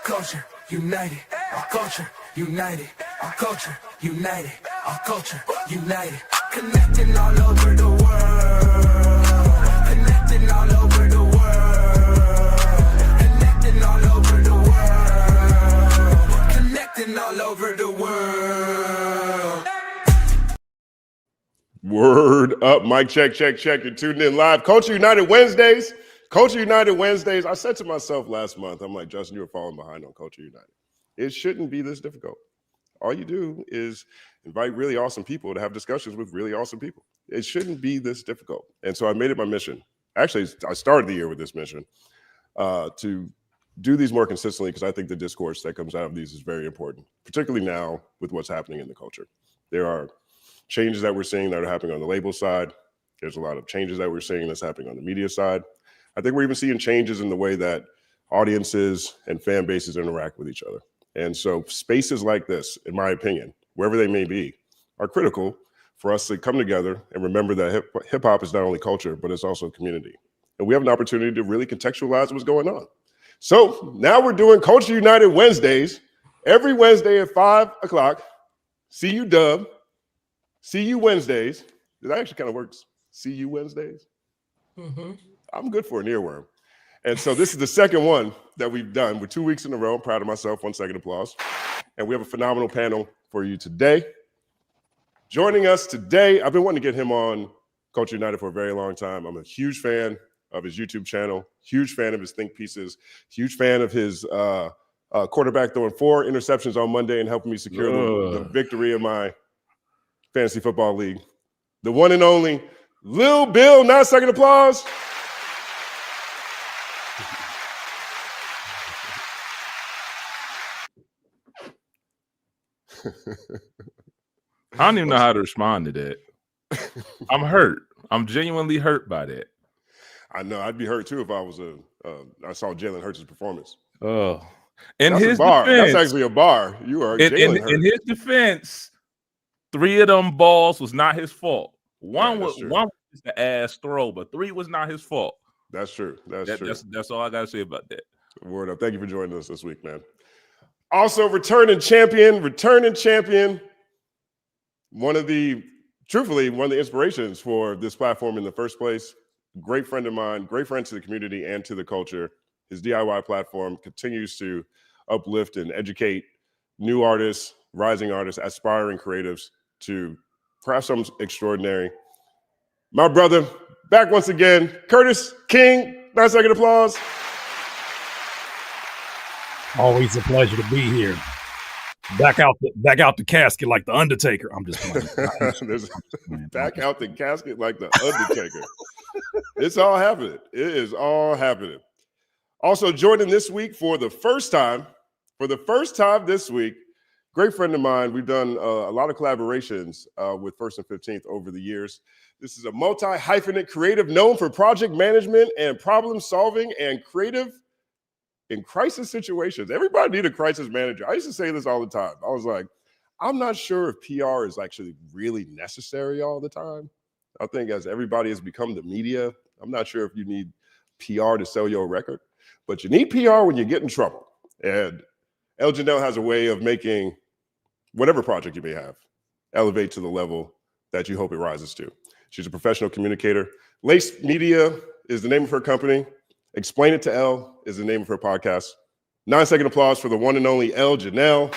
culture united. Our culture united. Our culture united. Our culture united. Connecting all over the world. Connecting all over the world. Connecting all over the world. Connecting all over the world. Word up, mic check, check, check. You're tuned in live. Culture United Wednesdays. Culture United Wednesdays. I said to myself last month, I'm like, Justin, you were falling behind on Culture United. It shouldn't be this difficult. All you do is invite really awesome people to have discussions with really awesome people. It shouldn't be this difficult. And so I made it my mission. Actually, I started the year with this mission to do these more consistently because I think the discourse that comes out of these is very important, particularly now with what's happening in the culture. There are changes that we're seeing that are happening on the label side. There's a lot of changes that we're seeing that's happening on the media side. I think we're even seeing changes in the way that audiences and fan bases interact with each other. And so spaces like this, in my opinion, wherever they may be, are critical for us to come together and remember that hip hop is not only culture, but it's also community. And we have an opportunity to really contextualize what's going on. So now we're doing Culture United Wednesdays, every Wednesday at 5 o'clock. See you, Dub. See you Wednesdays. That actually kind of works. See you Wednesdays. Mm-hmm. I'm good for an earworm. And so this is the second one that we've done. We're 2 weeks in a row. I'm proud of myself. 1 second applause. And we have a phenomenal panel for you today. Joining us today, I've been wanting to get him on Culture United for a very long time. I'm a huge fan of his YouTube channel, huge fan of his think pieces, huge fan of his quarterback throwing 4 interceptions on Monday and helping me secure the victory in my fantasy football league. The one and only Lil Bill. 9 second applause. I don't even know how to respond to that. I'm hurt. I'm genuinely hurt by that. I know. I'd be hurt too if I was I saw Jalen Hurts' performance. Oh, in that's his a bar. defense, that's actually a bar. You are in his defense. 3 of them balls was not his fault. One was the ass throw, but 3 was not his fault. That's true. That's true. That's all I gotta say about that. Word up. Thank you for joining us this week, man. Also, returning champion. One of the inspirations for this platform in the first place. Great friend of mine, great friend to the community and to the culture. His DIY platform continues to uplift and educate new artists, rising artists, aspiring creatives to craft something extraordinary. My brother, back once again, Curtis King. 9 second applause. Always a pleasure to be here. Back out the casket like the Undertaker. I'm just playing. Back out the casket like the Undertaker. It's all happening. It is all happening. Also joining this week for the first time this week, great friend of mine. We've done a lot of collaborations with First and 15th over the years. This is a multi-hyphenate creative known for project management and problem solving and creative in crisis situations. Everybody need a crisis manager. I used to say this all the time. I was like, I'm not sure if PR is actually really necessary all the time. I think as everybody has become the media, I'm not sure if you need PR to sell your record, but you need PR when you get in trouble. And El Janelle has a way of making whatever project you may have elevate to the level that you hope it rises to. She's a professional communicator. Lace Media is the name of her company. Explain It to Elle is the name of her podcast. 9 second applause for the one and only El Janelle.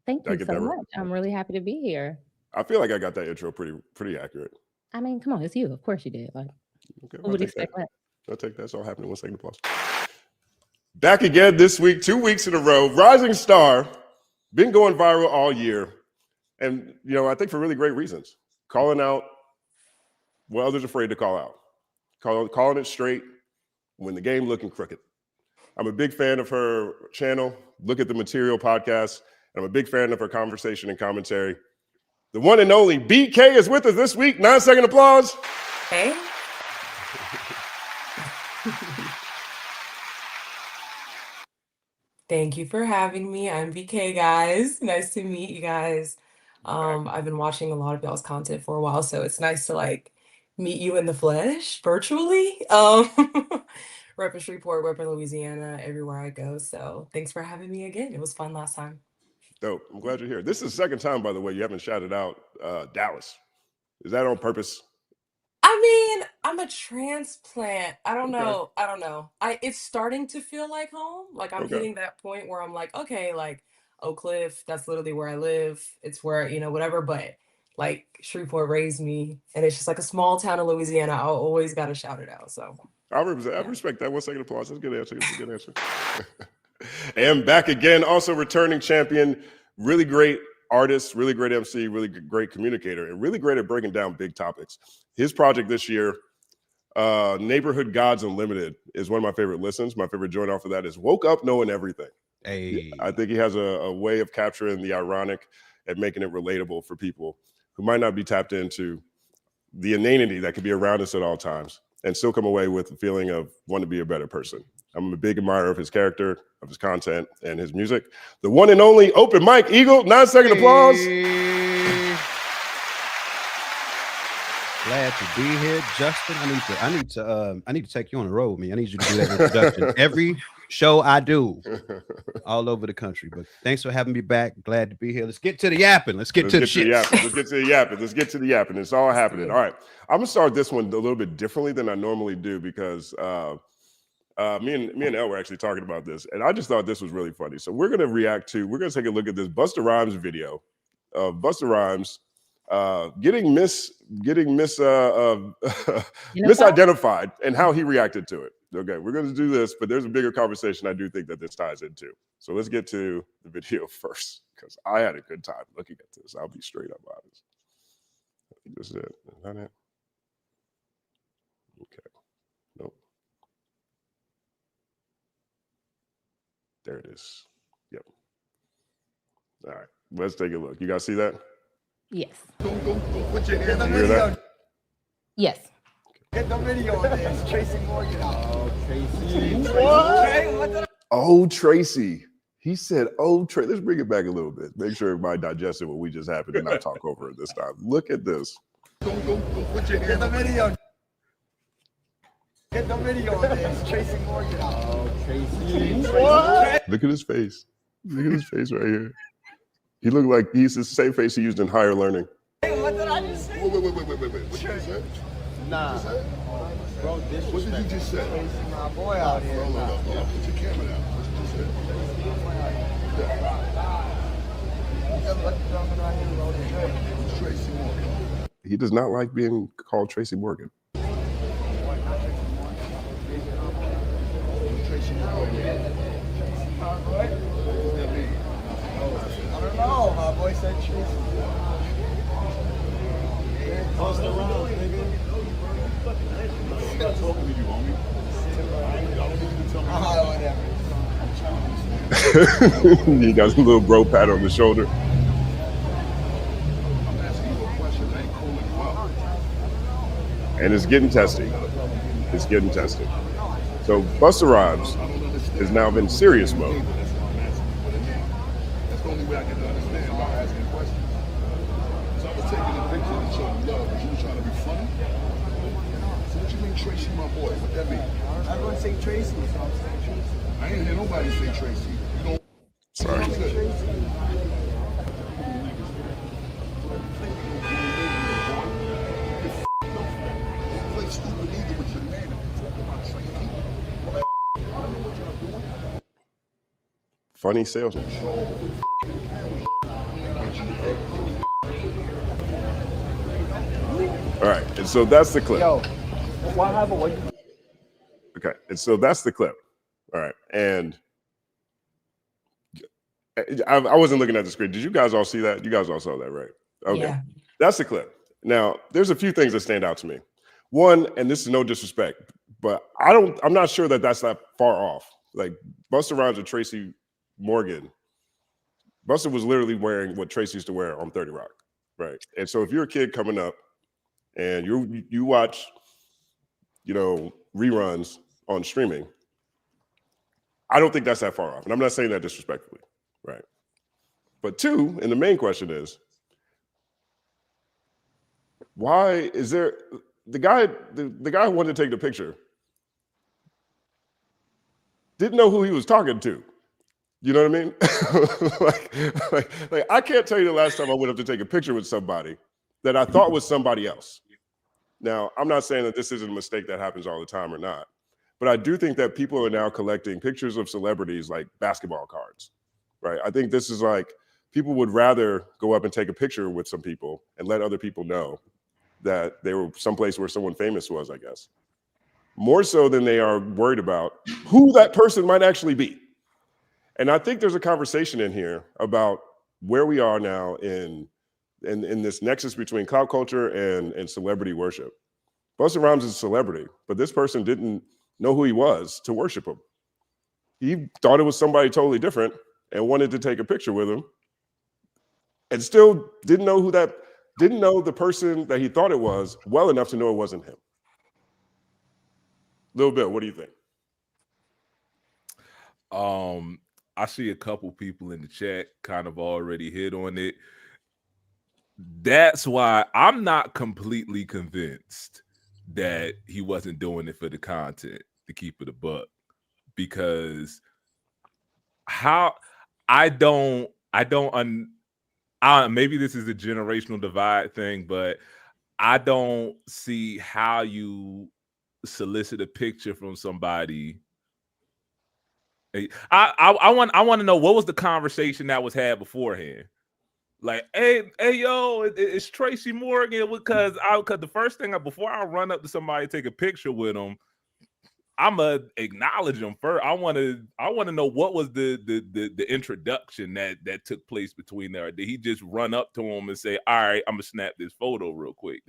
Thank you so much. I'm really happy to be here. I feel like I got that intro pretty accurate. I mean, come on, it's you. Of course you did. Like, okay, who would expect that? I'll take that. It's all happening. 1 second applause. Back again this week, 2 weeks in a row. Rising star, been going viral all year. And, I think for really great reasons. Calling out what others are afraid to call out. Calling it straight when the game looking crooked. I'm a big fan of her channel, Look at the Material podcast. And I'm a big fan of her conversation and commentary. The one and only BK is with us this week. 9 second applause. Hey. Thank you for having me. I'm BK, guys. Nice to meet you guys. I've been watching a lot of y'all's content for a while, so it's nice to like meet you in the flesh virtually. Repping Shreveport, repping Louisiana, everywhere I go. So thanks for having me again. It was fun last time. Dope. I'm glad you're here. This is the second time, by the way, you haven't shouted out Dallas. Is that on purpose? I mean, I'm a transplant. I don't know. It's starting to feel like home. Like I'm hitting that point where I'm like, okay, like Oak Cliff, that's literally where I live. It's where, whatever. But like Shreveport raised me, and it's just like a small town in Louisiana. I always got to shout it out. So I respect that. 1 second applause. That's a good answer. That's a good answer. And back again, also returning champion, really great artist, really great MC, really great communicator, and really great at breaking down big topics. His project this year, Neighborhood Gods Unlimited, is one of my favorite listens. My favorite joint off of that is Woke Up Knowing Everything. Hey. I think he has a way of capturing the ironic and making it relatable for people who might not be tapped into the inanity that could be around us at all times and still come away with the feeling of wanting to be a better person. I'm a big admirer of his character, of his content, and his music. The one and only Open Mic Eagle, 9-second applause. Glad to be here, Justin. I need to take you on the road, man. I need you to do that introduction every show I do, all over the country. But thanks for having me back. Glad to be here. Let's get to the yapping. Let's get to the yapping. It's all happening. All right, I'm gonna start this one a little bit differently than I normally do because me and Elle were actually talking about this, and I just thought this was really funny. So we're gonna take a look at this Busta Rhymes video of Busta Rhymes getting misidentified and how he reacted to it. Okay, we're going to do this, but there's a bigger conversation I do think that this ties into. So let's get to the video first, because I had a good time looking at this. I'll be straight up honest. I think this is it. Is that it? Okay. Nope. There it is. Yep. All right. Let's take a look. You guys see that? Yes. Put your hand. You hear that? Yes. Get the video on this. Tracy Morgan. Oh, Tracy. What? Oh, Tracy. He said, oh, Tracy. Let's bring it back a little bit. Make sure everybody digested what we just happened and not talk over it this time. Look at this. Put your hand. Get the video. Get the video on this. Tracy Morgan. Oh, Tracy. What? Look at his face. Look at his face right here. He looked like he's the same face he used in Higher Learning. Hey, what did I just say? Wait. What did you say? Nah. Bro, what did you just say? My boy out here. Put your camera down. Tracy Morgan. He does not like being called Tracy Morgan. Tracy Morgan. I don't know. My boy said Tracy. Post around, nigga. I'm not talking to you, homie. Whatever. You got a little bro pat on the shoulder. I'm asking you a question. I ain't calling you out. And it's getting testy. It's getting testy. So Busta Rhymes has now been serious mode. That's the only way I can understand by asking questions. So I was taking a picture to show you love, but you were trying to be funny. So what you mean, Tracy, my boy? What that mean? Everyone say Tracy, so I'm saying Tracy. I ain't hear nobody say Tracy. You don't. Sorry. Play stupid either with your name. Funny salesman. All right, and so that's the clip. Yo, what happened? Okay, and so that's the clip. All right, and I wasn't looking at the screen. Did you guys all see that? You guys all saw that, right? Okay, Yeah. That's the clip. Now, there's a few things that stand out to me. One, and this is no disrespect, but I'm not sure that that's that far off. Like Busta Rhymes and Tracy Morgan, Busta was literally wearing what Tracy used to wear on 30 Rock, right? And so if you're a kid coming up and you watch, reruns on streaming, I don't think that's that far off. And I'm not saying that disrespectfully, right? But two, and the main question is, Why is there the guy who wanted to take the picture didn't know who he was talking to. You know what I mean? like I can't tell you the last time I went up to take a picture with somebody that I thought was somebody else. Now, I'm not saying that this isn't a mistake that happens all the time or not, but I do think that people are now collecting pictures of celebrities like basketball cards, right? I think this is like people would rather go up and take a picture with some people and let other people know that they were someplace where someone famous was, I guess, more so than they are worried about who that person might actually be. And I think there's a conversation in here about where we are now in this nexus between clout culture and celebrity worship. Busta Rhymes is a celebrity, but this person didn't know who he was to worship him. He thought it was somebody totally different and wanted to take a picture with him, and still didn't know the person that he thought it was well enough to know it wasn't him. Lil Bill, what do you think? I see a couple people in the chat kind of already hit on it. That's why I'm not completely convinced that he wasn't doing it for the content, to keep it a buck, because maybe this is a generational divide thing, but I don't see how you solicit a picture from somebody. I want to know, what was the conversation that was had beforehand? Like, hey, yo, it's Tracy Morgan, because the first thing before I run up to somebody take a picture with them, I'ma acknowledge them first. I want to know what was the introduction that took place between there. Did he just run up to him and say, "All right, I'm gonna snap this photo real quick"?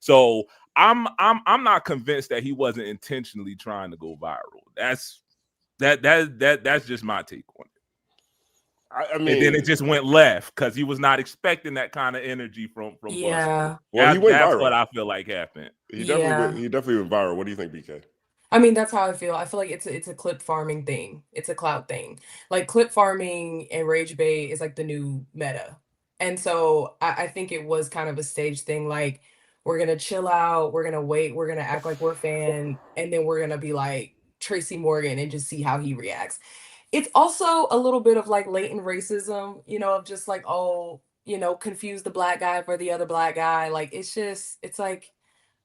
So I'm not convinced that he wasn't intentionally trying to go viral. That's just my take on it. I mean, and then it just went left because he was not expecting that kind of energy from Yeah. Busta. Well, he went that's viral. what I feel like happened. He definitely went viral. What do you think, BK? I mean, that's how I feel. I feel like it's a clip farming thing. It's a clout thing. Like clip farming and rage bait is like the new meta. And so I think it was kind of a stage thing. Like, we're gonna chill out, we're gonna wait, we're gonna act like we're fan, and then we're gonna be like Tracy Morgan and just see how he reacts. It's also a little bit of like latent racism, of just like, oh, confuse the black guy for the other black guy. Like, it's like,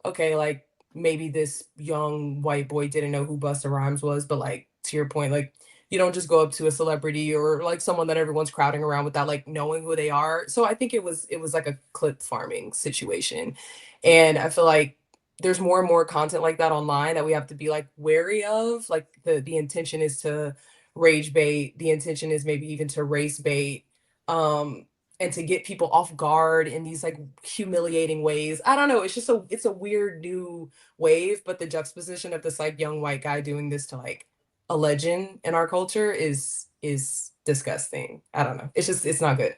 okay, like maybe this young white boy didn't know who Busta Rhymes was, but like, to your point, like, you don't just go up to a celebrity or like someone that everyone's crowding around without like knowing who they are. So I think it was like a clip farming situation. And I feel like there's more and more content like that online that we have to be like wary of. Like the intention is to rage bait, the intention is maybe even to race bait, and to get people off guard in these like humiliating ways. I don't know, it's a weird new wave, but the juxtaposition of this like young white guy doing this to like a legend in our culture is disgusting. I don't know, it's not good.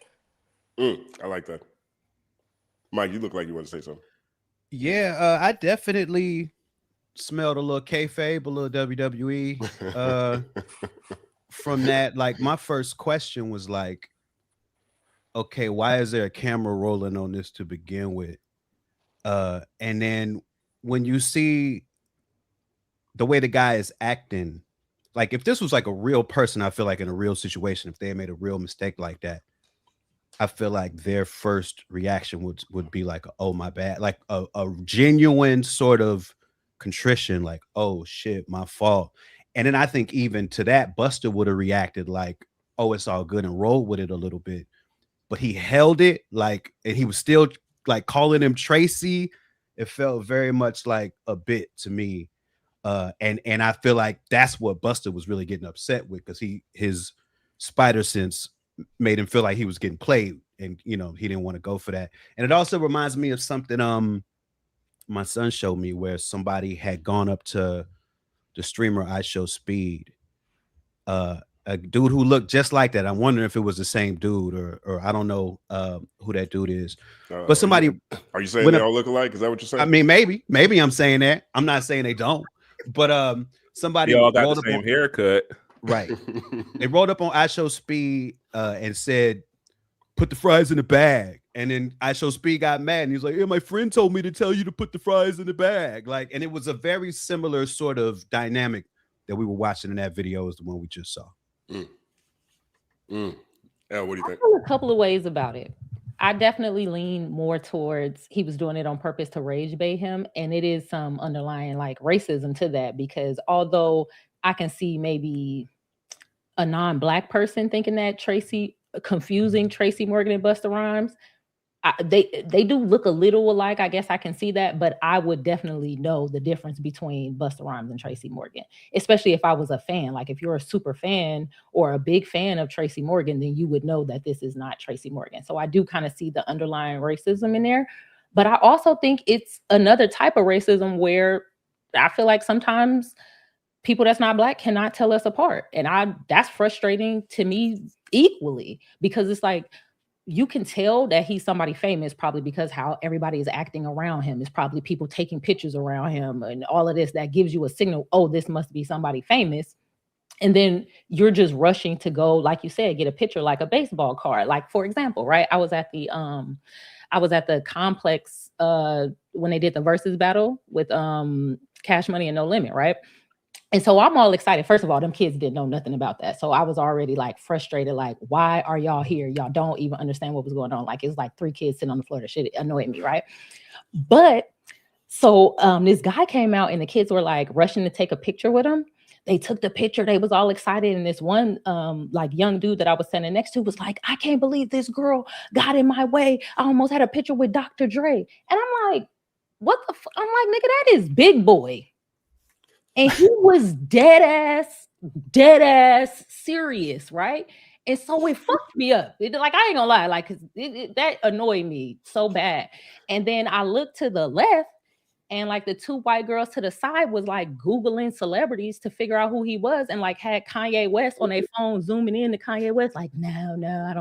I like that. Mike, you look like you want to say something. Yeah, I definitely smelled a little kayfabe, a little WWE from that. Like, my first question was like, okay, why is there a camera rolling on this to begin with? And then when you see the way the guy is acting, like if this was like a real person, I feel like in a real situation, if they had made a real mistake like that, I feel like their first reaction would be like, oh, my bad, like a genuine sort of contrition, like, oh shit, my fault. And then I think even to that, Busta would have reacted like, oh, it's all good, and rolled with it a little bit. But he held it, like, and he was still like calling him Tracy. It felt very much like a bit to me. And I feel like that's what Busta was really getting upset with, because his spider sense made him feel like he was getting played, and he didn't want to go for that. And it also reminds me of something my son showed me, where somebody had gone up to the streamer I Show Speed, a dude who looked just like that. I'm wondering if it was the same dude, or I don't know who that dude is. But somebody, are you saying they all look alike? Is that what you're saying? I mean, maybe I'm saying that. I'm not saying they don't, but somebody all got the same haircut. Right. They rolled up on I Show Speed and said, put the fries in the bag. And then Speed got mad and he was like, yeah, my friend told me to tell you to put the fries in the bag. Like, and it was a very similar sort of dynamic that we were watching in that video as the one we just saw. Elle, what do you think? I feel a couple of ways about it. I definitely lean more towards he was doing it on purpose to rage bait him. And it is some underlying like racism to that, because although I can see maybe a non-Black person thinking that confusing Tracy Morgan and Busta Rhymes, they do look a little alike. I guess I can see that, but I would definitely know the difference between Busta Rhymes and Tracy Morgan, especially if I was a fan. Like if you're a super fan or a big fan of Tracy Morgan, then you would know that this is not Tracy Morgan. So I do kind of see the underlying racism in there, but I also think it's another type of racism where I feel like sometimes people that's not Black cannot tell us apart. And that's frustrating to me equally, because it's like, you can tell that he's somebody famous probably because how everybody is acting around him. It's probably people taking pictures around him and all of this that gives you a signal, oh, this must be somebody famous. And then you're just rushing to go, like you said, get a picture like a baseball card. Like, for example, right? I was at the complex when they did the versus battle with Cash Money and No Limit, right? And so I'm all excited. First of all, them kids didn't know nothing about that. So I was already like frustrated, like, why are y'all here? Y'all don't even understand what was going on. Like, it's like 3 kids sitting on the floor. That shit annoyed me, right? But so this guy came out and the kids were like rushing to take a picture with him. They took the picture. They was all excited. And this one like young dude that I was standing next to was like, I can't believe this girl got in my way. I almost had a picture with Dr. Dre. And I'm like, what the I'm like, nigga, that is Big Boy. And he was dead ass serious, right? And so it fucked me up. Like, I ain't gonna lie, like, that annoyed me so bad. And then I looked to the left, and like the 2 white girls to the side was like Googling celebrities to figure out who he was, and like had Kanye West on their phone zooming in to Kanye West. Like, no, I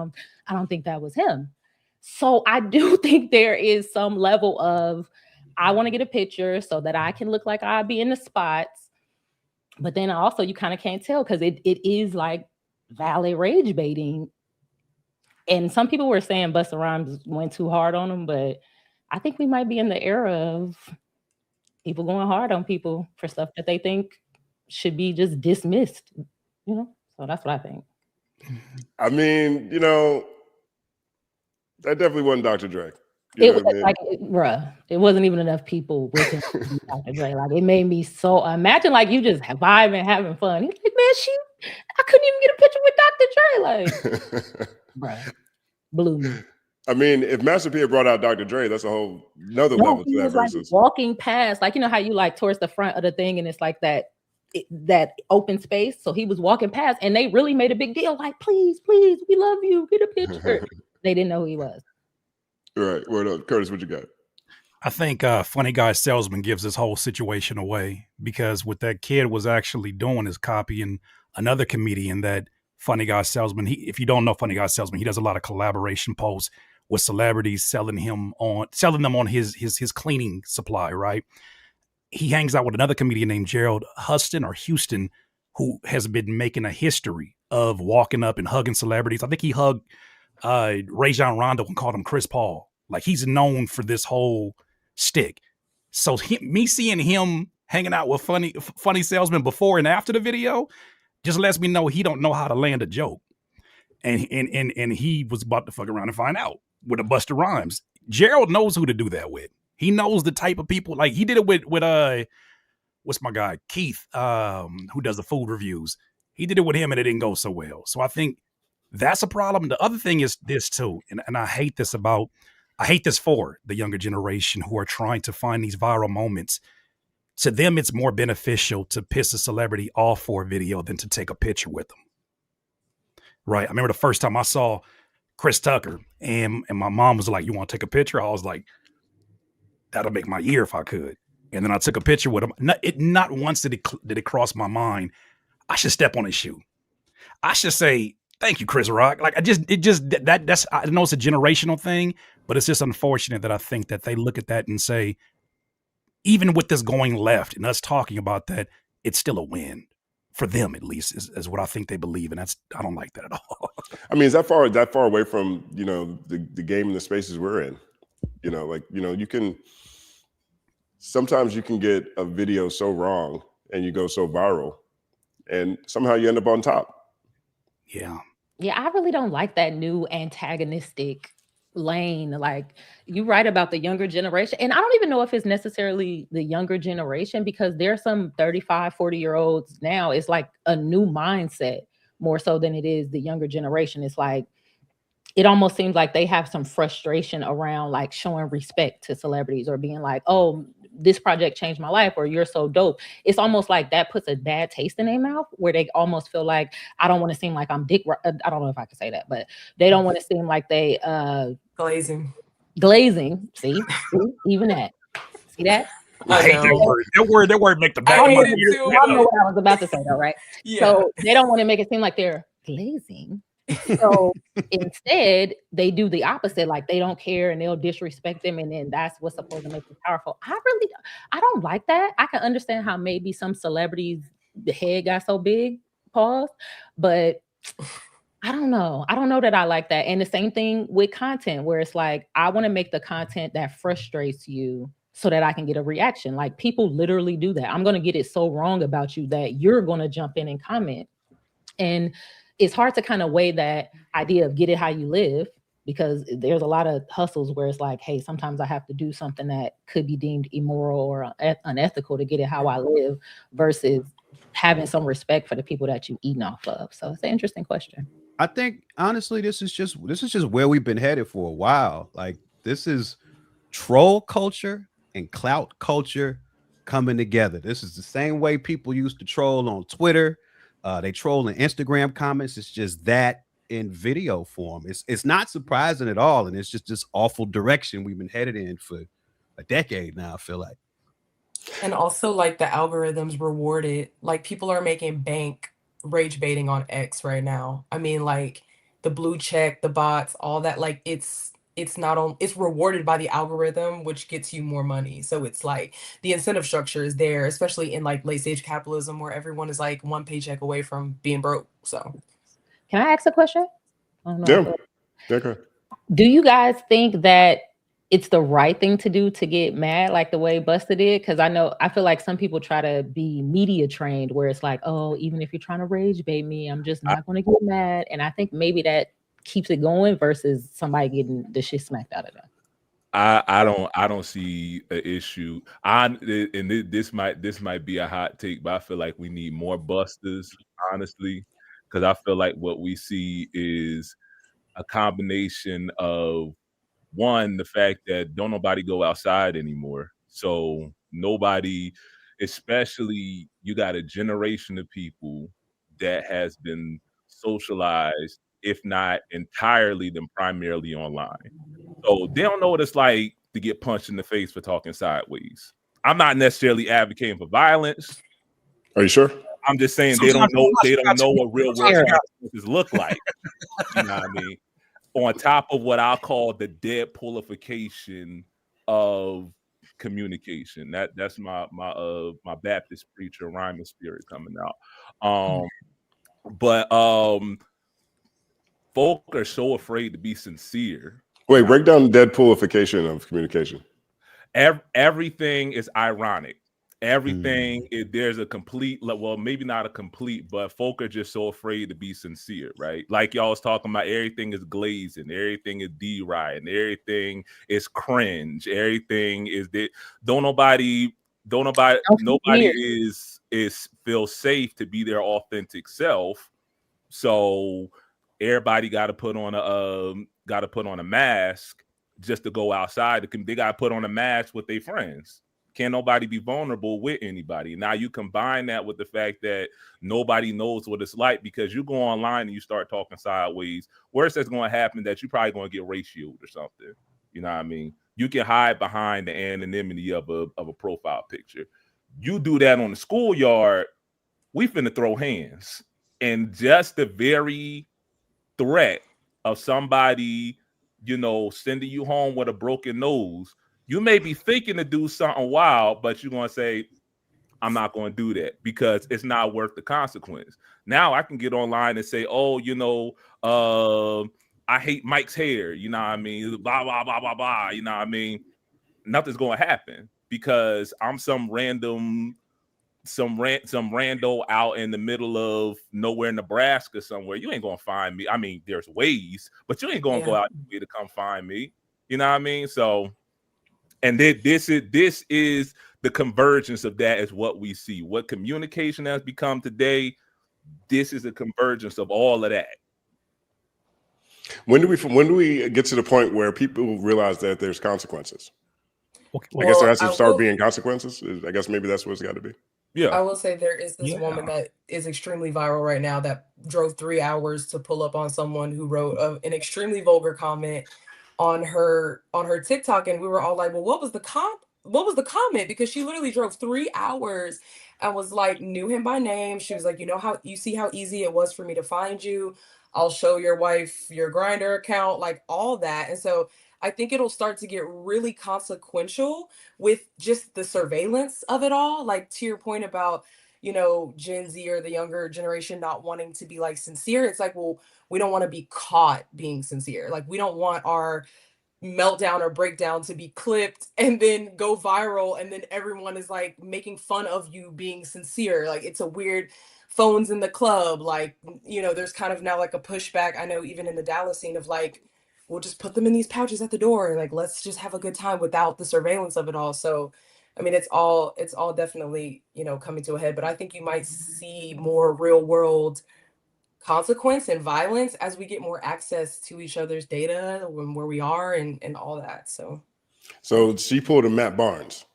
don't think that was him. So I do think there is some level of, I want to get a picture so that I can look like I'll be in the spots. But then also you kind of can't tell, because it is like valet rage baiting. And some people were saying Busta Rhymes went too hard on him, but I think we might be in the era of people going hard on people for stuff that they think should be just dismissed, you know? So that's what I think. I mean, you know, that definitely wasn't Dr. Dre. It was like, bruh, it wasn't even enough people with him. Dr. Dre. Like, it made me so, imagine like you just vibing, having fun. He's like, man, I couldn't even get a picture with Dr. Dre. Like, bruh, blew me. I mean, if Master P had brought out Dr. Dre, that's a whole another level to that versus. Like walking past, like, you know how you like towards the front of the thing and it's like that open space. So he was walking past and they really made a big deal. Like, please, we love you. Get a picture. They didn't know who he was. Right. Word up. Curtis, what you got? I think Funny Guy Salesman gives this whole situation away, because what that kid was actually doing is copying another comedian that Funny Guy Salesman. If you don't know Funny Guy Salesman, he does a lot of collaboration posts with celebrities, selling them on his cleaning supply, right? He hangs out with another comedian named Gerald Houston, who has been making a history of walking up and hugging celebrities. I think he hugged Rajon Rondo and called him Chris Paul. Like, he's known for this whole stick. So me seeing him hanging out with funny salesman before and after the video just lets me know he don't know how to land a joke. And he was about to fuck around and find out with a Busta Rhymes. Gerald knows who to do that with. He knows the type of people. Like, he did it with what's my guy, Keith, who does the food reviews. He did it with him and it didn't go so well. So I think that's a problem. The other thing is this too, and I hate this for the younger generation who are trying to find these viral moments. To them, it's more beneficial to piss a celebrity off for a video than to take a picture with them. Right? I remember the first time I saw Chris Tucker and my mom was like, you want to take a picture? I was like, that'll make my year if I could. And then I took a picture with him. Not once did it cross my mind, I should step on his shoe. I should say, thank you, Chris Rock. Like, that's, I know it's a generational thing, but it's just unfortunate that I think that they look at that and say, even with this going left and us talking about that, it's still a win for them at least is what I think they believe, and I don't like that at all. I mean, is that far away from the game and the spaces we're in? You can sometimes you can get a video so wrong and you go so viral, and somehow you end up on top. Yeah. Yeah, I really don't like that new antagonistic lane. Like, you write about the younger generation, and I don't even know if it's necessarily the younger generation, because there's some 35, 40-year-olds now. It's like a new mindset more so than it is the younger generation. It's like, it almost seems like they have some frustration around like showing respect to celebrities or being like, oh, this project changed my life, or you're so dope. It's almost like that puts a bad taste in their mouth, where they almost feel like, I don't want to seem like I'm dick. I don't know if I can say that, but they don't want to seem like they glazing. See, even that. See that? I hate that word. That word make the back I of my hate it ears. too. I know what I was about to say though, right? Yeah. So they don't want to make it seem like they're glazing. So instead, they do the opposite. Like, they don't care and they'll disrespect them, and then that's what's supposed to make them powerful. I don't like that. I can understand how maybe some celebrities, the head got so big, pause, but I don't know. I don't know that I like that. And the same thing with content, where it's like, I want to make the content that frustrates you so that I can get a reaction. Like, people literally do that. I'm going to get it so wrong about you that you're going to jump in and comment. And it's hard to kind of weigh that idea of get it how you live, because there's a lot of hustles where it's like, hey, sometimes I have to do something that could be deemed immoral or unethical to get it how I live, versus having some respect for the people that you're eating off of. So it's an interesting question. I think honestly, this is just where we've been headed for a while. Like, this is troll culture and clout culture coming together. This is the same way people used to troll on Twitter. They troll in Instagram comments. It's just that in video form. It's not surprising at all, and it's just this awful direction we've been headed in for a decade now, I feel like. And also, like, the algorithms reward it. Like, people are making bank rage baiting on X right now. I mean, like, the blue check, the bots, all that. Like, it's rewarded by the algorithm, which gets you more money. So it's like the incentive structure is there, especially in like late stage capitalism, where everyone is like one paycheck away from being broke. So can I ask a question? Yeah. Okay. Do you guys think that it's the right thing to do to get mad like the way Busta did? Because I feel like some people try to be media trained, where it's like, oh, even if you're trying to rage bait me, I'm just not going to get mad. And I think maybe that keeps it going versus somebody getting the shit smacked out of them. I don't see an issue. This might be a hot take, but I feel like we need more Busters, honestly, because I feel like what we see is a combination of, one, the fact that don't nobody go outside anymore. So nobody, especially, you got a generation of people that has been socialized, if not entirely, then primarily online. So they don't know what it's like to get punched in the face for talking sideways. I'm not necessarily advocating for violence. Are you sure? I'm just saying they don't know what real world consequences look like. You know what I mean? On top of what I'll call the dead purification of communication. That's my Baptist preacher rhyming spirit coming out. But folk are so afraid to be sincere. Wait, break down dead purification of communication. Everything is ironic. Everything there's a complete, well, maybe not a complete, but folk are just so afraid to be sincere, right? Like y'all was talking about, everything is glazing, everything is deriding, everything is cringe, everything is that nobody is feel safe to be their authentic self. So everybody got to put on a mask just to go outside. They got to put on a mask with their friends. Can't nobody be vulnerable with anybody. Now you combine that with the fact that nobody knows what it's like, because you go online and you start talking sideways. Worst that's going to happen, that you probably going to get ratioed or something. You know what I mean? You can hide behind the anonymity of a profile picture. You do that on the schoolyard, we finna throw hands. And just the very threat of somebody, sending you home with a broken nose, you may be thinking to do something wild, but you're going to say, I'm not going to do that because it's not worth the consequence. Now I can get online and say, oh, I hate Mike's hair. You know what I mean? Blah, blah, blah, blah, blah. You know what I mean? Nothing's going to happen because I'm some rando out in the middle of nowhere, Nebraska somewhere. You ain't going to find me. I mean, there's ways, but you ain't going to go out to come find me. You know what I mean? So, and this is the convergence of that is what we see. What communication has become today, this is a convergence of all of that. When do we get to the point where people realize that there's consequences? I guess there has to start being consequences. I guess maybe that's what it's got to be. Yeah, I will say there is this woman that is extremely viral right now that drove 3 hours to pull up on someone who wrote an extremely vulgar comment on her TikTok, and we were all like, well, what was the comment? Because she literally drove 3 hours and was like, knew him by name. She was like, you see how easy it was for me to find you. I'll show your wife your Grindr account, like all that. And so I think it'll start to get really consequential with just the surveillance of it all. Like to your point about, Gen Z or the younger generation not wanting to be like sincere. It's like, well, we don't want to be caught being sincere. Like we don't want our meltdown or breakdown to be clipped and then go viral. And then everyone is like making fun of you being sincere. Like it's a weird phones in the club. Like, there's kind of now like a pushback. I know even in the Dallas scene of like, we'll just put them in these pouches at the door. Like, let's just have a good time without the surveillance of it all. So, I mean, it's all definitely, coming to a head, but I think you might see more real world consequence and violence as we get more access to each other's data and where we are and all that. So she pulled a Matt Barnes.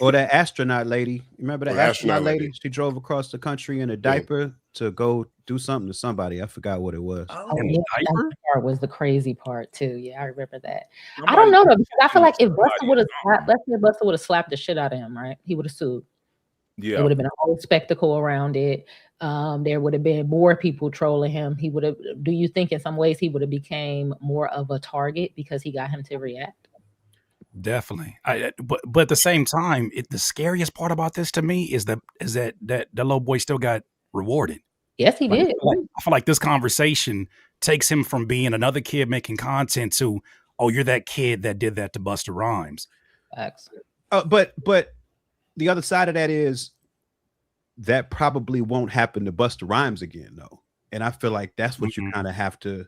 Or that astronaut lady. Remember that astronaut lady? She drove across the country in a diaper to go do something to somebody. I forgot what it was. Oh, yeah, that part was the crazy part too. Yeah, I remember that. I don't know though, because I feel like if Busta would have let's say Busta would have slapped the shit out of him, right? He would have sued. Yeah, it would have been a whole spectacle around it. There would have been more people trolling him. He would have. Do you think in some ways he would have became more of a target because he got him to react? Definitely. But at the same time, the scariest part about this to me is that the little boy still got rewarded. Yes, he did. I feel like this conversation takes him from being another kid making content to, oh, you're that kid that did that to Busta Rhymes. Facts. But the other side of that is that probably won't happen to Busta Rhymes again, though. And I feel like that's what you kind of have to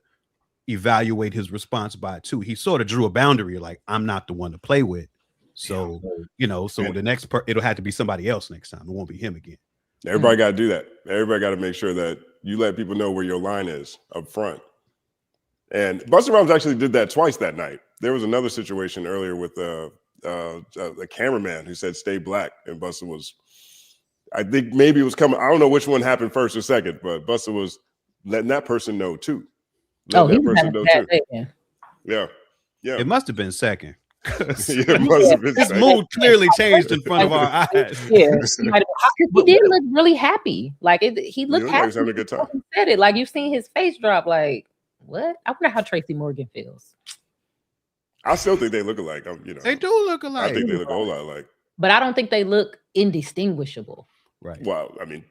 evaluate his response by too. He sort of drew a boundary, like I'm not the one to play with. So, the next it'll have to be somebody else next time. It won't be him again. Everybody got to do that. Everybody got to make sure that you let people know where your line is up front. And Busta Rhymes actually did that twice that night. There was another situation earlier with the cameraman who said "Stay black," and Busta was, I think maybe it was coming. I don't know which one happened first or second, but Busta was letting that person know too. He was having a bad day. Yeah. It must have been second. It must have been his second. mood clearly changed in front of our eyes. Yeah, he did look really happy. Like he looked happy. Like he was having a good time. He said it. Like you've seen his face drop. Like what? I wonder how Tracy Morgan feels. I still think they look alike. They do look alike. I think they look a whole lot alike. But I don't think they look indistinguishable. Right. Well, I mean,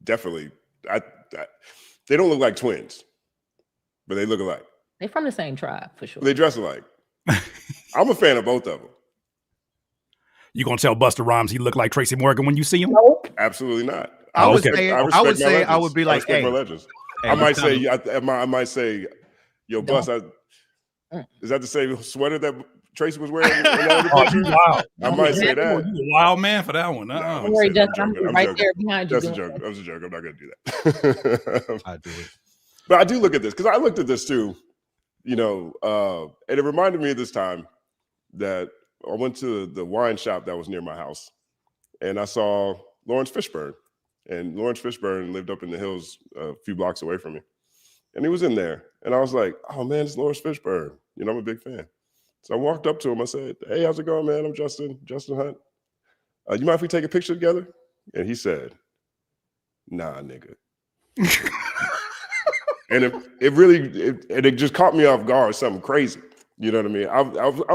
definitely. They don't look like twins. But they look alike. They're from the same tribe, for sure. They dress alike. I'm a fan of both of them. You gonna tell Busta Rhymes he looked like Tracy Morgan when you see him? Nope. Absolutely not. I would be like, hey. I might say, yo, Bus, is that the same sweater that Tracy was wearing in the other picture? Wow. I might say that. You a wild man for that one. Don't worry, Justin. I'm right there behind you. That's a joke. That was a joke. I'm not gonna do that. I do it. But I do look at this because I looked at this too, and it reminded me of this time that I went to the wine shop that was near my house, and I saw Laurence Fishbourne, and Laurence Fishbourne lived up in the hills a few blocks away from me, and he was in there, and I was like, "Oh man, it's Laurence Fishbourne." I'm a big fan, so I walked up to him. I said, "Hey, how's it going, man? I'm Justin Hunt. You mind if we take a picture together?" And he said, "Nah, nigga." And it just caught me off guard, something crazy. You know what I mean? I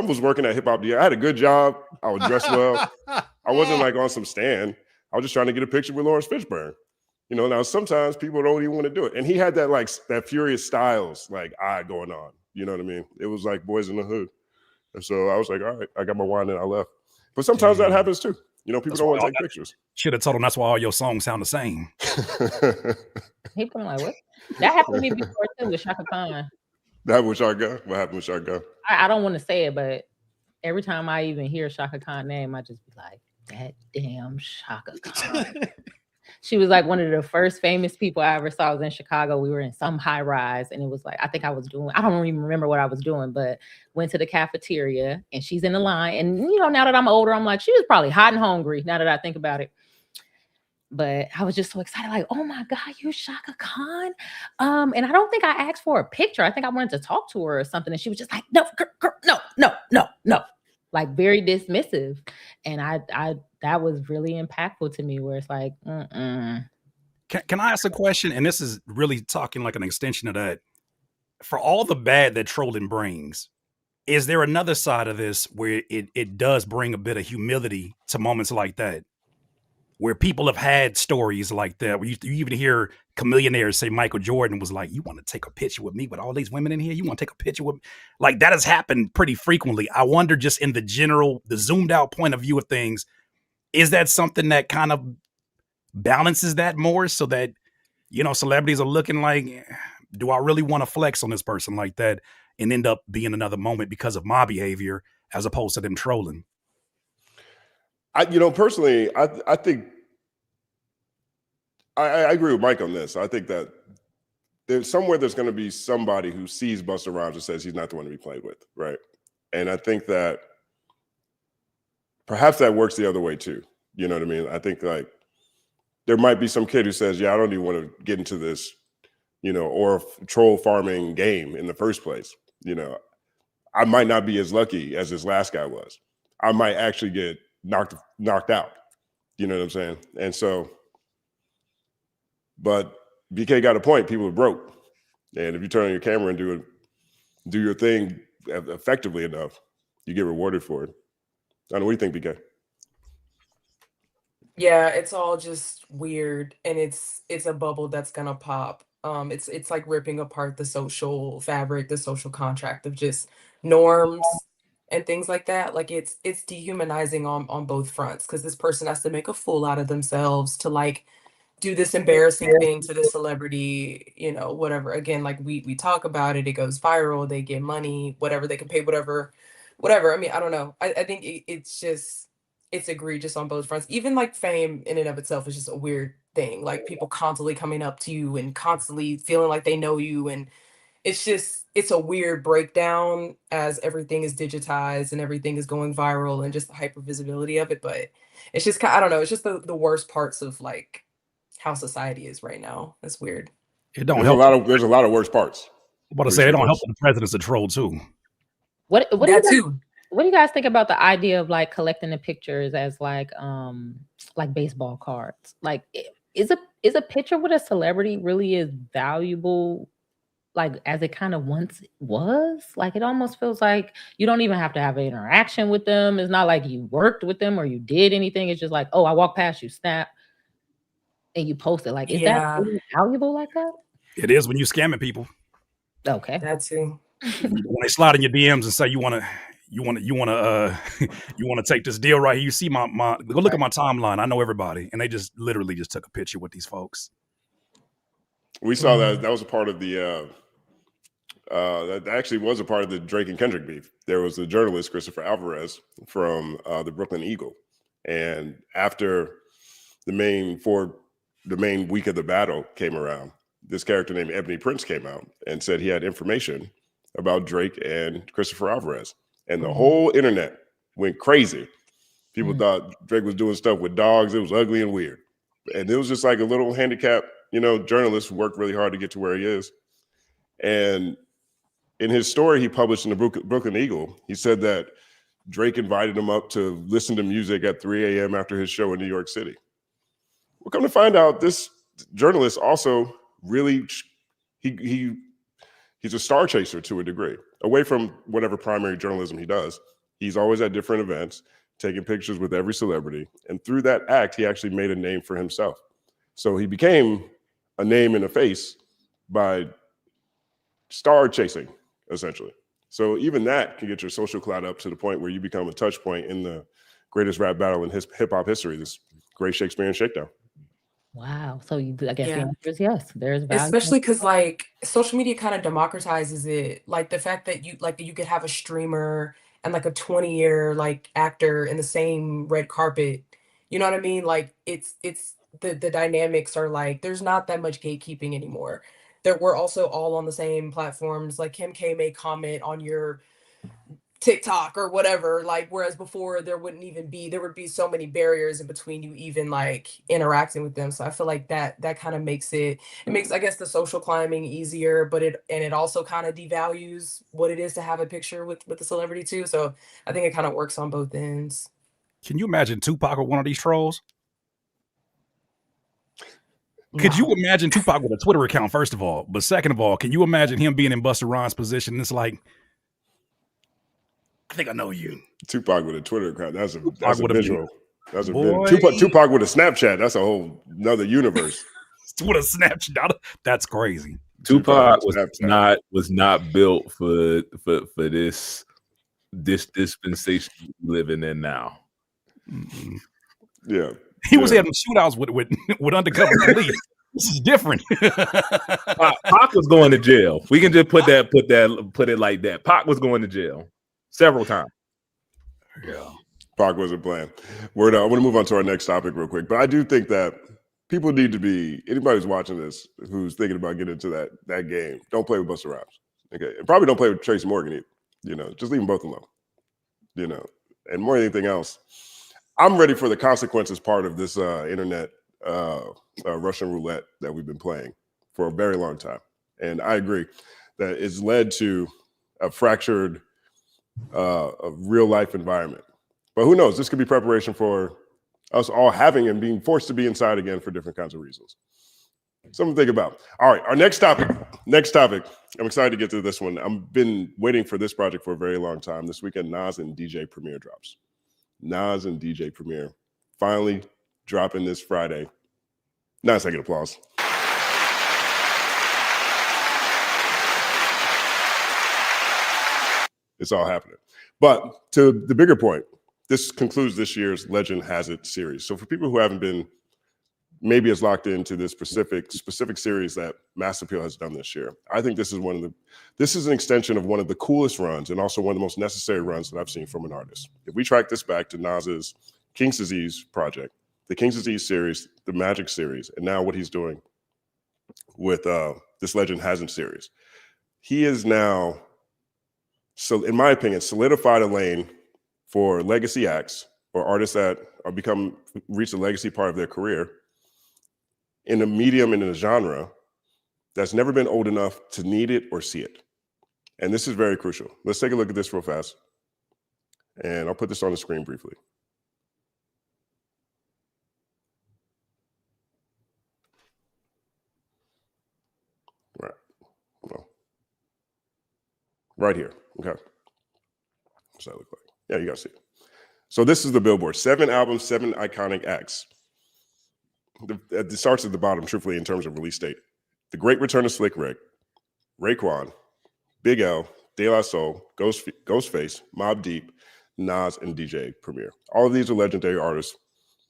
was working at Hip Hop DA. I had a good job. I was dressed well. I wasn't like on some stand. I was just trying to get a picture with Laurence Fishbourne. You know, now sometimes people don't even want to do it. And he had that like that Furious Styles like eye going on. You know what I mean? It was like Boys in the Hood. And so I was like, all right, I got my wine and I left. But sometimes that happens too. You know, people don't want to take pictures. Should have told him that's why all your songs sound the same. People are like, what? That happened to me before too with Shaka Khan. That was Shaka? What happened with Shaka? I don't want to say it, but every time I even hear Shaka Khan name, I just be like, that damn Shaka Khan. She was like one of the first famous people I ever saw. I was in Chicago. We were in some high rise, and it was like, I think I was doing, I don't even remember what I was doing, but went to the cafeteria, and she's in the line. And, you know, now that I'm older, I'm like, she was probably hot and hungry now that I think about it. But I was just so excited, like, oh my God, you're Shaka Khan. And I don't think I asked for a picture. I think I wanted to talk to her or something. And she was just like, no, no. Like very dismissive. And I that was really impactful to me, where it's like, Can I ask a question? And this is really talking like an extension of that. For all the bad that trolling brings, is there another side of this where it does bring a bit of humility to moments like that? Where people have had stories like that, where you even hear chameleonaires say Michael Jordan was like, you want to take a picture with me with all these women in here? You want to take a picture with me? Like that has happened pretty frequently. I wonder, just in the general, the zoomed out point of view of things, is that something that kind of balances that more so that, you know, celebrities are looking like, do I really want to flex on this person like that and end up being another moment because of my behavior as opposed to them trolling? You know, personally, I think I agree with Mike on this. I think that there's going to be somebody who sees Busta Rhymes and says he's not the one to be played with, right? And I think that perhaps that works the other way too. You know what I mean? I think like there might be some kid who says, yeah, I don't even want to get into this, you know, or troll farming game in the first place. You know, I might not be as lucky as this last guy was. I might actually get knocked out. You know what I'm saying? And so, but BK got a point. People are broke. And if you turn on your camera and do your thing effectively enough, you get rewarded for it. I don't know, what do you think, BK? Yeah, it's all just weird, and it's a bubble that's gonna pop. It's like ripping apart the social fabric, the social contract of just norms and things like that. Like it's dehumanizing on both fronts, because this person has to make a fool out of themselves to like do this embarrassing thing to the celebrity, you know, whatever. Again, like we talk about it, it goes viral, they get money, whatever, they can pay whatever. I mean, I don't know. I think it's just, it's egregious on both fronts. Even like fame in and of itself is just a weird thing. Like people constantly coming up to you and constantly feeling like they know you, and it's a weird breakdown as everything is digitized and everything is going viral, and just the hyper visibility of it. But it's just I don't know, it's just the worst parts of like how society is right now. It's weird. It don't help. There's a lot of worst parts. I'm about to say, it don't help the president's a troll too. What do you guys think about the idea of like collecting the pictures as like baseball cards? Like, is a picture with a celebrity really as valuable like as it kind of once was? Like, it almost feels like you don't even have to have an interaction with them. It's not like you worked with them or you did anything. It's just like, oh, I walked past you, snap, and you post it. Like, is that really valuable like that? It is when you're scamming people. Okay, that too. When they slide in your DMs and say you want to take this deal right here. You see my go look at my timeline. I know everybody, and they just literally just took a picture with these folks. We saw that was a part of the that actually was a part of the Drake and Kendrick beef. There was a journalist, Christopher Alvarez, from the Brooklyn Eagle, and after the main week of the battle came around, this character named Ebony Prince came out and said he had information about Drake and Christopher Alvarez. And the whole internet went crazy. People thought Drake was doing stuff with dogs. It was ugly and weird. And it was just like a little handicapped, journalist who worked really hard to get to where he is. And in his story he published in the Brooklyn Eagle, he said that Drake invited him up to listen to music at 3 a.m. after his show in New York City. Well, come to find out, this journalist also really, he's a star chaser to a degree. Away from whatever primary journalism he does, he's always at different events. taking pictures with every celebrity. And through that act, he actually made a name for himself. So he became a name and a face by star chasing, essentially. So even that can get your social clout up to the point where you become a touch point in the greatest rap battle in hip hop history, this Great Shakespearean Shakedown. Wow. So I guess the answer is yes. There's value. Especially because like social media kind of democratizes it. Like the fact that you could have a streamer and like a 20-year like actor in the same red carpet. You know what I mean? Like it's the dynamics are like there's not that much gatekeeping anymore. We're also all on the same platforms. Like Kim K may comment on your TikTok or whatever, like whereas before there would be so many barriers in between you even like interacting with them. So I feel like that kind of makes I guess the social climbing easier, but it also kind of devalues what it is to have a picture with the celebrity too. So I think it kind of works on both ends. Can you imagine Tupac with one of these trolls? Could you imagine Tupac with a Twitter account, first of all? But second of all, can you imagine him being in Busta Rhymes' position? It's like, I think I know you. Tupac with a Twitter account. That's a visual. That's a Boy. Tupac with a Snapchat. That's a whole another universe. With a Snapchat. That's crazy. Tupac was not built for this dispensation living in now. Mm-hmm. Yeah. He was having shootouts with undercover police. This is different. Pac was going to jail. We can just put it like that. Pac was going to jail several times. Yeah. Pac wasn't playing. I want to move on to our next topic real quick, but I do think that people need to be, anybody who's watching this who's thinking about getting into that game, don't play with Busta Rhymes. Okay. And probably don't play with Tracy Morgan either. You know, just leave them both alone. You know, and more than anything else, I'm ready for the consequences part of this internet Russian roulette that we've been playing for a very long time. And I agree that it's led to a fractured a real life environment. But who knows? This could be preparation for us all having and being forced to be inside again for different kinds of reasons. Something to think about. All right, our next topic. I'm excited to get to this one. I've been waiting for this project for a very long time. This weekend, Nas and DJ Premier drops. Nas and DJ Premier finally dropping this Friday. 9-second applause. It's all happening. But to the bigger point, this concludes this year's Legend Has It series. So for people who haven't been maybe as locked into this specific series that Mass Appeal has done this year, I think this is an extension of one of the coolest runs and also one of the most necessary runs that I've seen from an artist. If we track this back to Nas's King's Disease project, the King's Disease series, the Magic series, and now what he's doing with this Legend Has It series, he is now, so in my opinion, solidified a lane for legacy acts or artists that are reach the legacy part of their career in a medium and in a genre that's never been old enough to need it or see it. And this is very crucial. Let's take a look at this real fast. And I'll put this on the screen briefly. Right. Well, right here. Okay. What's that look like? Yeah, you gotta see it. So this is the Billboard. 7 albums, 7 iconic acts. It starts at the bottom, truthfully, in terms of release date. The Great Return of Slick Rick, Raekwon, Big L, De La Soul, Ghostface, Mobb Deep, Nas, and DJ Premier. All of these are legendary artists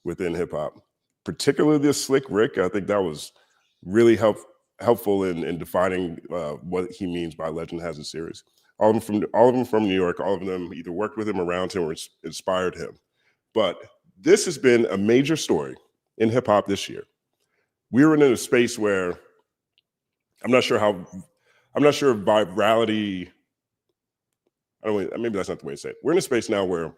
within hip hop. Particularly this Slick Rick, I think that was really helpful in defining what he means by Legend Has It series. All of them from New York. All of them either worked with him, around him, or inspired him. But this has been a major story in hip hop this year. We're in a space where I'm not sure virality. Maybe that's not the way to say it. We're in a space now where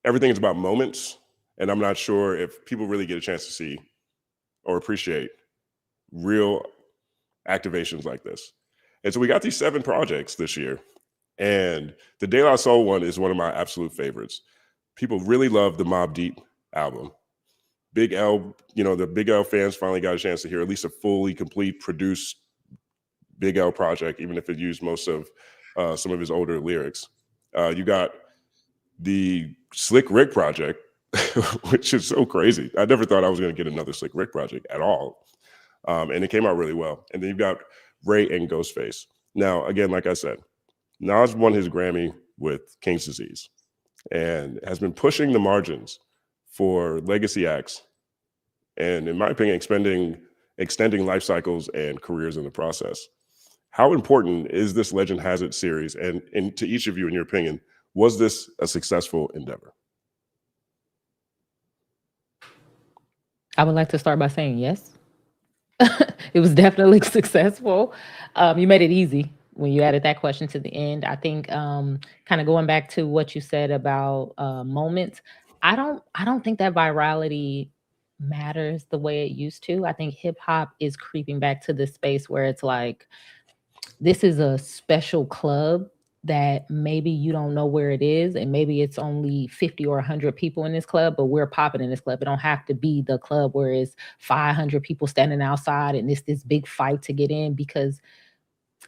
everything is about moments, and I'm not sure if people really get a chance to see or appreciate real activations like this. And so we got these 7 projects this year, and the De La Soul one is one of my absolute favorites. People really love the Mobb Deep album. Big L, the Big L fans finally got a chance to hear at least a fully complete produced Big L project, even if it used most of some of his older lyrics. You got the Slick Rick project, which is so crazy. I never thought I was going to get another Slick Rick project at all. And it came out really well. And then you've got Ray and Ghostface. Now, again, like I said, Nas won his Grammy with King's Disease and has been pushing the margins for legacy acts. And in my opinion, extending life cycles and careers in the process. How important is this Legend Has It series? And to each of you, in your opinion, was this a successful endeavor? I would like to start by saying yes. It was definitely successful. You made it easy when you added that question to the end. I think kind of going back to what you said about moments, I don't think that virality matters the way it used to. I think hip hop is creeping back to this space where it's like, this is a special club that maybe you don't know where it is, and maybe it's only 50 or 100 people in this club, but we're popping in this club. It don't have to be the club where it's 500 people standing outside and it's this big fight to get in, because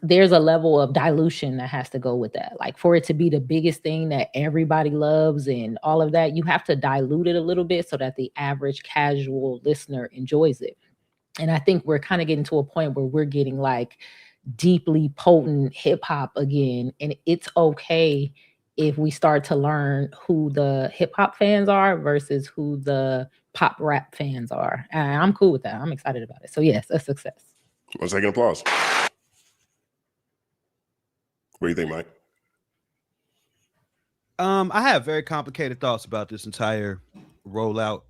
there's a level of dilution that has to go with that. Like, for it to be the biggest thing that everybody loves and all of that, you have to dilute it a little bit so that the average casual listener enjoys it. And I think we're kind of getting to a point where we're getting like deeply potent hip hop again. And it's okay if we start to learn who the hip hop fans are versus who the pop rap fans are. And I'm cool with that. I'm excited about it. So yes, a success. 1 second applause. What do you think, Mike? I have very complicated thoughts about this entire rollout.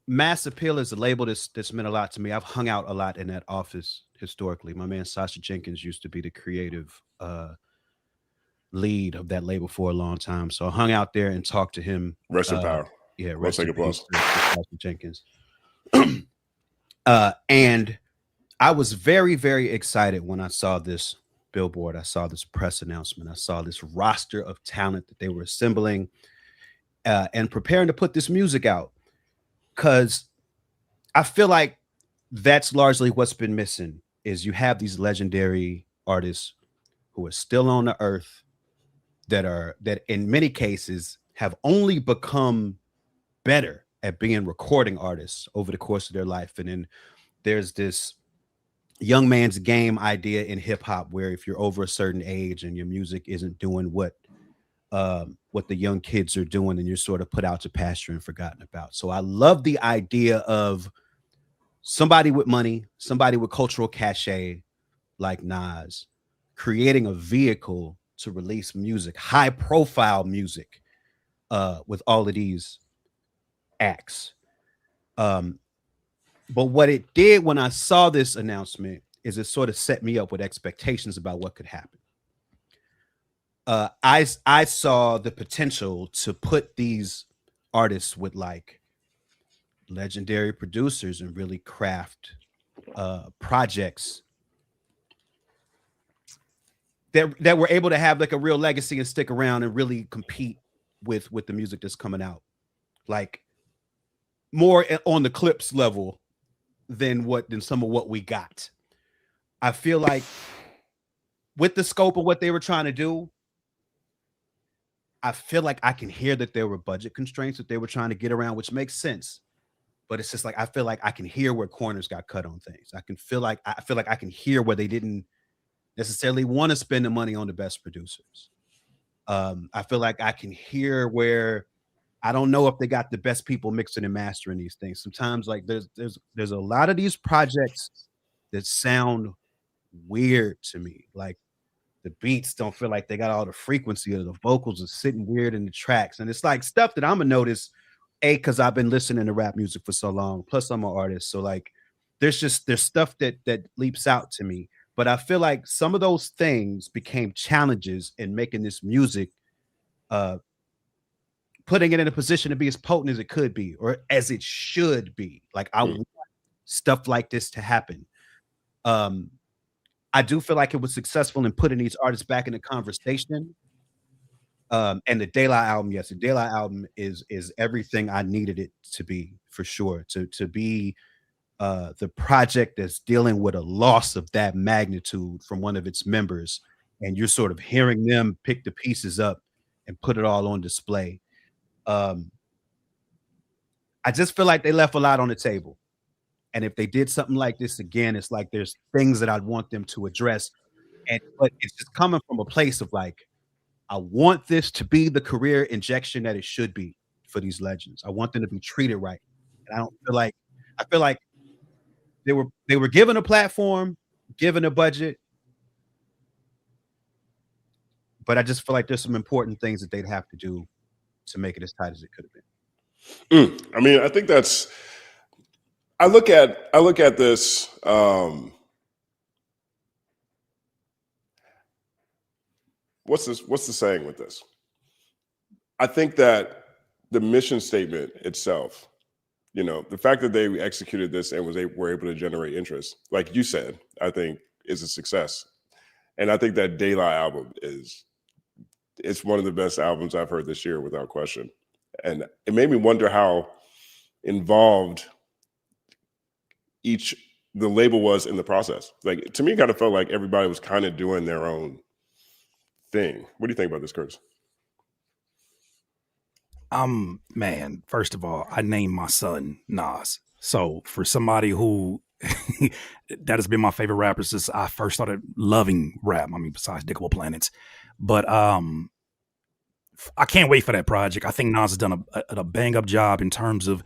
Mass Appeal is a label that's meant a lot to me. I've hung out a lot in that office historically. My man Sasha Jenkins used to be the creative lead of that label for a long time. So I hung out there and talked to him. Rest in power. Yeah, rest in peace to Sasha Jenkins. And I was very, very excited when I saw this billboard. I saw this press announcement. I saw this roster of talent that they were assembling and preparing to put this music out. Because I feel like that's largely what's been missing, is you have these legendary artists who are still on the earth that in many cases have only become better at being recording artists over the course of their life. And then there's this young man's game idea in hip hop where if you're over a certain age and your music isn't doing what the young kids are doing, and you're sort of put out to pasture and forgotten about. So I love the idea of somebody with money, somebody with cultural cachet like Nas, creating a vehicle to release music, high profile music, with all of these acts. But what it did when I saw this announcement is it sort of set me up with expectations about what could happen. I saw the potential to put these artists with like legendary producers and really craft projects that were able to have like a real legacy and stick around and really compete with the music that's coming out, like more on the Clips level than some of what we got. I feel like with the scope of what they were trying to do, I feel like I can hear that there were budget constraints that they were trying to get around, which makes sense. But it's just like I feel like I can hear where corners got cut on things. I feel like I can hear where they didn't necessarily want to spend the money on the best producers. I feel like I can hear where I don't know if they got the best people mixing and mastering these things. Sometimes like there's a lot of these projects that sound weird to me. Like the beats don't feel like they got all the frequency, or the vocals are sitting weird in the tracks. And it's like stuff that I'm gonna notice, because I've been listening to rap music for so long. Plus I'm an artist. So like there's stuff that leaps out to me. But I feel like some of those things became challenges in making this music, putting it in a position to be as potent as it could be, or as it should be. Like I want stuff like this to happen. I do feel like it was successful in putting these artists back in the conversation. And the De La album, yes, the De La album is everything I needed it to be, for sure. To be the project that's dealing with a loss of that magnitude from one of its members, and you're sort of hearing them pick the pieces up and put it all on display. I just feel like they left a lot on the table. And if they did something like this again, it's like there's things that I'd want them to address. But it's just coming from a place of like, I want this to be the career injection that it should be for these legends. I want them to be treated right. And I feel like they were given a platform, given a budget, but I just feel like there's some important things that they'd have to do to make it as tight as it could have been. I mean, I think that's. I look at this. What's the saying with this? I think that the mission statement itself, you know, the fact that they executed this and were able to generate interest, like you said, I think is a success. And I think that De La album it's one of the best albums I've heard this year without question. And it made me wonder how involved the label was in the process. Like, to me, it kind of felt like everybody was kind of doing their own thing. What do you think about this, Curtis? Man, first of all, I named my son Nas. So for somebody who that has been my favorite rapper since I first started loving rap. I mean, besides Dickable Planets. But I can't wait for that project. I think Nas has done a bang up job in terms of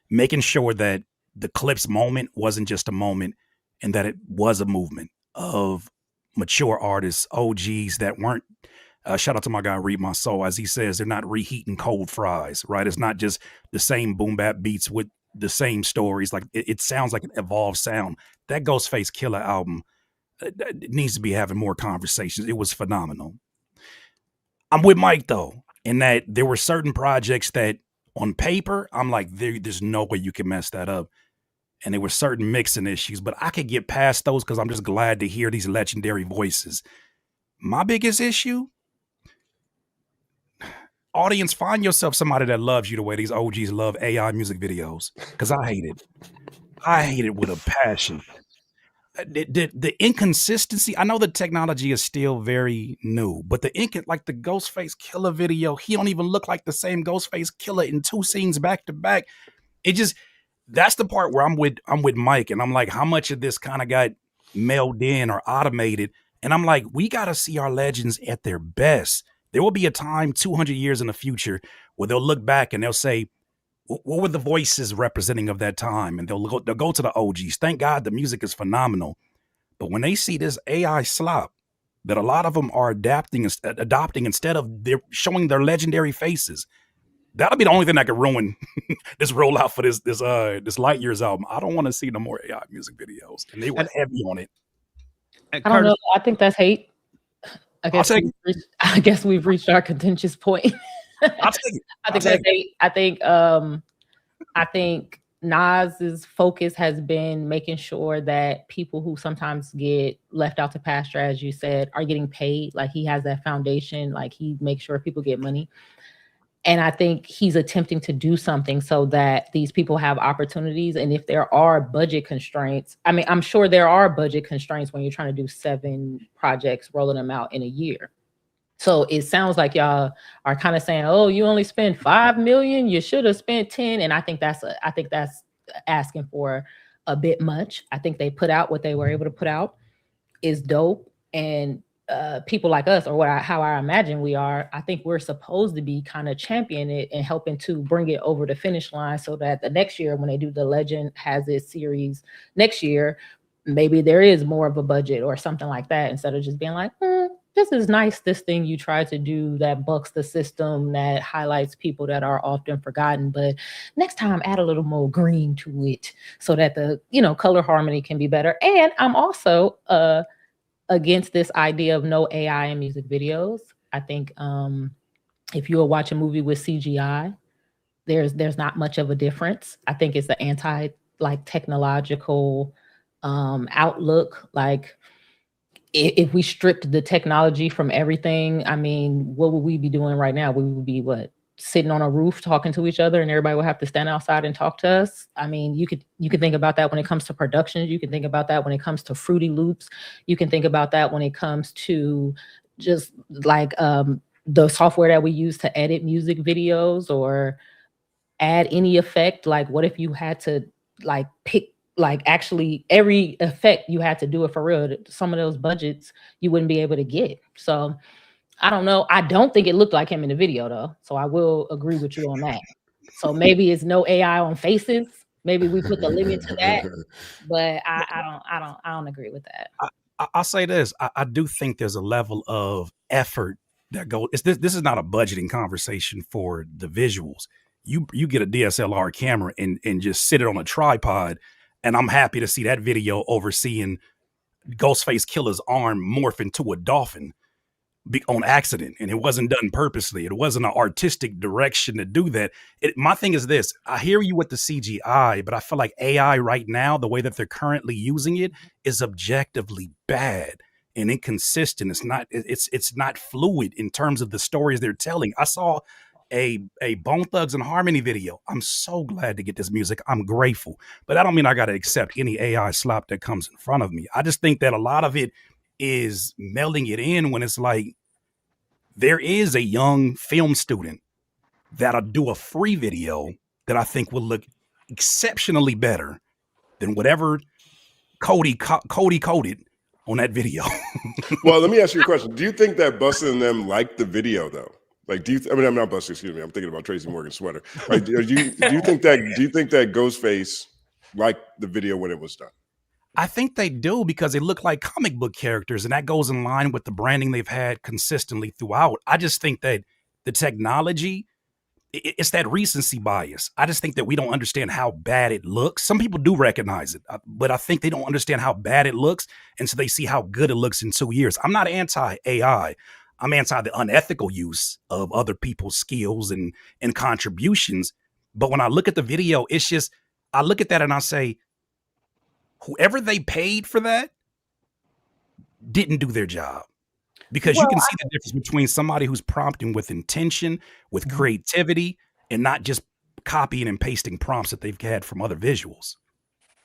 making sure that the Clips moment wasn't just a moment and that it was a movement of mature artists, OGs that weren't, shout out to my guy, Read My Soul. As he says, they're not reheating cold fries, right? It's not just the same boom bap beats with the same stories. Like it sounds like an evolved sound. That Ghostface Killer album it needs to be having more conversations. It was phenomenal. I'm with Mike though, in that there were certain projects that on paper, I'm like, there's no way you can mess that up. And there were certain mixing issues, but I could get past those because I'm just glad to hear these legendary voices. My biggest issue, audience, find yourself somebody that loves you the way these OGs love AI music videos, because I hate it. I hate it with a passion. The inconsistency, I know the technology is still very new, but like the Ghostface Killer video, he don't even look like the same Ghostface Killer in two scenes back to back. It just, that's the part where I'm with Mike, and I'm like, how much of this kind of got mailed in or automated? And I'm like, we got to see our legends at their best. There will be a time 200 years in the future where they'll look back and they'll say, what were the voices representing of that time? And they'll go to the OGs. Thank God the music is phenomenal. But when they see this AI slop that a lot of them are adopting instead of showing their legendary faces, that'll be the only thing that could ruin this rollout for this Light Years album. I don't want to see no more AI music videos. And they were heavy on it. I don't know. I think that's hate. I guess we've reached our contentious point. I think that's hate. I think Nas's focus has been making sure that people who sometimes get left out to pasture, as you said, are getting paid. Like, he has that foundation. Like, he makes sure people get money. And I think he's attempting to do something so that these people have opportunities. And if there are budget constraints, I mean, I'm sure there are budget constraints when you're trying to do 7 projects, rolling them out in a year. So it sounds like y'all are kind of saying, oh, you only spend $5 million, you should have spent 10. And I think that's asking for a bit much. I think they put out what they were able to put out is dope. And people like us, or how I imagine we are, I think we're supposed to be kind of championing it and helping to bring it over the finish line so that the next year when they do the Legend Has It series next year, maybe there is more of a budget or something like that, instead of just being like, this is nice, this thing you try to do that bucks the system, that highlights people that are often forgotten, but next time add a little more green to it so that the color harmony can be better. And I'm also against this idea of no AI in music videos. I think if you will watch a movie with CGI, there's not much of a difference. I think it's the technological outlook. Like, if we stripped the technology from everything, I mean, what would we be doing right now? We would be sitting on a roof talking to each other, and everybody would have to stand outside and talk to us. I mean, you could think about that when it comes to productions. You can think about that when it comes to Fruity Loops. You can think about that when it comes to just like the software that we use to edit music videos or add any effect. Like, what if you had to like pick like actually every effect you had to do it for real? Some of those budgets you wouldn't be able to get. So I don't know. I don't think it looked like him in the video though. So I will agree with you on that. So maybe it's no AI on faces. Maybe we put the limit to that. But I don't agree with that. I'll say this. I do think there's a level of effort that goes. This is not a budgeting conversation for the visuals. You get a DSLR camera and just sit it on a tripod, and I'm happy to see that video overseeing Ghostface Killer's arm morph into a dolphin on accident, and it wasn't done purposely. It wasn't an artistic direction to do that. My thing is this: I hear you with the CGI, but I feel like AI right now, the way that they're currently using it, is objectively bad and inconsistent. It's not fluid in terms of the stories they're telling. I saw a Bone Thugs and Harmony video. I'm so glad to get this music. I'm grateful, but I don't mean I got to accept any AI slop that comes in front of me. I just think that a lot of it is melding it in when it's like there is a young film student that'll do a free video that I think will look exceptionally better than whatever Cody coded on that video. Well, let me ask you a question. Do you think that Busta and them liked the video though? Like, I'm not Busta, excuse me. I'm thinking about Tracy Morgan's sweater. Like, do you think that Ghostface liked the video when it was done? I think they do because they look like comic book characters, and that goes in line with the branding they've had consistently throughout. I just think that the technology, it's that recency bias. I just think that we don't understand how bad it looks. Some people do recognize it, but I think they don't understand how bad it looks, and so they see how good it looks in 2 years. I'm not anti-AI. I'm anti the unethical use of other people's skills and contributions. But when I look at the video, it's just, I look at that and I say, whoever they paid for that didn't do their job, because you can see the difference between somebody who's prompting with intention, with creativity, and not just copying and pasting prompts that they've had from other visuals.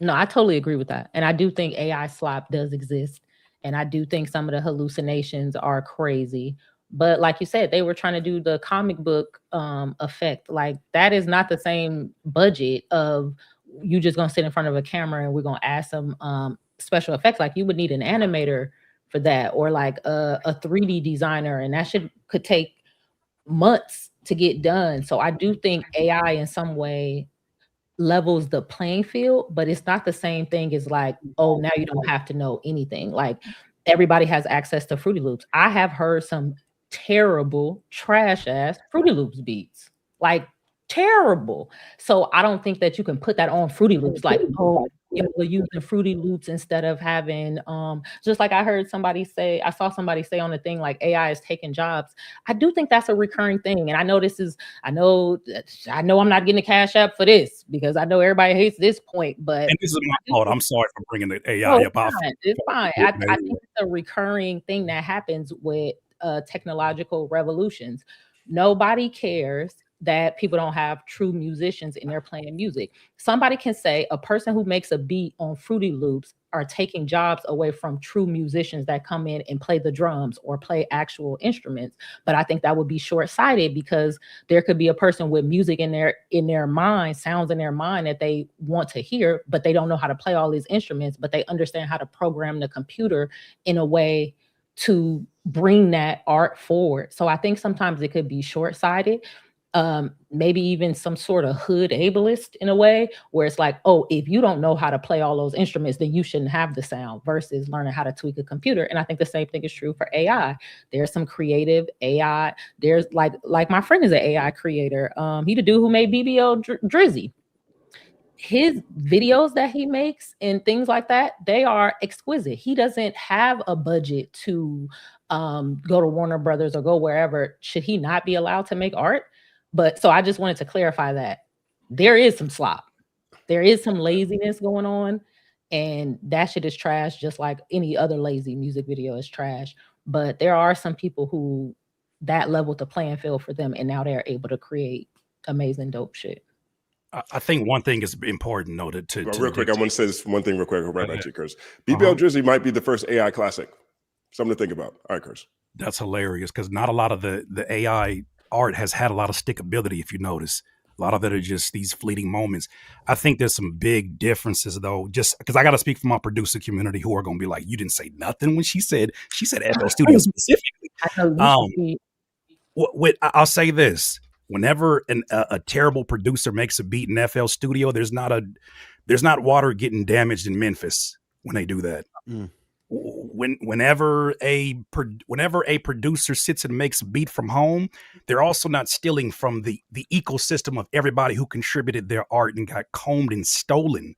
No, I totally agree with that. And I do think AI slop does exist. And I do think some of the hallucinations are crazy. But like you said, they were trying to do the comic book effect. Like, that is not the same budget of you just gonna sit in front of a camera and we're gonna add some special effects. Like, you would need an animator for that, or like a 3D designer, and that could take months to get done. So I do think AI in some way levels the playing field, but it's not the same thing as like, oh, now you don't have to know anything. Like, everybody has access to Fruity Loops. I have heard some terrible trash ass Fruity Loops beats, like terrible. So I don't think that you can put that on Fruity Loops. Like, oh, we're using Fruity Loops instead of having just like I heard somebody say, I saw somebody say on the thing, like, AI is taking jobs. I do think that's a recurring thing. And I know I know I'm not getting a Cash App for this because I know everybody hates this point, but and this is my fault. I'm sorry for bringing the AI up. It's fine. I think it's a recurring thing that happens with technological revolutions. Nobody cares that people don't have true musicians and they're playing music. Somebody can say a person who makes a beat on Fruity Loops are taking jobs away from true musicians that come in and play the drums or play actual instruments. But I think that would be short-sighted, because there could be a person with music in their mind, sounds in their mind that they want to hear, but they don't know how to play all these instruments, but they understand how to program the computer in a way to bring that art forward. So I think sometimes it could be short-sighted. Maybe even some sort of hood ableist in a way, where it's like, oh, if you don't know how to play all those instruments, then you shouldn't have the sound, versus learning how to tweak a computer. And I think the same thing is true for AI. There's some creative AI. There's like my friend is an AI creator. He the dude who made BBL Drizzy. His videos that he makes and things like that, they are exquisite. He doesn't have a budget to go to Warner Brothers or go wherever. Should he not be allowed to make art? But so I just wanted to clarify that there is some slop. There is some laziness going on, and that shit is trash, just like any other lazy music video is trash. But there are some people who that leveled the playing field for them, and now they're able to create amazing dope shit. I think one thing is important, though, real quick, I want to say this one thing real quick, right back to you, Curse. BBL Drizzy might be the first AI classic. Something to think about. All right, Curse. That's hilarious because not a lot of the AI art has had a lot of stickability. If you notice, a lot of it are just these fleeting moments. I think there's some big differences though, just because I got to speak for my producer community who are going to be like, "You didn't say nothing when she said FL Studio specifically." I know you Um, should be. I'll say this: whenever a terrible producer makes a beat in FL Studio, there's not water getting damaged in Memphis when they do that. Mm. Whenever a producer sits and makes a beat from home, they're also not stealing from the ecosystem of everybody who contributed their art and got combed and stolen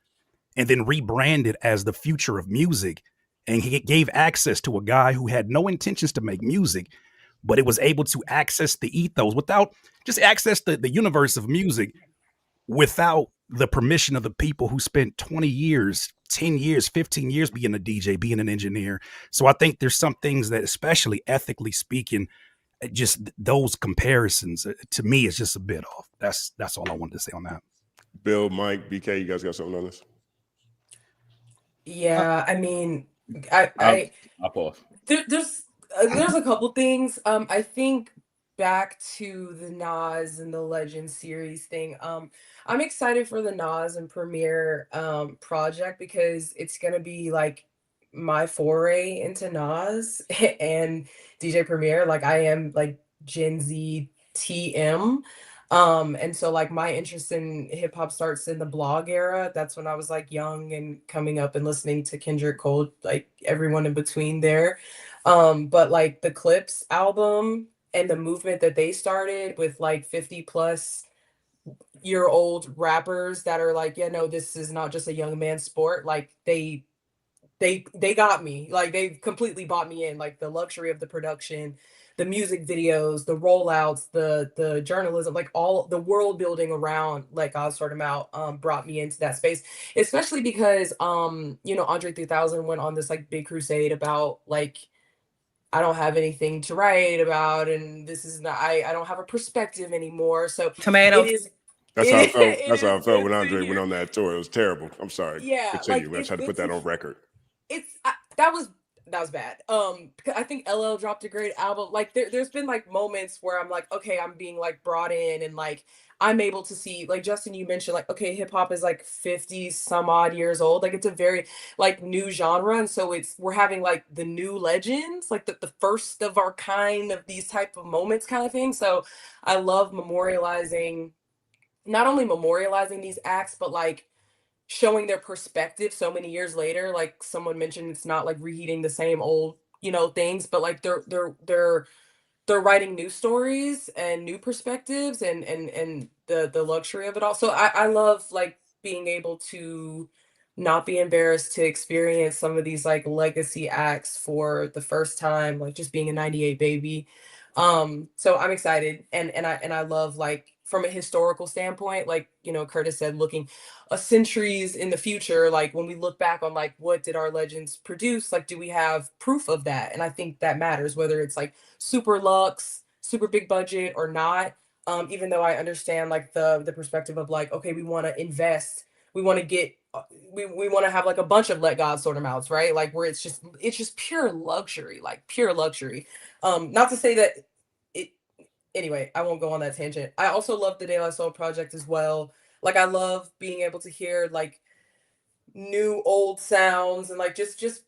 and then rebranded as the future of music. And he gave access to a guy who had no intentions to make music, but it was able to access the ethos without just access the universe of music without the permission of the people who spent 20 years, 10 years, 15 years being a DJ, being an engineer. So I think there's some things that, especially ethically speaking, just those comparisons to me is just a bit off. That's all I wanted to say on that. Bill, Mike, BK, you guys got something on this? Yeah, I mean, I I'll pause. there's a couple things. I think back to the Nas and the Legend series thing. I'm excited for the Nas and Premiere project because it's gonna be like my foray into Nas and DJ Premier. Like I am like Gen Z TM. And so like my interest in hip hop starts in the blog era. That's when I was like young and coming up and listening to Kendrick Cole, like everyone in between there. But like the Clips album and the movement that they started with like 50+ year old rappers that are like, yeah, no, this is not just a young man's sport. Like they got me. Like they completely bought me in. Like the luxury of the production, the music videos, the rollouts, the journalism, like all the world building around like I was sorting out brought me into that space. Especially because Andre 3000 went on this like big crusade about like I don't have anything to write about and this is not I don't have a perspective anymore. So Tomatoes. it is That's how I felt. it That's how I is felt when good to Andre went hear. on that tour. It was terrible. I'm sorry. Yeah, like Continue. I just it's had to good put that to on record. that was bad. Because I think LL dropped a great album. Like there's been like moments where I'm like, okay, I'm being like brought in and like I'm able to see like Justin, you mentioned like, okay, hip hop is like 50 some odd years old. Like it's a very like new genre. And so we're having like the new legends, like the first of our kind of these type of moments kind of thing. So I love not only memorializing these acts, but like showing their perspective so many years later. Like someone mentioned, it's not like reheating the same old things, but like they're writing new stories and new perspectives and the luxury of it all. So I love like being able to not be embarrassed to experience some of these like legacy acts for the first time, like just being a 98 baby. So I'm excited and I love like from a historical standpoint, like Curtis said, looking a centuries in the future, like when we look back on like what did our legends produce, like do we have proof of that? And I think that matters, whether it's like super luxe, super big budget or not. Even though I understand like the perspective of like, okay, we want to invest, we want to get we want to have like a bunch of let God sort of mouths, right? Like where it's just pure luxury, like pure luxury. Not to say that it anyway, I won't go on that tangent. I also love the De La Soul project as well. Like I love being able to hear like new old sounds and like just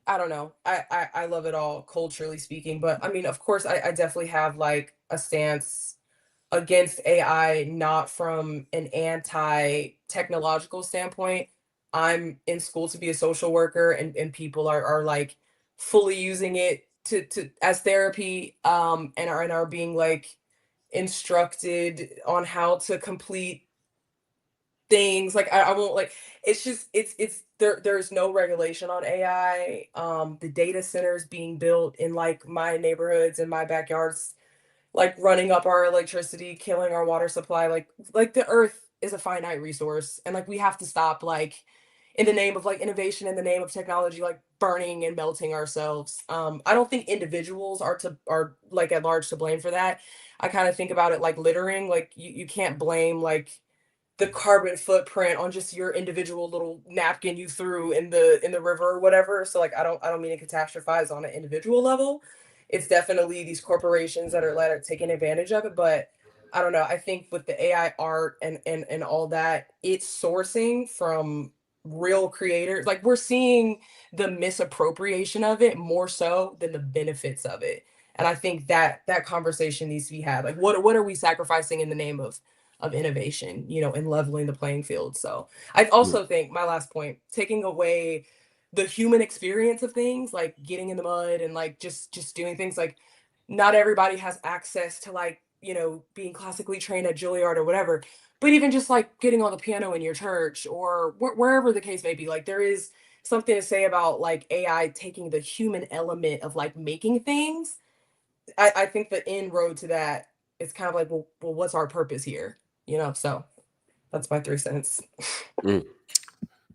I don't know. I love it all culturally speaking. But I mean, of course, I definitely have like a stance against AI, not from an anti-technological standpoint. I'm in school to be a social worker and people are like fully using it to as therapy and are being like instructed on how to complete things. Like I won't like it's just it's there's no regulation on AI. The data centers being built in like my neighborhoods and my backyards, like running up our electricity, killing our water supply. Like the earth is a finite resource and like we have to stop like in the name of like innovation, in the name of technology, like burning and melting ourselves. I don't think individuals are like at large to blame for that. I kind of think about it like littering. Like you can't blame like the carbon footprint on just your individual little napkin you threw in the river or whatever. So like I don't mean to catastrophize on an individual level. it's definitely these corporations that are taking advantage of it. But I don't know. I think with the AI art and all that, it's sourcing from real creators. Like we're seeing the misappropriation of it more so than the benefits of it. And I think that that conversation needs to be had. Like what are we sacrificing in the name of innovation, you know, and leveling the playing field. So I also think my last point, taking away the human experience of things, like getting in the mud and like just doing things, like not everybody has access to, like, you know, being classically trained at Juilliard or whatever, but even just like getting on the piano in your church or wherever the case may be, like there is something to say about like AI taking the human element of like making things. I think the end road to that is kind of like, well, what's our purpose here? You know, so that's my 3 cents.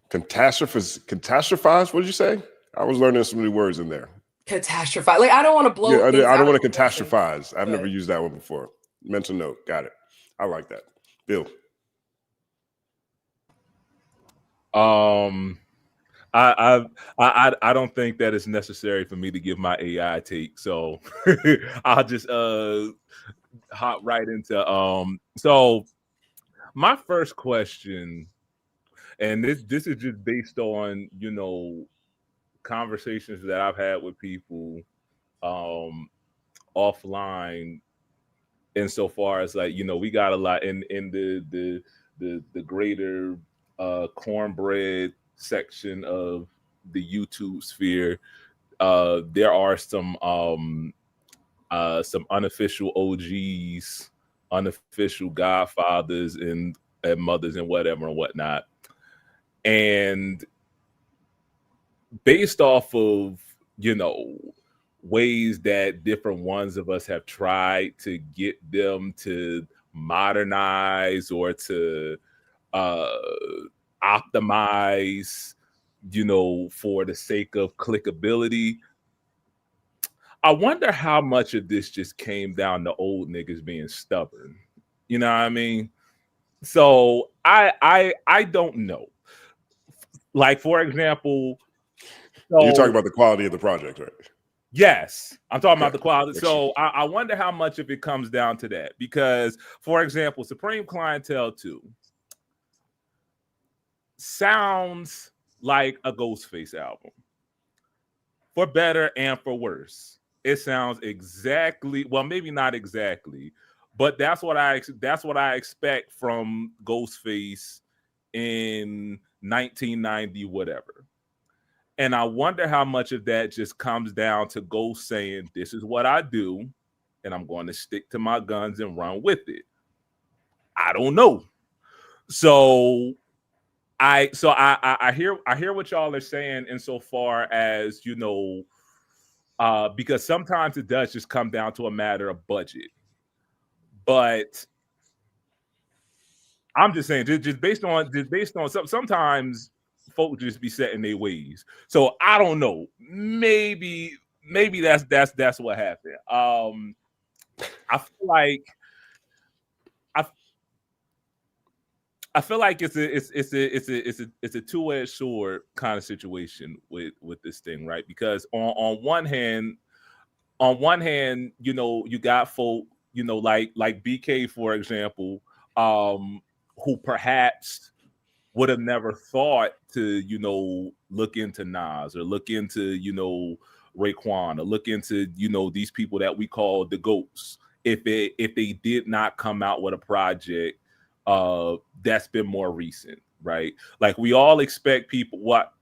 Catastrophize? What did you say? I was learning some new words in there. Catastrophize. Like I don't want to blow. Yeah, things I out don't of want to proportion, catastrophize. I've never but used that one before. Mental note. Got it. I like that. Bill. I don't think that it's necessary for me to give my AI take, so I'll just hop right into so my first question, and this is just based on, you know, conversations that I've had with people offline, insofar as like, you know, we got a lot in the greater cornbread section of the YouTube sphere. There are some unofficial OGs, unofficial godfathers and mothers and whatever and whatnot. And based off of, you know, ways that different ones of us have tried to get them to modernize or to optimize, you know, for the sake of clickability, I wonder how much of this just came down to old niggas being stubborn. You know what I mean? So I don't know. Like, for example, You're talking so about the quality of the project, right? yes, I'm talking about Okay. the quality. So I wonder how much of it comes down to that. Because, for example, Supreme Clientele 2 sounds like a Ghostface album, for better and for worse. It sounds exactly, well, maybe not exactly, but that's what I expect from Ghostface in 1990 whatever. And I wonder how much of that just comes down to Ghost saying, this is what I do, and I'm going to stick to my guns and run with it. I don't know. So I hear what y'all are saying insofar as, you know, because sometimes it does just come down to a matter of budget. But I'm just saying, just based on sometimes folks just be set in their ways. So I don't know. Maybe that's what happened. I feel like I feel like it's a two-edged sword kind of situation with this thing, right? Because on one hand, you know, you got folk, you know, like BK, for example, who perhaps would have never thought to, you know, look into Nas or look into, you know, Raekwon or look into, you know, these people that we call the GOATs if they did not come out with a project that's been more recent, right? Like we all expect people, what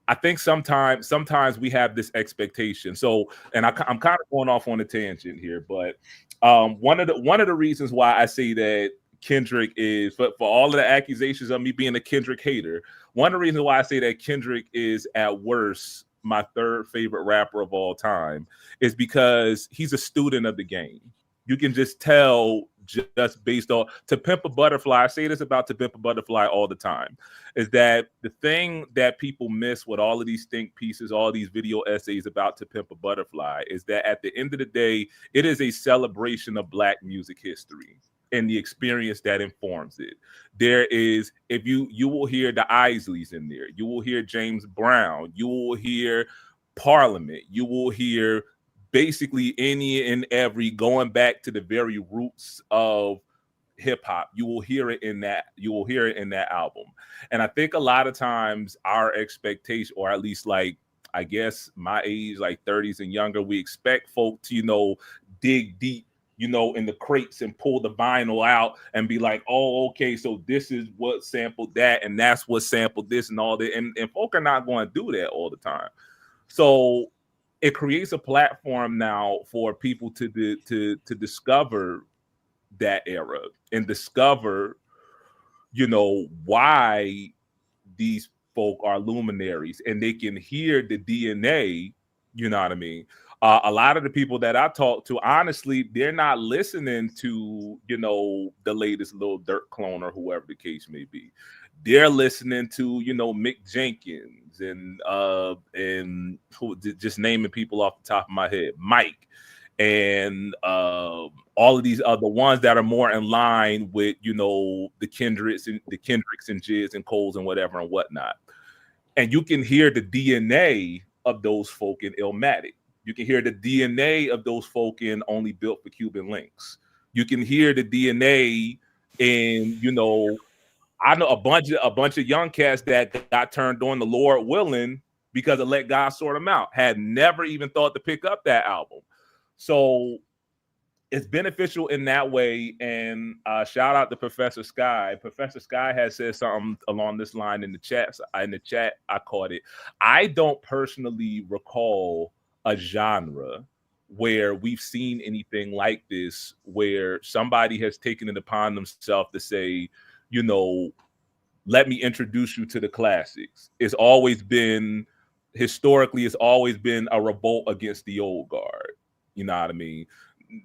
I think sometimes we have this expectation. So, and I'm kind of going off on a tangent here, but one of the reasons why I say that Kendrick is, for all of the accusations of me being a Kendrick hater, one of the reasons why I say that Kendrick is at worst my third favorite rapper of all time is because he's a student of the game. You can just tell just based on To Pimp a Butterfly. I say this about To Pimp a Butterfly all the time, is that the thing that people miss with all of these think pieces, all these video essays about To Pimp a Butterfly, is that at the end of the day, it is a celebration of Black music history and the experience that informs it. There is, if you will hear the Isleys in there, you will hear James Brown, you will hear Parliament, you will hear basically any and every, going back to the very roots of hip hop. You will hear it in that. You will hear it in that album. And I think a lot of times our expectation, or at least like, I guess my age, like 30s and younger, we expect folk to, you know, dig deep, you know, in the crates and pull the vinyl out and be like, oh, okay, so this is what sampled that, and that's what sampled this and all that. And folk are not going to do that all the time. So it creates a platform now for people to discover that era and discover, you know, why these folk are luminaries, and they can hear the DNA. You know what I mean? A lot of the people that I talk to, honestly, they're not listening to, you know, the latest Lil Durk clone or whoever the case may be. They're listening to, you know, Mick Jenkins and who, just naming people off the top of my head, Mike, and all of these other ones that are more in line with, you know, the Kendricks and Jizz and Coles and whatever and whatnot. And you can hear the DNA of those folk in Illmatic. You can hear the DNA of those folk in Only Built for Cuban Links. You can hear the DNA in, you know, I know a bunch of young cats that got turned on the Lord willing because of Let God Sort Them Out. Had never even thought to pick up that album. So it's beneficial in that way. And shout out to Professor Sky. Professor Sky has said something along this line in the chat. I caught it. I don't personally recall a genre where we've seen anything like this, where somebody has taken it upon themselves to say, you know, let me introduce you to the classics. It's always been, historically, it's always been a revolt against the old guard. You know what I mean?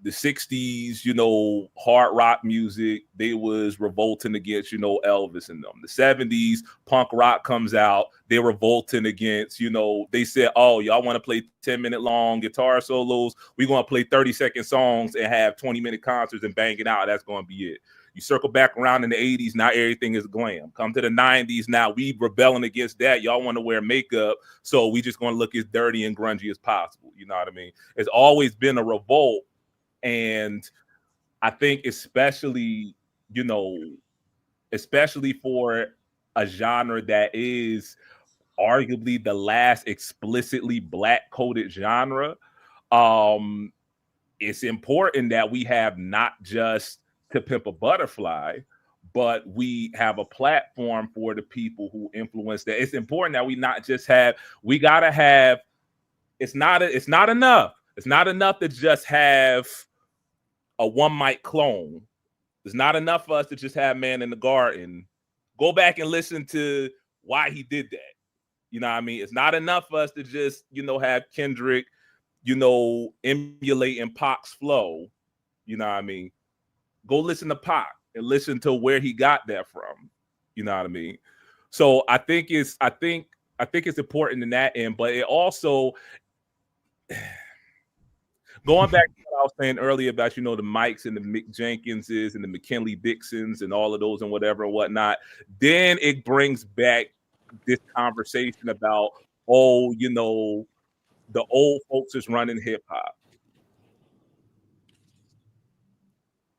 The 60s, you know, hard rock music, they was revolting against, you know, Elvis and them. The 70s, punk rock comes out, they're revolting against, you know, they said, oh, y'all want to play 10-minute long guitar solos? We're going to play 30-second songs and have 20-minute concerts and bang it out. That's going to be it. You circle back around in the 80s, now everything is glam. Come to the 90s, now we rebelling against that. Y'all want to wear makeup, so we just going to look as dirty and grungy as possible. You know what I mean? It's always been a revolt. And I think especially, you know, especially for a genre that is arguably the last explicitly black coded genre, it's important that we have not just To Pimp a Butterfly, but we have a platform for the people who influence that. It's important that we not just have, we gotta have, it's not enough. It's not enough to just have a one mic clone. It's not enough for us to just have Man in the Garden. Go back and listen to why he did that. You know what I mean? It's not enough for us to just, you know, have Kendrick, you know, emulating Pac's flow. You know what I mean? Go listen to Pac and listen to where he got that from. You know what I mean? So I think it's important in that end, but it also, going back to what I was saying earlier about, you know, the Mikes and the Mick Jenkinses and the McKinley Dixons and all of those and whatever and whatnot, then it brings back this conversation about, oh, you know, the old folks is running hip hop.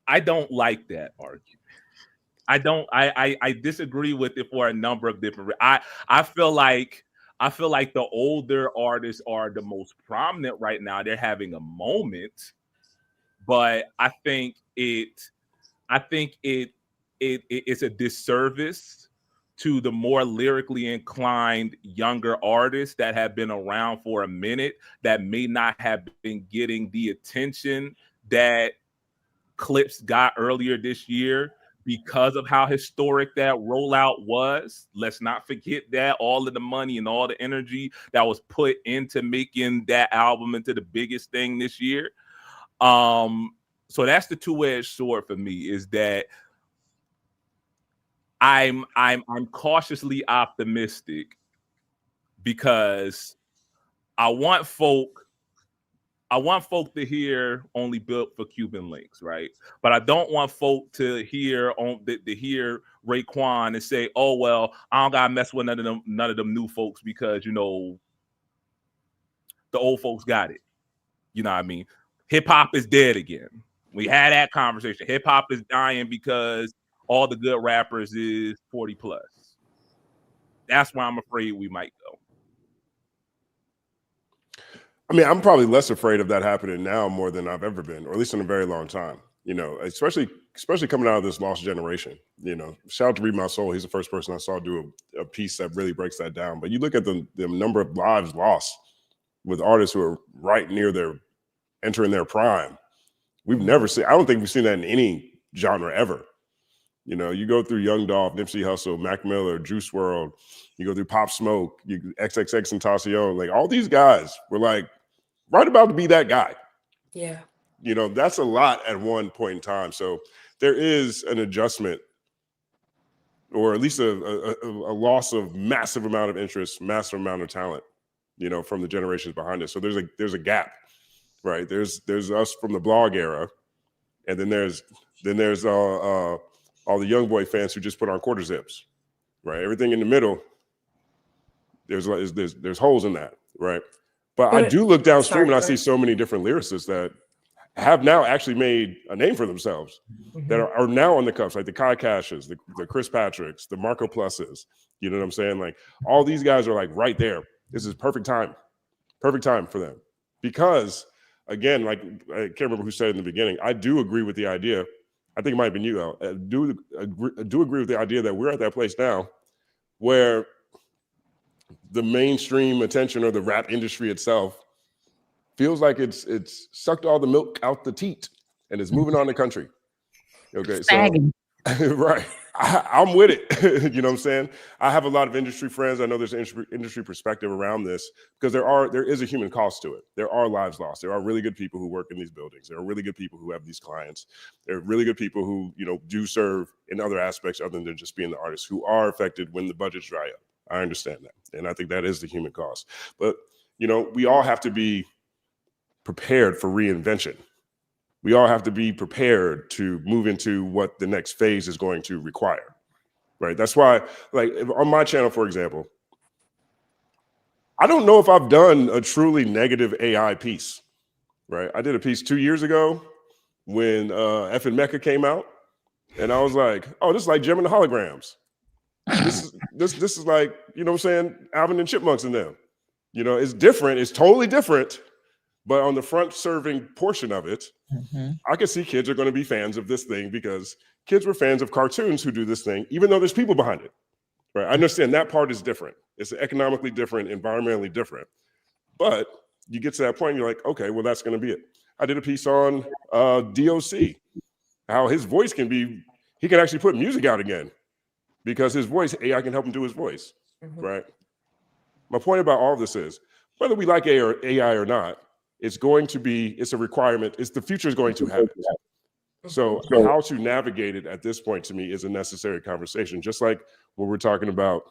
I don't like that argument. I disagree with it for a number of different. I feel like the older artists are the most prominent right now. They're having a moment, but I think it's a disservice to the more lyrically inclined younger artists that have been around for a minute that may not have been getting the attention that Clips got earlier this year because of how historic that rollout was. Let's not forget that all of the money and all the energy that was put into making that album into the biggest thing this year. So that's the two-edged sword for me, is that I'm cautiously optimistic because I want folk to hear Only Built for Cuban Links, right? But I don't want folk to hear hear Raekwon and say, "Oh well, I don't gotta mess with none of them new folks because, you know, the old folks got it." You know what I mean? Hip hop is dead again. We had that conversation. Hip hop is dying because all the good rappers is 40 plus. That's why I'm afraid we might go. I mean, I'm probably less afraid of that happening now more than I've ever been, or at least in a very long time. You know, especially coming out of this lost generation. You know, shout out to Read My Soul. He's the first person I saw do a piece that really breaks that down. But you look at the number of lives lost with artists who are right near entering their prime. We've never seen. I don't think we've seen that in any genre ever. You know, you go through Young Dolph, Nipsey Hussle, Mac Miller, Juice WRLD. You go through Pop Smoke, XXX Tentacion. Like all these guys were like right about to be that guy. Yeah. You know, that's a lot at one point in time. So there is an adjustment, or at least a loss of massive amount of interest, massive amount of talent, you know, from the generations behind us. So there's a gap, right? There's us from the blog era, and then there's all the young boy fans who just put on quarter zips, right? Everything in the middle, there's holes in that, right? But I do look downstream and I see so many different lyricists that have now actually made a name for themselves, that are now on the cuffs, like the Kai Cashes, the Chris Patricks, the Marco Pluses. You know what I'm saying? Like all these guys are like right there. This is perfect time for them. Because again, like I can't remember who said it in the beginning, I do agree with the idea. I think it might have been you, Al. I do agree with the idea that we're at that place now where the mainstream attention, or the rap industry itself, feels like it's sucked all the milk out the teat and it's moving on the country. Okay, so right, I'm with it. You know what I'm saying? I have a lot of industry friends. I know there's an industry perspective around this, because there is a human cost to it. There are lives lost. There are really good people who work in these buildings. There are really good people who have these clients. There are really good people who, you know, do serve in other aspects other than just being the artists, who are affected when the budgets dry up. I understand that, and I think that is the human cost. But you know, we all have to be prepared for reinvention. We all have to be prepared to move into what the next phase is going to require, right? That's why, like on my channel, for example, I don't know if I've done a truly negative AI piece, right? I did a piece 2 years ago when F and Mecca came out, and I was like, oh, this is like Gem and the Holograms. This is like, you know what I'm saying, Alvin and Chipmunks and them. You know, it's different. It's totally different. But on the front serving portion of it, I can see kids are going to be fans of this thing because kids were fans of cartoons who do this thing, even though there's people behind it, right? I understand that part is different. It's economically different, environmentally different. But you get to that point, and you're like, okay, well, that's going to be it. I did a piece on DOC, how his voice he can actually put music out again because his voice, AI can help him do his voice, right? My point about all of this is, whether we like AI or not, it's a requirement. The future is going to happen. So how to navigate it at this point, to me, is a necessary conversation. Just like when we're talking about,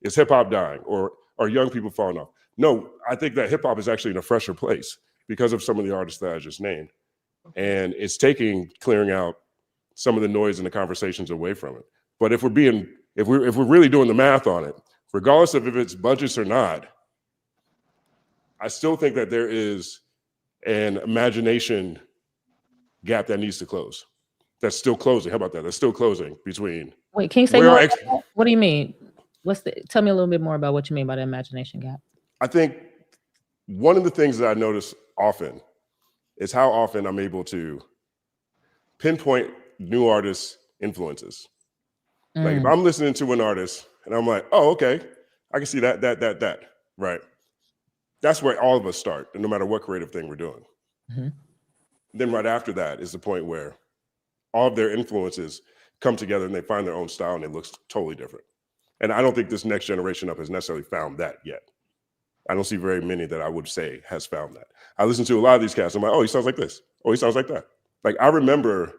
is hip hop dying, or are young people falling off? No, I think that hip hop is actually in a fresher place because of some of the artists that I just named. And it's clearing out some of the noise and the conversations away from it. But if we're really doing the math on it, regardless of if it's budgets or not, I still think that there is an imagination gap that needs to close. That's still closing. How about that? That's still closing between. Wait, can you say more? What do you mean? Tell me a little bit more about what you mean by the imagination gap. I think one of the things that I notice often is how often I'm able to pinpoint new artists' influences. Like if I'm listening to an artist and I'm like, oh, okay, I can see that, right? That's where all of us start, no matter what creative thing we're doing. Then right after that is the point where all of their influences come together and they find their own style and it looks totally different. And I don't think this next generation up has necessarily found that yet. I don't see very many that I would say has found that. I listen to a lot of these cats. I'm like, oh, he sounds like this. Oh, he sounds like that. Like I remember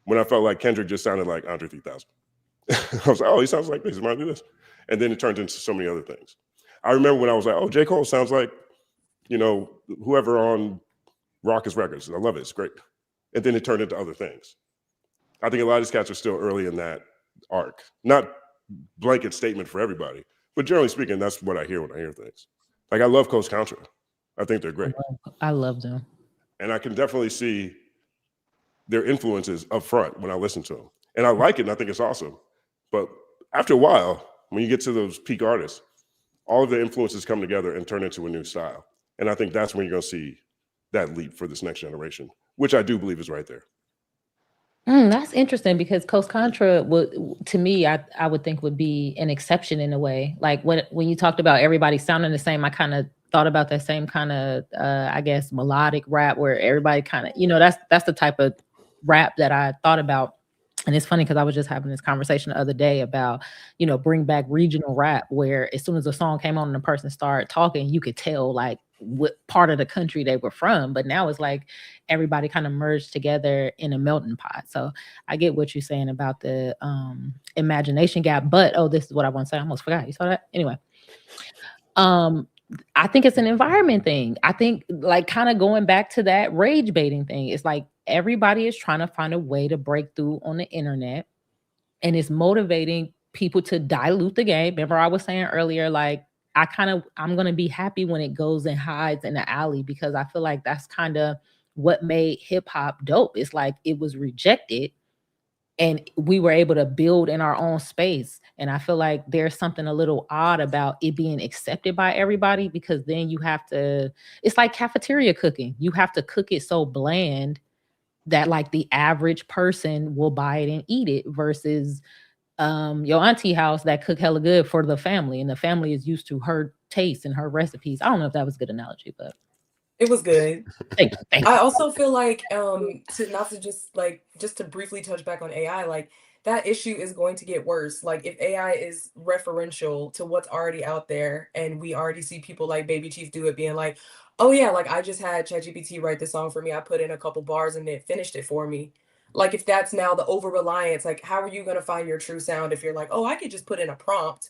when I felt like Kendrick just sounded like Andre 3000. I was like, oh, he sounds like this. He might do this. And then it turned into so many other things. I remember when I was like, oh, J. Cole sounds like, you know, whoever on Rawkus Records. I love it. It's great. And then it turned into other things. I think a lot of these cats are still early in that arc. Not blanket statement for everybody, but generally speaking, that's what I hear when I hear things. Like I love Coach Contra. I think they're great. I love them. And I can definitely see their influences up front when I listen to them. And I like it and I think it's awesome. But after a while, when you get to those peak artists, all of the influences come together and turn into a new style. And I think that's when you're going to see that leap for this next generation, which I do believe is right there. That's interesting because Coast Contra would, to me, I would think would be an exception in a way. Like when you talked about everybody sounding the same, I kind of thought about that same kind of, I guess, melodic rap where everybody kind of, that's the type of rap that I thought about. And it's funny because I was just having this conversation the other day about, bring back regional rap, where as soon as a song came on and the person started talking, you could tell like what part of the country they were from. But now it's like everybody kind of merged together in a melting pot. So I get what you're saying about the imagination gap. But this is what I want to say. I almost forgot. You saw that? Anyway. I think it's an environment thing. I think like kind of going back to that rage baiting thing. It's like everybody is trying to find a way to break through on the internet, and it's motivating people to dilute the game. Remember I was saying earlier, like I'm going to be happy when it goes and hides in the alley, because I feel like that's kind of what made hip hop dope. It's like it was rejected and we were able to build in our own space. And I feel like there's something a little odd about it being accepted by everybody, because then you have to, it's like cafeteria cooking. You have to cook it so bland that like the average person will buy it and eat it, versus your auntie house that cook hella good for the family, and the family is used to her taste and her recipes. I don't know if that was a good analogy, but it was good. Thank you. I also feel like just to briefly touch back on AI, like that issue is going to get worse. Like if AI is referential to what's already out there, and we already see people like Baby Chief do it, being like, oh yeah, like I just had ChatGPT write this song for me. I put in a couple bars and it finished it for me. Like if that's now the over reliance, like how are you going to find your true sound if you're like, oh, I could just put in a prompt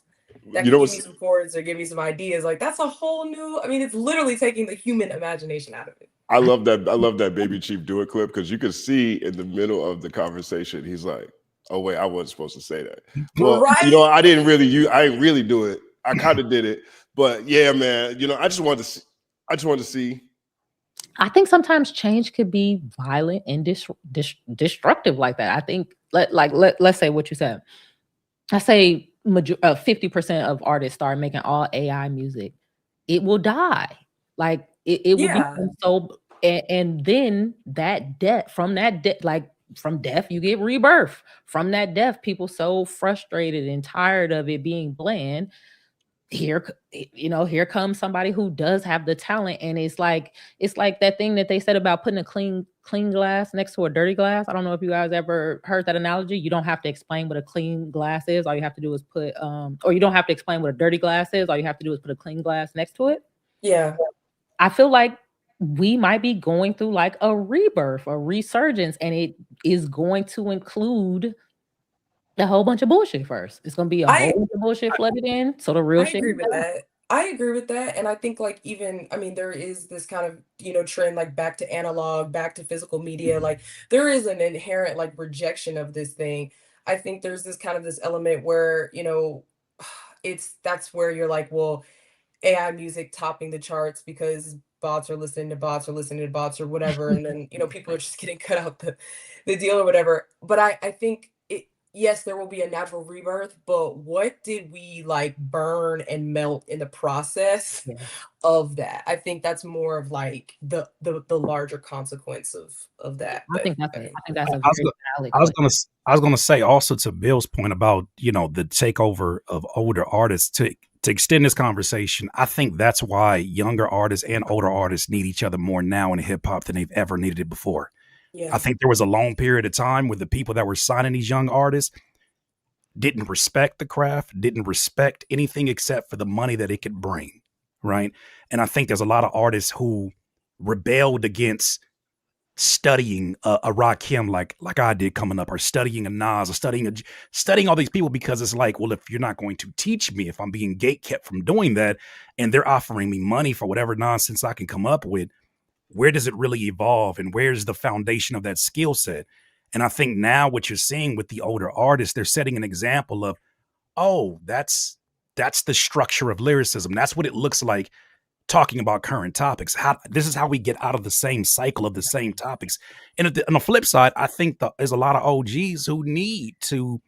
that can give me some chords or give me some ideas? Like that's a whole new, I mean, it's literally taking the human imagination out of it. I love that Baby Chief Do It clip, because you could see in the middle of the conversation, he's like, oh wait, I wasn't supposed to say that. Well, right? I didn't really do it. I kind of did it, but yeah, man, I just wanted to see. I think sometimes change could be violent and destructive like that. I think let's say what you said. I say 50% of artists start making all AI music. It will die. Like it will become so, and then that death, from death, you get rebirth. From that death, people so frustrated and tired of it being bland. Here comes somebody who does have the talent, and it's like that thing that they said about putting a clean glass next to a dirty glass. I don't know if you guys ever heard that analogy. You don't have to explain what a clean glass is. All you have to do is put or you don't have to explain what a dirty glass is. All you have to do is put a clean glass next to it. Yeah. I feel like we might be going through like a rebirth, a resurgence, and it is going to include a whole bunch of bullshit first. It's gonna be a whole bunch of bullshit flooded in. So the real shit. I agree with that. And I think like even, I mean, there is this kind of, trend like back to analog, back to physical media. Like there is an inherent like rejection of this thing. I think there's this kind of this element where, that's where you're like, well, AI music topping the charts because bots are listening to bots or whatever. And then, people are just getting cut out the deal or whatever. But I think yes, there will be a natural rebirth, but what did we like burn and melt in the process of that? I think that's more of like the larger consequence of that. I think that's a very I was gonna say also to Bill's point about the takeover of older artists, to extend this conversation. I think that's why younger artists and older artists need each other more now in hip hop than they've ever needed it before. Yeah. I think there was a long period of time where the people that were signing these young artists didn't respect the craft, didn't respect anything except for the money that it could bring, right? And I think there's a lot of artists who rebelled against studying a Rakim like I did coming up, or studying a Nas, or studying all these people, because it's like, well, if you're not going to teach me, if I'm being gatekept from doing that, and they're offering me money for whatever nonsense I can come up with, where does it really evolve, and where's the foundation of that skill set? And I think now what you're seeing with the older artists, they're setting an example of, oh, that's the structure of lyricism. That's what it looks like talking about current topics. This is how we get out of the same cycle of the same topics. And on the flip side, I think there's a lot of OGs who need to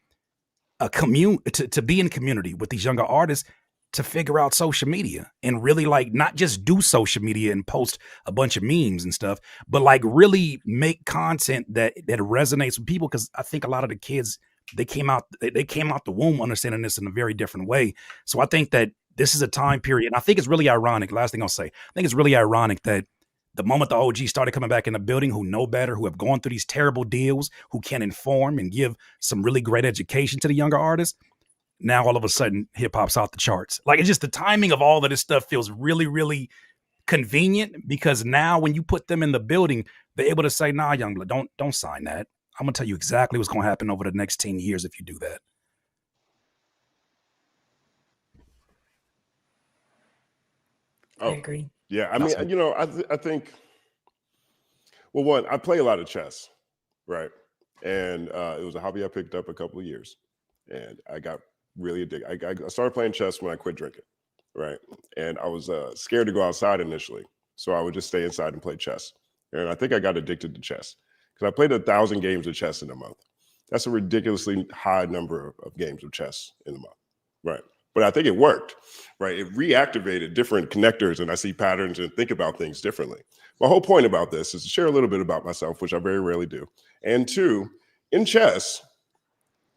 to be in community with these younger artists to figure out social media and really like not just do social media and post a bunch of memes and stuff, but like really make content that resonates with people. Because I think a lot of the kids, they came out the womb understanding this in a very different way. So I think that this is a time period. And I think it's really ironic. Last thing I'll say, I think it's really ironic that the moment the OGs started coming back in the building, who know better, who have gone through these terrible deals, who can inform and give some really great education to the younger artists, now all of a sudden hip hop's off the charts. Like, it's just the timing of all of this stuff feels really, really convenient, because now when you put them in the building, they're able to say, nah, young blood, don't sign that. I'm gonna tell you exactly what's gonna happen over the next 10 years if you do that. I agree. Yeah, I mean, I think, well, one, I play a lot of chess, right? And it was a hobby I picked up a couple of years, and I got really addicted. I started playing chess when I quit drinking, right? And I was scared to go outside initially, so I would just stay inside and play chess. And I think I got addicted to chess because I played 1,000 games of chess in a month. That's a ridiculously high number of games of chess in a month, right? But I think it worked, right? It reactivated different connectors, and I see patterns and think about things differently. My whole point about this is to share a little bit about myself, which I very rarely do. And two, in chess,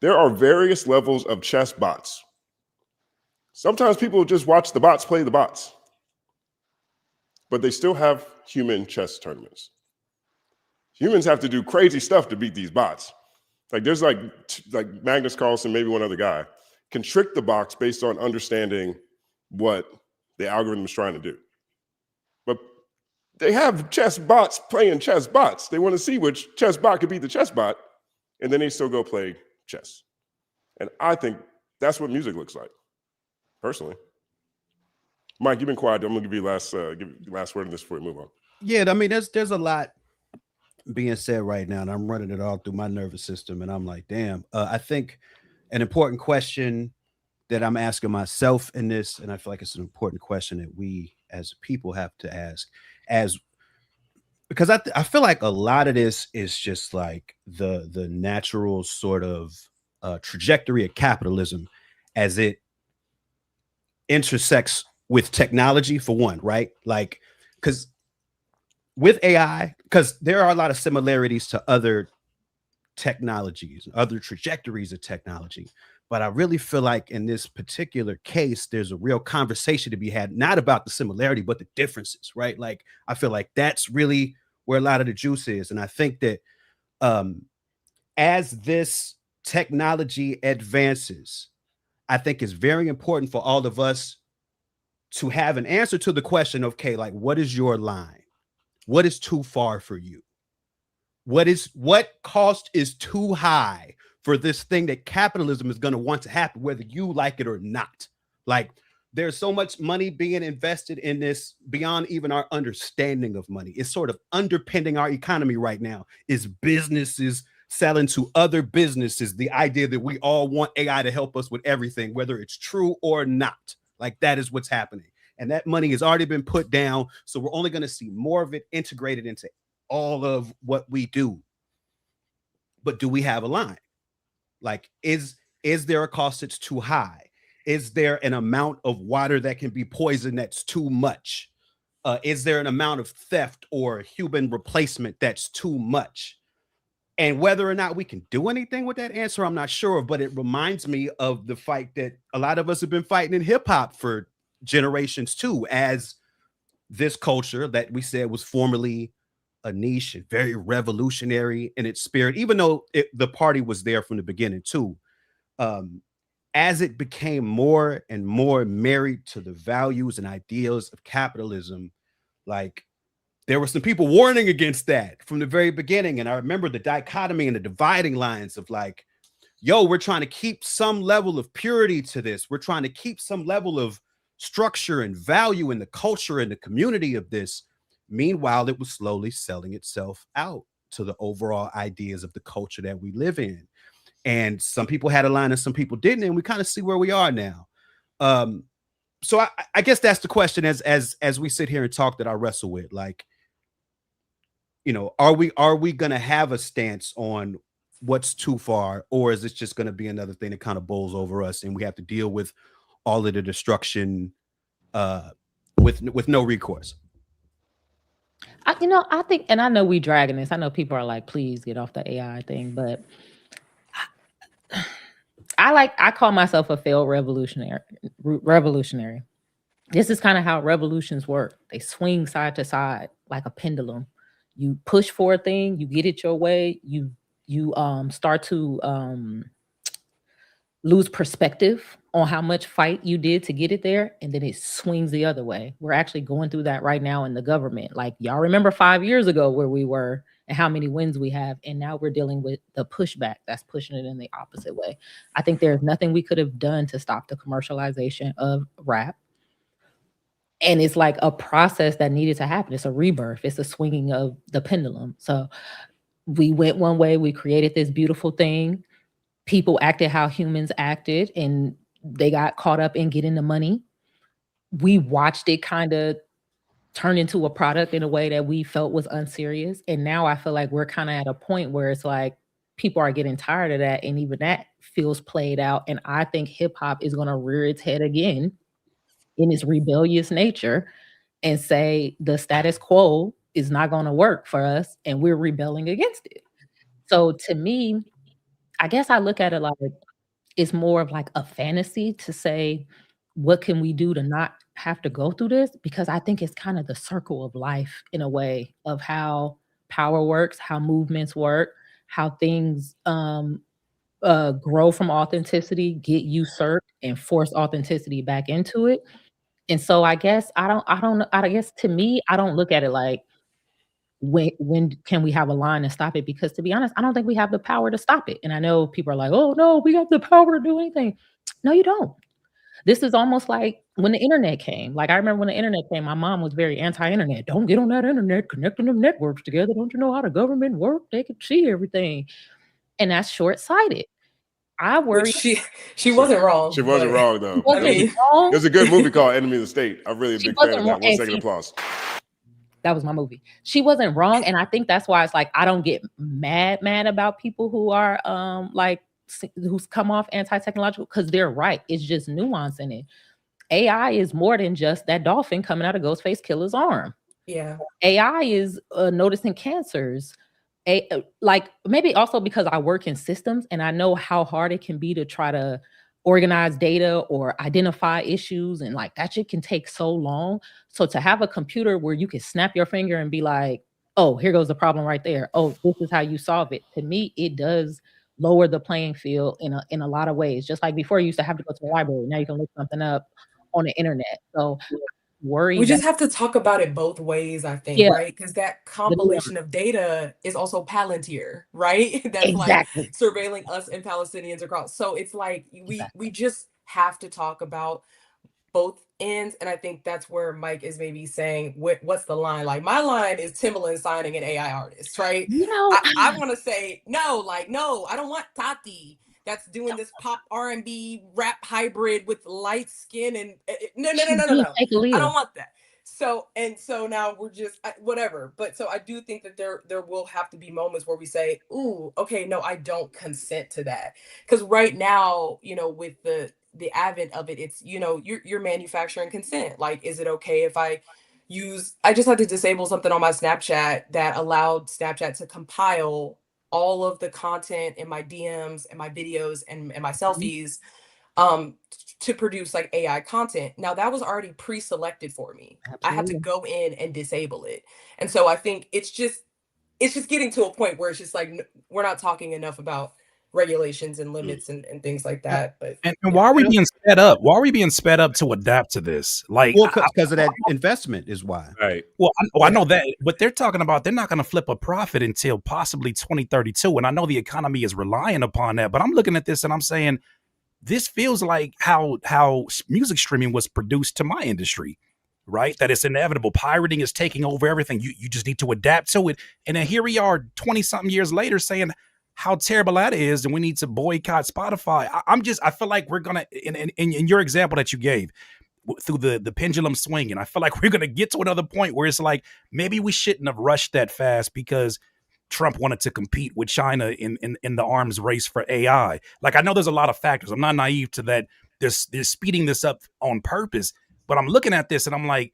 there are various levels of chess bots. Sometimes people just watch the bots play the bots, but they still have human chess tournaments. Humans have to do crazy stuff to beat these bots. Like there's like Magnus Carlsen, maybe one other guy, can trick the box based on understanding what the algorithm is trying to do. But they have chess bots playing chess bots. They want to see which chess bot could beat the chess bot, and then they still go play chess. And I think that's what music looks like, personally. Mike, you've been quiet. I'm gonna give you last word on this before we move on. Yeah, I mean, there's a lot being said right now, and I'm running it all through my nervous system, and I'm like, damn. I think an important question that I'm asking myself in this, and I feel like it's an important question that we as people have to ask, because I feel like a lot of this is just like the natural sort of trajectory of capitalism as it intersects with technology, for one, right? Like, because with AI, because there are a lot of similarities to other technologies, other trajectories of technology. But I really feel like in this particular case, there's a real conversation to be had, not about the similarity, but the differences, right? Like, I feel like that's really where a lot of the juice is. And I think that as this technology advances, I think it's very important for all of us to have an answer to the question, okay, like, what is your line? What is too far for you? What cost is too high for this thing that capitalism is going to want to happen, whether you like it or not? Like, there's so much money being invested in this beyond even our understanding of money. It's sort of underpinning our economy right now, is businesses selling to other businesses the idea that we all want AI to help us with everything, whether it's true or not. Like, that is what's happening. And that money has already been put down. So we're only going to see more of it integrated into all of what we do. But do we have a line? Like, is there a cost that's too high? Is there an amount of water that can be poisoned that's too much? Is there an amount of theft or human replacement that's too much? And whether or not we can do anything with that answer, I'm not sure. But it reminds me of the fight that a lot of us have been fighting in hip hop for generations too, as this culture that we said was formerly a niche and very revolutionary in its spirit, even though the party was there from the beginning too. As it became more and more married to the values and ideals of capitalism, like, there were some people warning against that from the very beginning. And I remember the dichotomy and the dividing lines of like, yo, we're trying to keep some level of purity to this. We're trying to keep some level of structure and value in the culture and the community of this. Meanwhile, it was slowly selling itself out to the overall ideas of the culture that we live in. And some people had a line and some people didn't. And we kind of see where we are now. so I guess that's the question as we sit here and talk that I wrestle with. Like, you know, are we gonna have a stance on what's too far, or is this just gonna be another thing that kind of bowls over us and we have to deal with all of the destruction with no recourse? I think, and I know we dragging this. I know people are like, please get off the AI thing, but I call myself a failed revolutionary. This is kind of how revolutions work. They swing side to side like a pendulum. You push for a thing, you get it your way, you start to lose perspective on how much fight you did to get it there, and then it swings the other way. We're actually going through that right now in the government. Like, y'all remember 5 years ago where we were and how many wins we have, and now we're dealing with the pushback that's pushing it in the opposite way. I think there's nothing we could have done to stop the commercialization of rap. And it's like a process that needed to happen. It's a rebirth. It's a swinging of the pendulum. So we went one way. We created this beautiful thing. People acted how humans acted, and they got caught up in getting the money. We watched it kind of turn into a product in a way that we felt was unserious. And now I feel like we're kind of at a point where it's like people are getting tired of that, and even that feels played out. And I think hip hop is going to rear its head again in its rebellious nature and say the status quo is not going to work for us, and we're rebelling against it. So to me, I guess I look at it like it's more of like a fantasy to say, what can we do to not have to go through this? Because I think it's kind of the circle of life in a way of how power works, how movements work, how things grow from authenticity, get usurped, and force authenticity back into it. And so I guess I guess to me, I don't look at it like when can we have a line to stop it? Because to be honest, I don't think we have the power to stop it. And I know people are like, oh no, we have the power to do anything. No, you don't. This is almost like when the internet came. Like, I remember when the internet came, my mom was very anti-internet. Don't get on that internet, connecting them networks together. Don't you know how the government work? They can see everything. And that's short-sighted. I worry. Which she wasn't wrong. She wasn't but- wrong though. Wasn't I mean- wrong. There's a good movie called Enemy of the State. I'm really a She big fan wasn't of that. wrong. 1 And second see- applause. That was my movie. She wasn't wrong, and I think that's why it's like I don't get mad about people who are like who's come off anti-technological, because they're right. It's just nuance in it. AI is more than just that dolphin coming out of Ghostface Killer's arm. Yeah. AI is noticing cancers. Like, maybe also because I work in systems and I know how hard it can be to try to organize data or identify issues, and like that shit can take so long. So to have a computer where you can snap your finger and be like, oh, here goes the problem right there. Oh, this is how you solve it. To me, it does lower the playing field in a lot of ways. Just like before, you used to have to go to the library. Now you can look something up on the internet. So We just have to talk about it both ways, I think, Yeah. right? Because that compilation of data is also Palantir, right? That's Exactly. like surveilling us and Palestinians across. So it's like we just have to talk about both ends, and I think that's where Mike is maybe saying, what's the line? Like, my line is Timbaland signing an AI artist, right? You know, I want to say no, I don't want Tati that's doing this pop R&B rap hybrid with light skin and no. Take a lead. I don't want that. So now we're just whatever. But so I do think that there will have to be moments where we say, ooh, okay, no, I don't consent to that. Because right now, with the advent of it, it's, you're manufacturing consent. Like, is it okay if I just had to disable something on my Snapchat that allowed Snapchat to compile all of the content in my DMs and my videos and my selfies to produce like AI content. Now that was already pre-selected for me. Absolutely. I had to go in and disable it. And so I think it's just getting to a point where it's just like we're not talking enough about regulations and limits and things like that. But and why are we being sped up? Why are we being sped up to adapt to this? Like, well, because of that investment is why. Right. Well, I know that, but they're talking about they're not going to flip a profit until possibly 2032, and I know the economy is relying upon that. But I'm looking at this and I'm saying, this feels like how music streaming was produced to my industry, right? That it's inevitable. Pirating is taking over everything. You just need to adapt to it. And then here we are 20 something years later saying how terrible that is, and we need to boycott Spotify. I feel like we're gonna in your example that you gave, through the pendulum swinging. I feel like we're going to get to another point where it's like, maybe we shouldn't have rushed that fast because Trump wanted to compete with China in the arms race for AI. Like, I know there's a lot of factors. I'm not naive to that. They're speeding this up on purpose, but I'm looking at this and I'm like,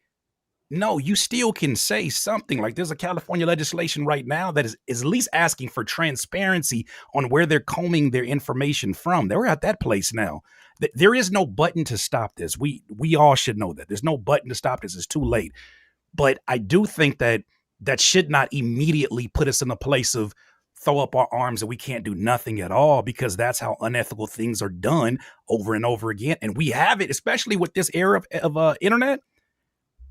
no, you still can say something. Like, there's a California legislation right now that is at least asking for transparency on where they're combing their information from. They're at that place now. There is no button to stop this. We all should know that. There's no button to stop this. It's too late. But I do think that should not immediately put us in a place of throw up our arms and we can't do nothing at all, because that's how unethical things are done over and over again. And we have it, especially with this era of internet.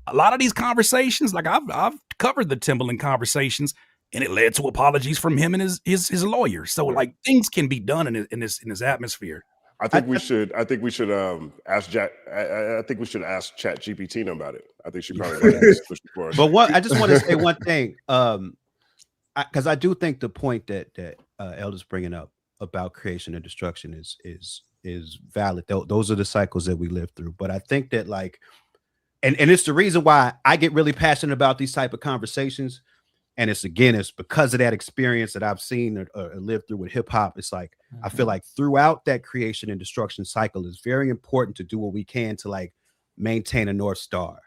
A lot of these conversations, like I've covered the Timbaland conversations, and it led to apologies from him and his lawyer. So like, things can be done in this atmosphere. I think we should ask Jack. I think we should ask Chat GPT about it. I think she probably push for it. But I just want to say one thing, because I do think the point that Elder's bringing up about creation and destruction is valid. Those are the cycles that we live through. But I think that, like, and it's the reason why I get really passionate about these type of conversations. And it's because of that experience that I've seen or lived through with hip hop. It's like, I feel like throughout that creation and destruction cycle, it's very important to do what we can to like maintain a North Star,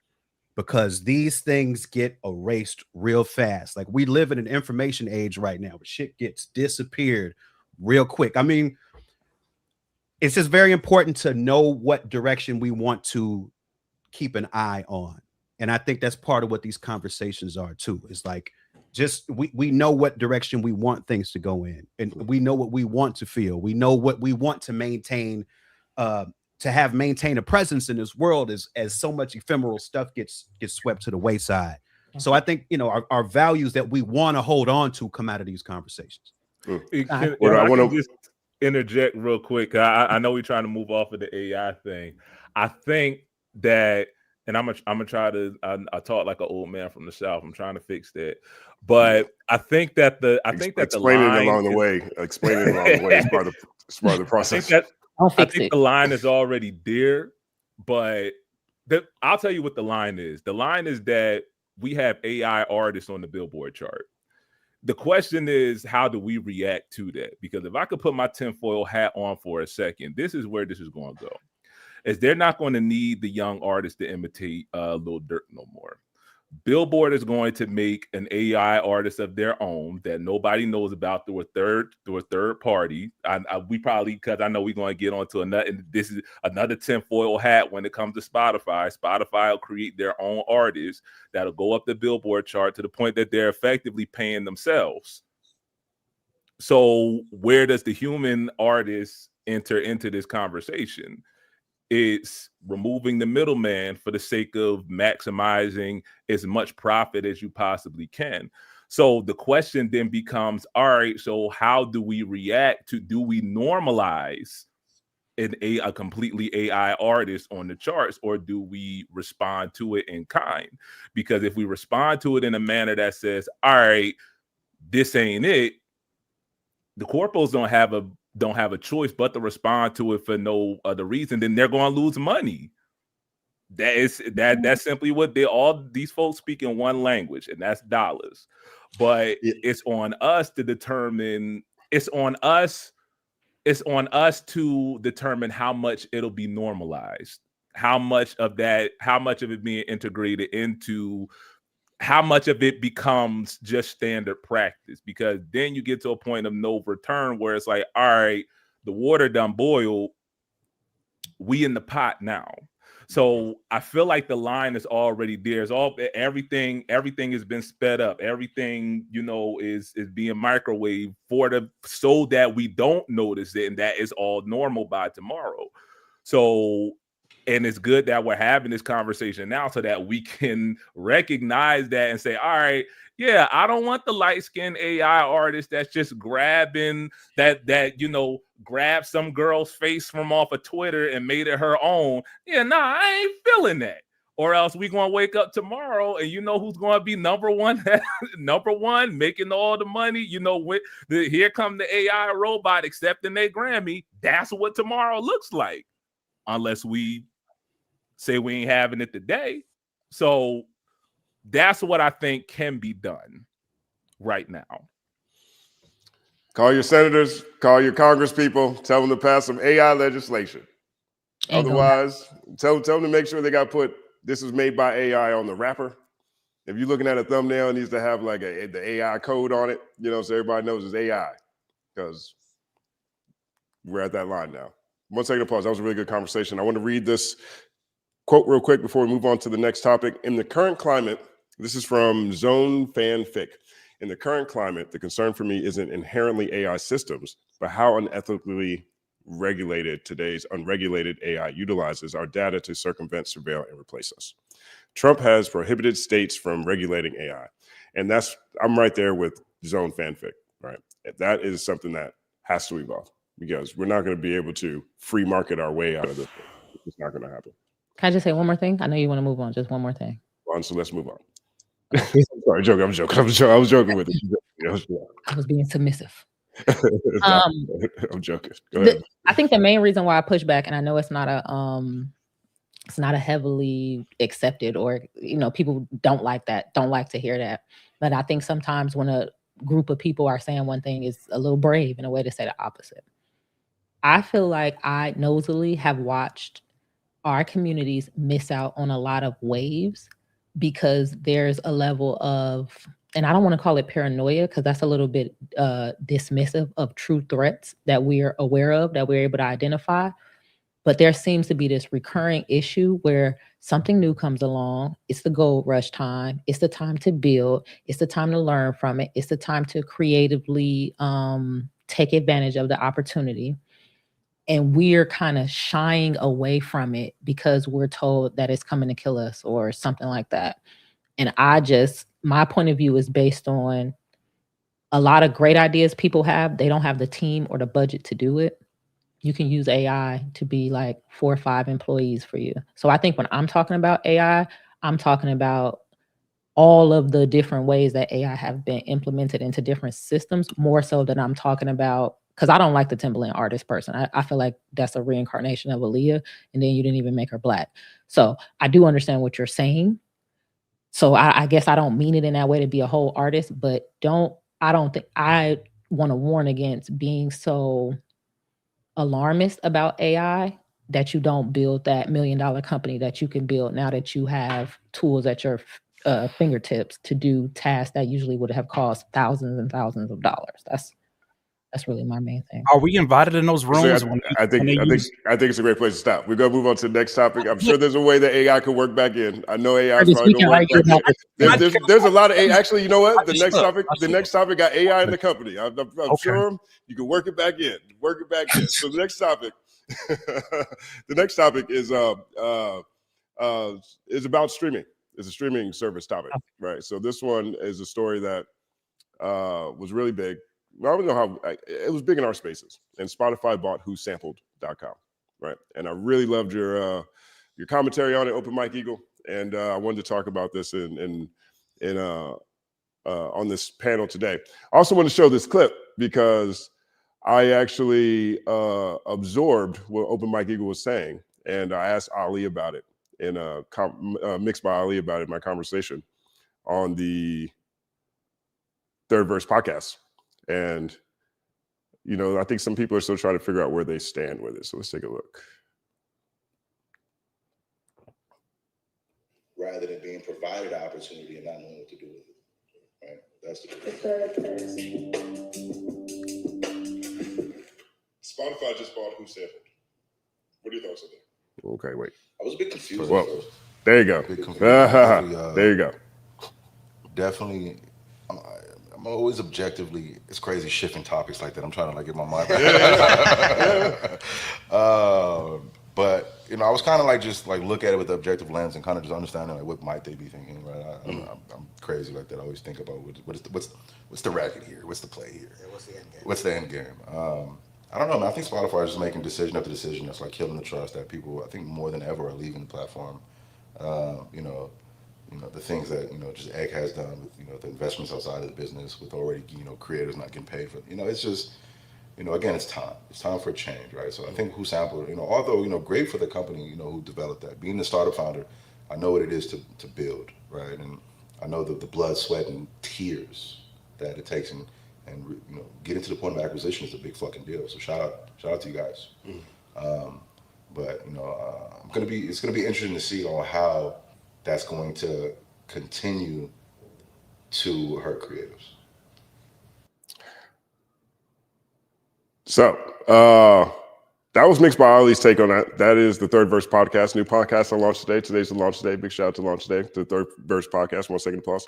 because these things get erased real fast. Like, we live in an information age right now where shit gets disappeared real quick. I mean, it's just very important to know what direction we want to keep an eye on. And I think that's part of what these conversations are too. It's like, just we know what direction we want things to go in, and we know what we want to feel. We know what we want to maintain, maintain a presence in this world as so much ephemeral stuff gets swept to the wayside. So I think, our values that we want to hold on to come out of these conversations. I want to just interject real quick. I know we're trying to move off of the AI thing. I think that, and I'm gonna try to. I talk like an old man from the South. I'm trying to fix that, but I think that explaining it along the way is part of the process. I think the line is already there, but I'll tell you what the line is. The line is that we have AI artists on the Billboard chart. The question is, how do we react to that? Because if I could put my tinfoil hat on for a second, this is where this is going to go. Is they're not going to need the young artists to imitate Lil Durk no more. Billboard is going to make an AI artist of their own that nobody knows about through a third party. We probably, because I know we're going to get onto another, and this is another tinfoil hat when it comes to Spotify. Spotify will create their own artists that'll go up the Billboard chart to the point that they're effectively paying themselves. So where does the human artist enter into this conversation? It's removing the middleman for the sake of maximizing as much profit as you possibly can. So the question then becomes, all right, so how do we react to, do we normalize a completely AI artist on the charts, or do we respond to it in kind? Because if we respond to it in a manner that says, all right, this ain't it, the corpos don't have a choice but to respond to it for no other reason, then they're going to lose money. That's simply what all these folks speak in one language, and that's dollars. But it's on us to determine. It's on us to determine how much it'll be normalized, how much of it being integrated into, how much of it becomes just standard practice, because then you get to a point of no return where it's like, all right, the water done boiled, we in the pot now. So I feel like the line is already there. Everything has been sped up. Everything, is being microwaved so that we don't notice it, and that is all normal by tomorrow. So, and it's good that we're having this conversation now so that we can recognize that and say, all right, yeah, I don't want the light-skinned AI artist that's just grabbing grabbed some girl's face from off of Twitter and made it her own. Yeah, I ain't feeling that. Or else we're going to wake up tomorrow and who's going to be number one, making all the money. Here come the AI robot accepting their Grammy. That's what tomorrow looks like. Unless we say we ain't having it today. So that's what I think can be done right now. Call your senators, call your Congress people, tell them to pass some AI legislation. Otherwise, tell them to make sure they got put, this was made by AI on the wrapper. If you're looking at a thumbnail, it needs to have like the AI code on it, you know, so everybody knows it's AI, because we're at that line now. 1 second pause. That was a really good conversation. I want to read this quote real quick before we move on to the next topic. In the current climate, this is from Zone Fanfic. In the current climate, the concern for me isn't inherently AI systems, but how unethically regulated today's unregulated AI utilizes our data to circumvent, surveil, and replace us. Trump has prohibited states from regulating AI. And I'm right there with Zone Fanfic, right? That is something that has to evolve, because we're not going to be able to free market our way out of this. It's not going to happen. Can I just say one more thing? I know you want to move on. Just one more thing. So let's move on. Sorry, joking. I was joking with it. I was being submissive. I'm joking. Go ahead. I think the main reason why I push back, and I know it's not a heavily accepted, or people don't like to hear that, but I think sometimes when a group of people are saying one thing, is a little brave in a way to say the opposite. I feel like I nosily have watched our communities miss out on a lot of waves because there's a level of, and I don't want to call it paranoia, because that's a little bit dismissive of true threats that we're aware of, that we're able to identify. But there seems to be this recurring issue where something new comes along. It's the gold rush time. It's the time to build. It's the time to learn from it. It's the time to creatively take advantage of the opportunity. And we're kind of shying away from it because we're told that it's coming to kill us or something like that. And my point of view is based on a lot of great ideas people have. They don't have the team or the budget to do it. You can use AI to be like 4 or 5 employees for you. So I think when I'm talking about AI, I'm talking about all of the different ways that AI have been implemented into different systems, more so than I'm talking about, because I don't like the Timbaland artist person. I feel like that's a reincarnation of Aaliyah, and then you didn't even make her Black. So I do understand what you're saying. So I guess I don't mean it in that way to be a whole artist, but I don't think I want to warn against being so alarmist about AI that you don't build that $1 million company that you can build now that you have tools at your fingertips to do tasks that usually would have cost thousands and thousands of dollars. That's really my main thing. Are we invited in those rooms? I think it's a great place to stop. We're gonna move on to the next topic. I'm sure there's a way that AI could work back in. I know AI is probably gonna work back in. There's a lot of AI. Actually, you know what? The next topic got AI in the company. I'm sure you can work it back in. So the next topic, is about streaming. It's a streaming service topic, right? So this one is a story that was really big. I don't know how it was big in our spaces, and Spotify bought WhoSampled.com, right? And I really loved your commentary on it, Open Mike Eagle, and I wanted to talk about this on this panel today. I also want to show this clip because I actually absorbed what Open Mike Eagle was saying, and I asked Ali about it in mixed by Ali about it in my conversation on the Third Verse podcast. And, I think some people are still trying to figure out where they stand with it. So let's take a look. Rather than being provided an opportunity and not knowing what to do with it. Right? That's the Spotify just bought WhoSampled. What are your thoughts on that? Okay, wait. I was a bit confused. Well, there you go. There you go. Definitely. I'm always objectively, it's crazy shifting topics like that. I'm trying to get my mind back. But I was kind of just look at it with the objective lens and kind of just understanding what might they be thinking, right? I'm crazy like that. I always think about what's the racket here? What's the play here? What's the end game? I don't know, man. I think Spotify is just making decision after decision that's killing the trust that people, I think more than ever, are leaving the platform. The things that, just Egg has done with, the investments outside of the business with already, creators not getting paid for, it's just, you know, again, it's time. It's time for a change, right? So I think WhoSampled, you know, although, you know, great for the company, you know, who developed that. Being the startup founder, I know what it is to build, right? And I know the blood, sweat, and tears that it takes, and you know, getting to the point of acquisition is a big fucking deal. So shout out to you guys. But you know, it's gonna be interesting to see on how that's going to continue to hurt creatives. So that was Mixed by Ali's take on that. That is the Third Verse podcast, new podcast on launch today. Today's the launch day. Big shout out to launch today, to the Third Verse podcast. 1 second applause.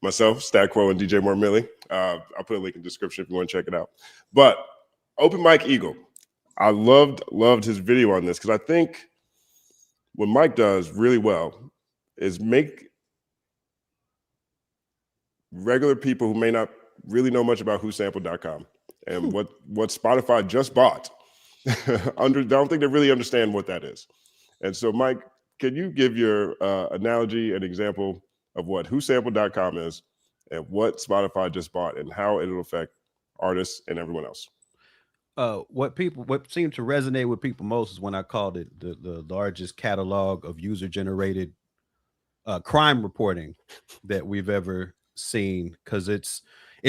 Myself, Stat Quo, and DJ More Millie. I'll put a link in the description if you want to check it out. But Open Mike Eagle, I loved his video on this, because I think what Mike does really well is make regular people who may not really know much about WhoSampled.com and what Spotify just bought. I don't think they really understand what that is. And so, Mike, can you give your analogy and example of what WhoSampled.com is and what Spotify just bought and how it'll affect artists and everyone else? What seemed to resonate with people most is when I called it the largest catalog of user-generated crime reporting that we've ever seen, because it's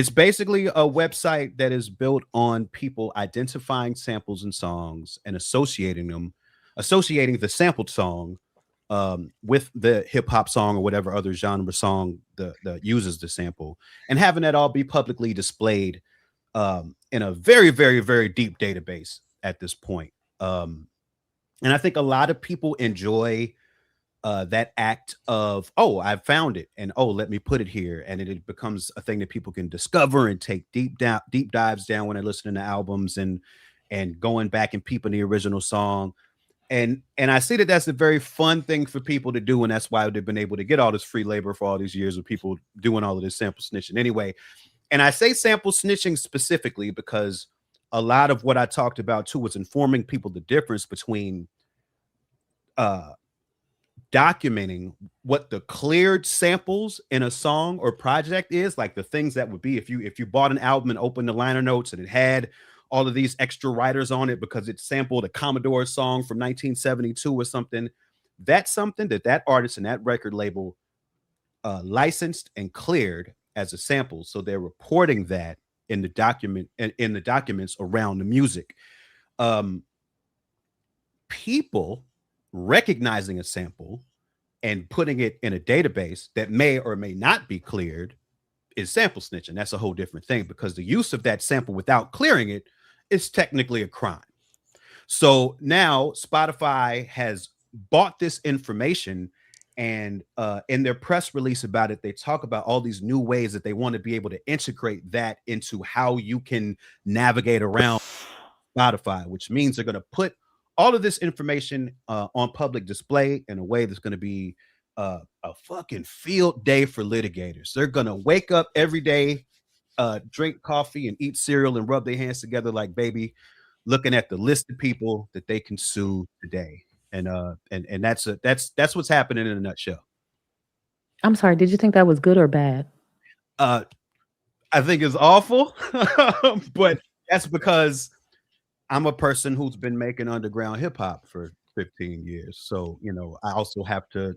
basically a website that is built on people identifying samples and songs and associating the sampled song with the hip hop song or whatever other genre song that uses the sample, and having that all be publicly displayed in a very, very, very deep database at this point. And I think a lot of people enjoy that act of, oh, I found it, and oh, let me put it here, and it becomes a thing that people can discover and take deep dives down when they're listening to albums and going back and peeping the original song. And I see that that's a very fun thing for people to do, and that's why they've been able to get all this free labor for all these years of people doing all of this sample snitching anyway. And I say sample snitching specifically because a lot of what I talked about too was informing people the difference between documenting what the cleared samples in a song or project is, like the things that would be if you bought an album and opened the liner notes and it had all of these extra writers on it because it sampled a Commodore song from 1972 or something. That's something that artist and that record label licensed and cleared as a sample. So they're reporting that in the documents around the music. People recognizing a sample and putting it in a database that may or may not be cleared is sample snitching. That's a whole different thing, because the use of that sample without clearing it is technically a crime. So now Spotify has bought this information, and in their press release about it, they talk about all these new ways that they want to be able to integrate that into how you can navigate around Spotify, which means they're going to put all of this information on public display in a way that's going to be a fucking field day for litigators. They're going to wake up every day, drink coffee and eat cereal and rub their hands together like baby, looking at the list of people that they can sue today. And that's what's happening in a nutshell. I'm sorry, did you think that was good or bad? I think it's awful, but that's because I'm a person who's been making underground hip hop for 15 years. So, you know, I also have to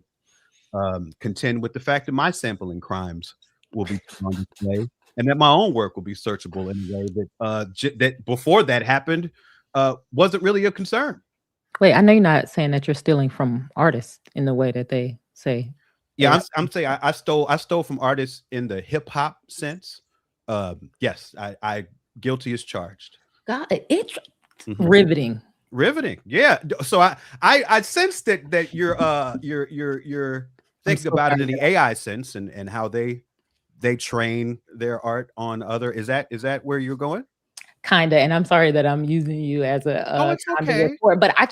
contend with the fact that my sampling crimes will be on display, and that my own work will be searchable in a way that before that happened wasn't really a concern. Wait, I know you're not saying that you're stealing from artists in the way that they say. Yeah, I'm saying I stole from artists in the hip hop sense. Yes, I guilty as charged. God, it's riveting. Yeah. So I sense that you're thinking about it in the AI sense and how they train their art on other. Is that where you're going? Kinda, and I'm sorry that I'm using you as a it's okay. but I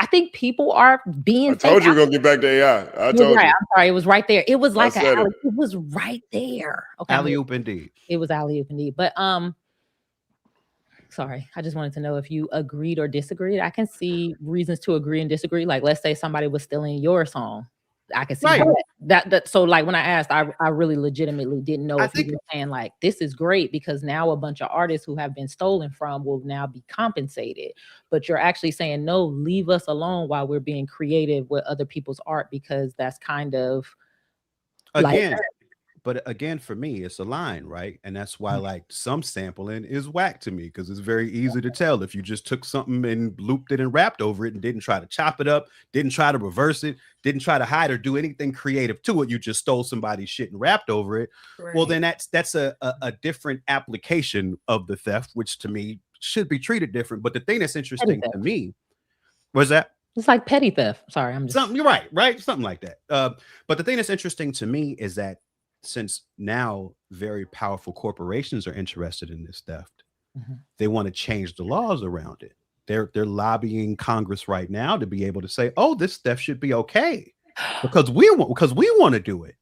think people are being. I told you we're gonna get back to AI. I told you. I'm sorry, it was right there. It was like it was right there. Okay, alley-oop indeed. It was alley-oop indeed. But sorry, I just wanted to know if you agreed or disagreed. I can see reasons to agree and disagree. Like, let's say somebody was stealing your song. I can see that. that so like when I asked, I really legitimately didn't know I if you think were saying like this is great because now a bunch of artists who have been stolen from will now be compensated. But you're actually saying no, leave us alone while we're being creative with other people's art, because that's kind of like again, but again, for me, it's a line, right? And that's why like some sampling is whack to me, because it's very easy to tell if you just took something and looped it and rapped over it and didn't try to chop it up, didn't try to reverse it, didn't try to hide or do anything creative to it. You just stole somebody's shit and rapped over it. Well, then that's a different application of the theft, which to me should be treated different. But the thing that's interesting to me was that it's like petty theft. Sorry, I'm just something. You're right, something like that. But the thing that's interesting to me is that since now very powerful corporations are interested in this theft, they want to change the laws around it. They're lobbying Congress right now to be able to say, "Oh, this theft should be okay," because we want to do it.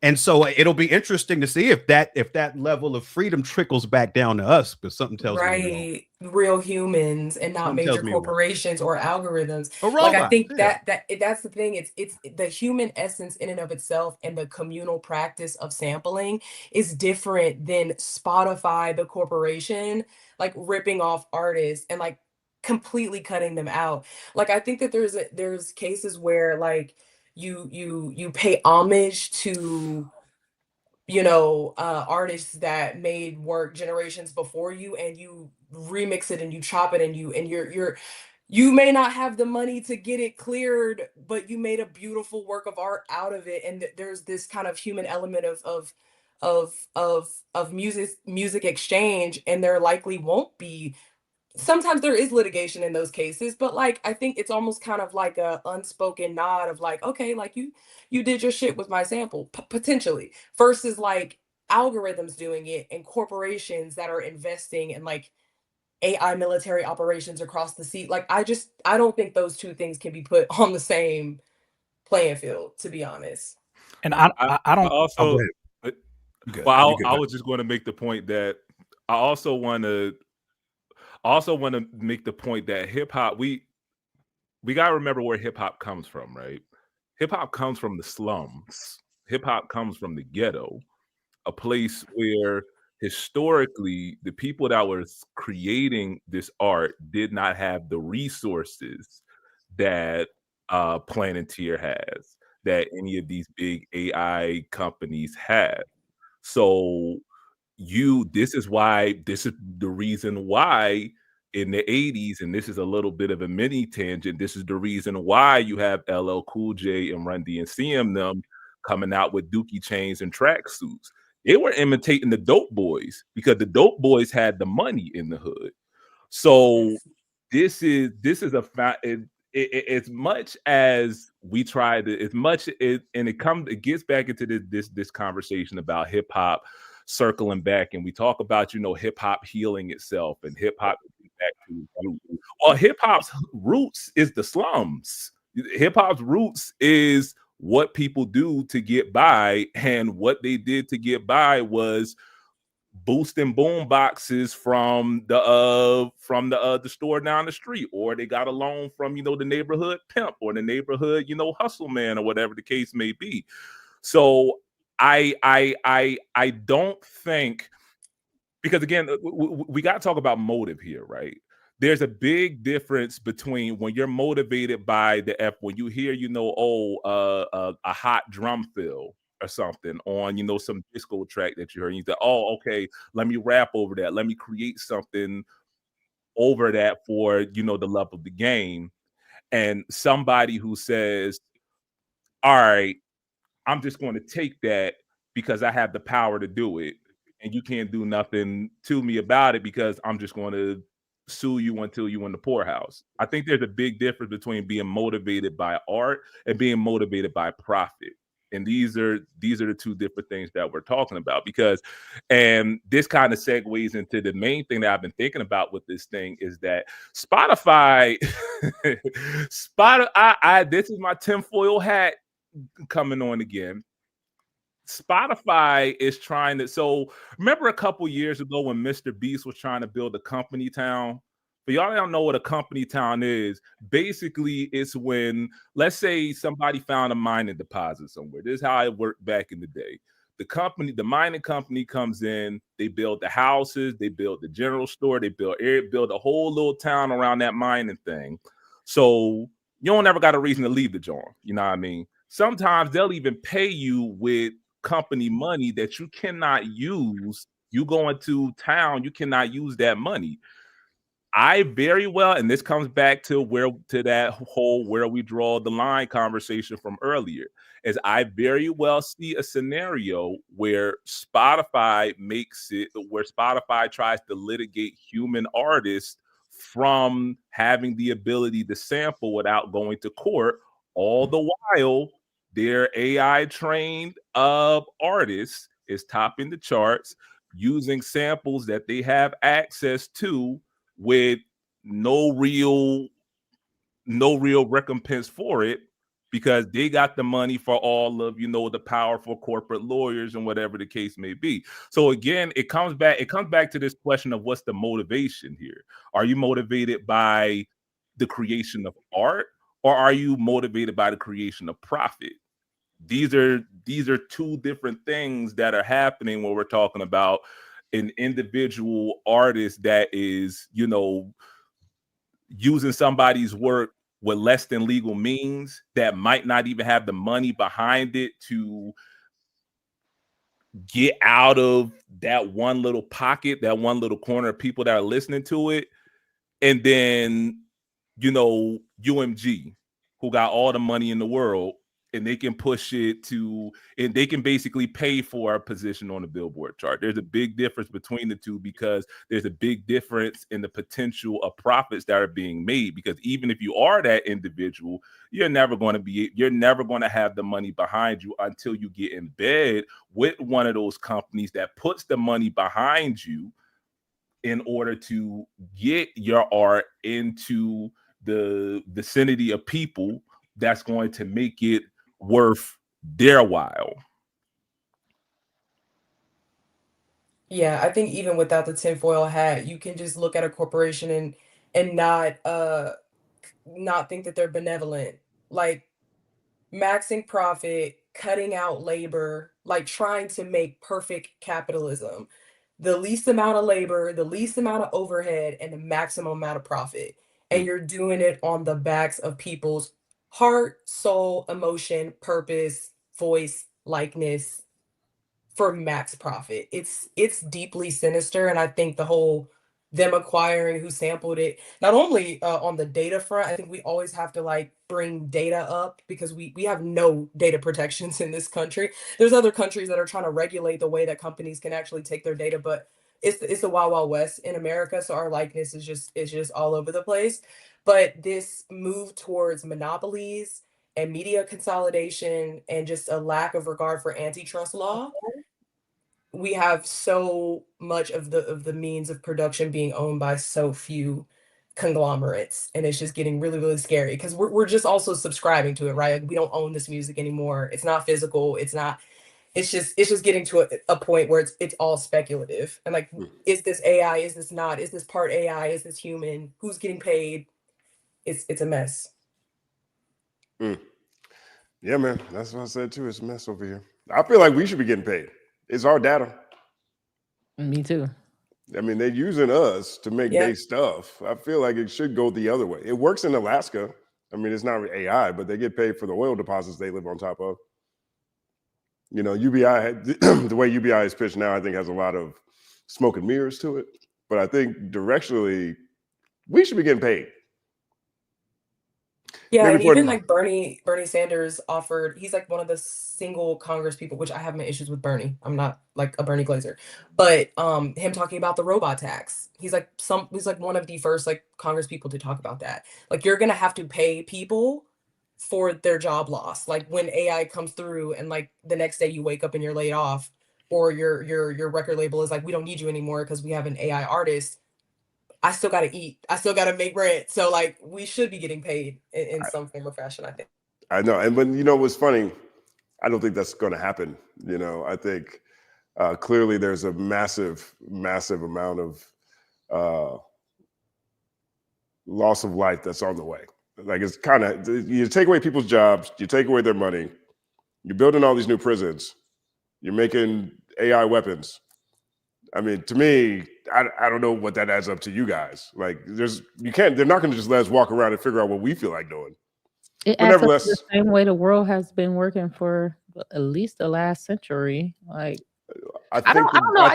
And so it'll be interesting to see if that level of freedom trickles back down to us, because something tells me real humans and not something major corporations or algorithms. Like I think that's the thing. It's the human essence in and of itself, and the communal practice of sampling is different than Spotify, the corporation, like ripping off artists and like completely cutting them out. Like I think that there's cases where like you pay homage to artists that made work generations before you, and you remix it and you chop it, and you may not have the money to get it cleared, but you made a beautiful work of art out of it. And there's this kind of human element of music exchange, and there likely won't be. Sometimes there is litigation in those cases, but like I think it's almost kind of like a unspoken nod of like, okay, like you did your shit with my sample, potentially, versus like algorithms doing it and corporations that are investing in like AI military operations across the sea. Like I don't think those two things can be put on the same playing field, to be honest. And I don't also, well, I was just going to make the point that I also want to make the point that hip hop, we got to remember where hip hop comes from, right? Hip hop comes from the slums. Hip hop comes from the ghetto, a place where historically the people that were creating this art did not have the resources that Planeteer has, that any of these big AI companies have. So this is the reason why in the 80s, and this is a little bit of a mini tangent, this is the reason why you have LL Cool J and Run DMC them coming out with dookie chains and tracksuits. They were imitating the Dope Boys because the Dope Boys had the money in the hood. So this is a fact. As much as we try to, it gets back into this conversation about hip hop circling back, and we talk about hip hop healing itself and hip hop back to root. Well, hip hop's roots is the slums. Hip hop's roots is what people do to get by, and what they did to get by was boosting boom boxes from the store down the street, or they got a loan from the neighborhood pimp or the neighborhood hustle man, or whatever the case may be. So I don't think, because again we got to talk about motive here, right? There's a big difference between when you're motivated by when you hear a hot drum fill or something on some disco track that you heard, and you say, oh, okay, let me rap over that, let me create something over that for the love of the game. And somebody who says, all right, I'm just going to take that because I have the power to do it, and you can't do nothing to me about it because I'm just going to sue you until you in the poorhouse. I think there's a big difference between being motivated by art and being motivated by profit. And these are the two different things that we're talking about, and this kind of segues into the main thing that I've been thinking about with this thing is that Spotify, this is my tinfoil hat coming on again. Spotify is trying to. So remember a couple years ago when Mr. Beast was trying to build a company town, For y'all that don't know what a company town is, basically it's when, let's say somebody found a mining deposit somewhere. This is how it worked back in the day. The mining company comes in, they build the houses, they build the general store, they build a whole little town around that mining thing. So you don't ever got a reason to leave the joint. You know what I mean? Sometimes they'll even pay you with company money that you cannot use. You go into town, you cannot use that money. I very well, and this comes back to that whole where we draw the line conversation from earlier, is I very well see a scenario where Spotify tries to litigate human artists from having the ability to sample without going to court, all the while their AI trained artists is topping the charts using samples that they have access to with no real recompense for it, because they got the money for all of the powerful corporate lawyers and whatever the case may be. So again, it comes back to this question of what's the motivation here. Are you motivated by the creation of art, or are you motivated by the creation of profit? These are two different things that are happening when we're talking about an individual artist that is, using somebody's work with less than legal means, that might not even have the money behind it to get out of that one little pocket, that one little corner of people that are listening to it. And then, UMG, who got all the money in the world, and they can push it and they can basically pay for a position on the Billboard chart. There's a big difference between the two, because there's a big difference in the potential of profits that are being made. Because even if you are that individual, you're never going to have the money behind you until you get in bed with one of those companies that puts the money behind you in order to get your art into the vicinity of people that's going to make it worth their while. Yeah, I think even without the tinfoil hat, you can just look at a corporation and not think that they're benevolent. Like maxing profit, cutting out labor, like trying to make perfect capitalism. The least amount of labor, the least amount of overhead, and the maximum amount of profit. And you're doing it on the backs of people's heart, soul, emotion, purpose, voice, likeness, for max profit. It's deeply sinister, and I think the whole them acquiring WhoSampled it, not only on the data front, I think we always have to like bring data up, because we have no data protections in this country. There's other countries that are trying to regulate the way that companies can actually take their data, but it's the wild wild west in America, so our likeness is just all over the place. But this move towards monopolies and media consolidation and just a lack of regard for antitrust law, we have so much of the means of production being owned by so few conglomerates, and it's just getting really really scary, because we're just also subscribing to it, right? Like, we don't own this music anymore. It's not physical. It's just getting to a point where it's all speculative, and like, is this AI, is this not, is this part AI, is this human, who's getting paid? It's a mess. Yeah, man, that's what I said too. It's a mess over here. I feel like we should be getting paid. It's our data. Me too. I mean, they're using us to make their stuff. I feel like it should go the other way. It works in Alaska. I mean, it's not AI, but they get paid for the oil deposits they live on top of. UBI, the way UBI is pitched now, I think has a lot of smoke and mirrors to it. But I think directionally, we should be getting paid. Yeah, and even like Bernie Sanders offered, he's like one of the single Congress people, which I have my issues with Bernie. I'm not like a Bernie glazer, but him talking about the robot tax. He's like one of the first like Congress people to talk about that. Like, you're gonna have to pay people for their job loss. Like, when AI comes through and like the next day you wake up and you're laid off, or your record label is like, we don't need you anymore because we have an AI artist. I still got to eat. I still got to make rent. So like, we should be getting paid in some form or fashion, I think. I know. And when, what's funny, I don't think that's going to happen. I think clearly there's a massive amount of loss of life that's on the way. Like it's kind of, you take away people's jobs, you take away their money, you're building all these new prisons, you're making AI weapons. I mean, to me, I don't know what that adds up to you guys. Like, they're not going to just let us walk around and figure out what we feel like doing. It But adds up to nevertheless, the same way the world has been working for at least the last century. Like, I I think don't know. I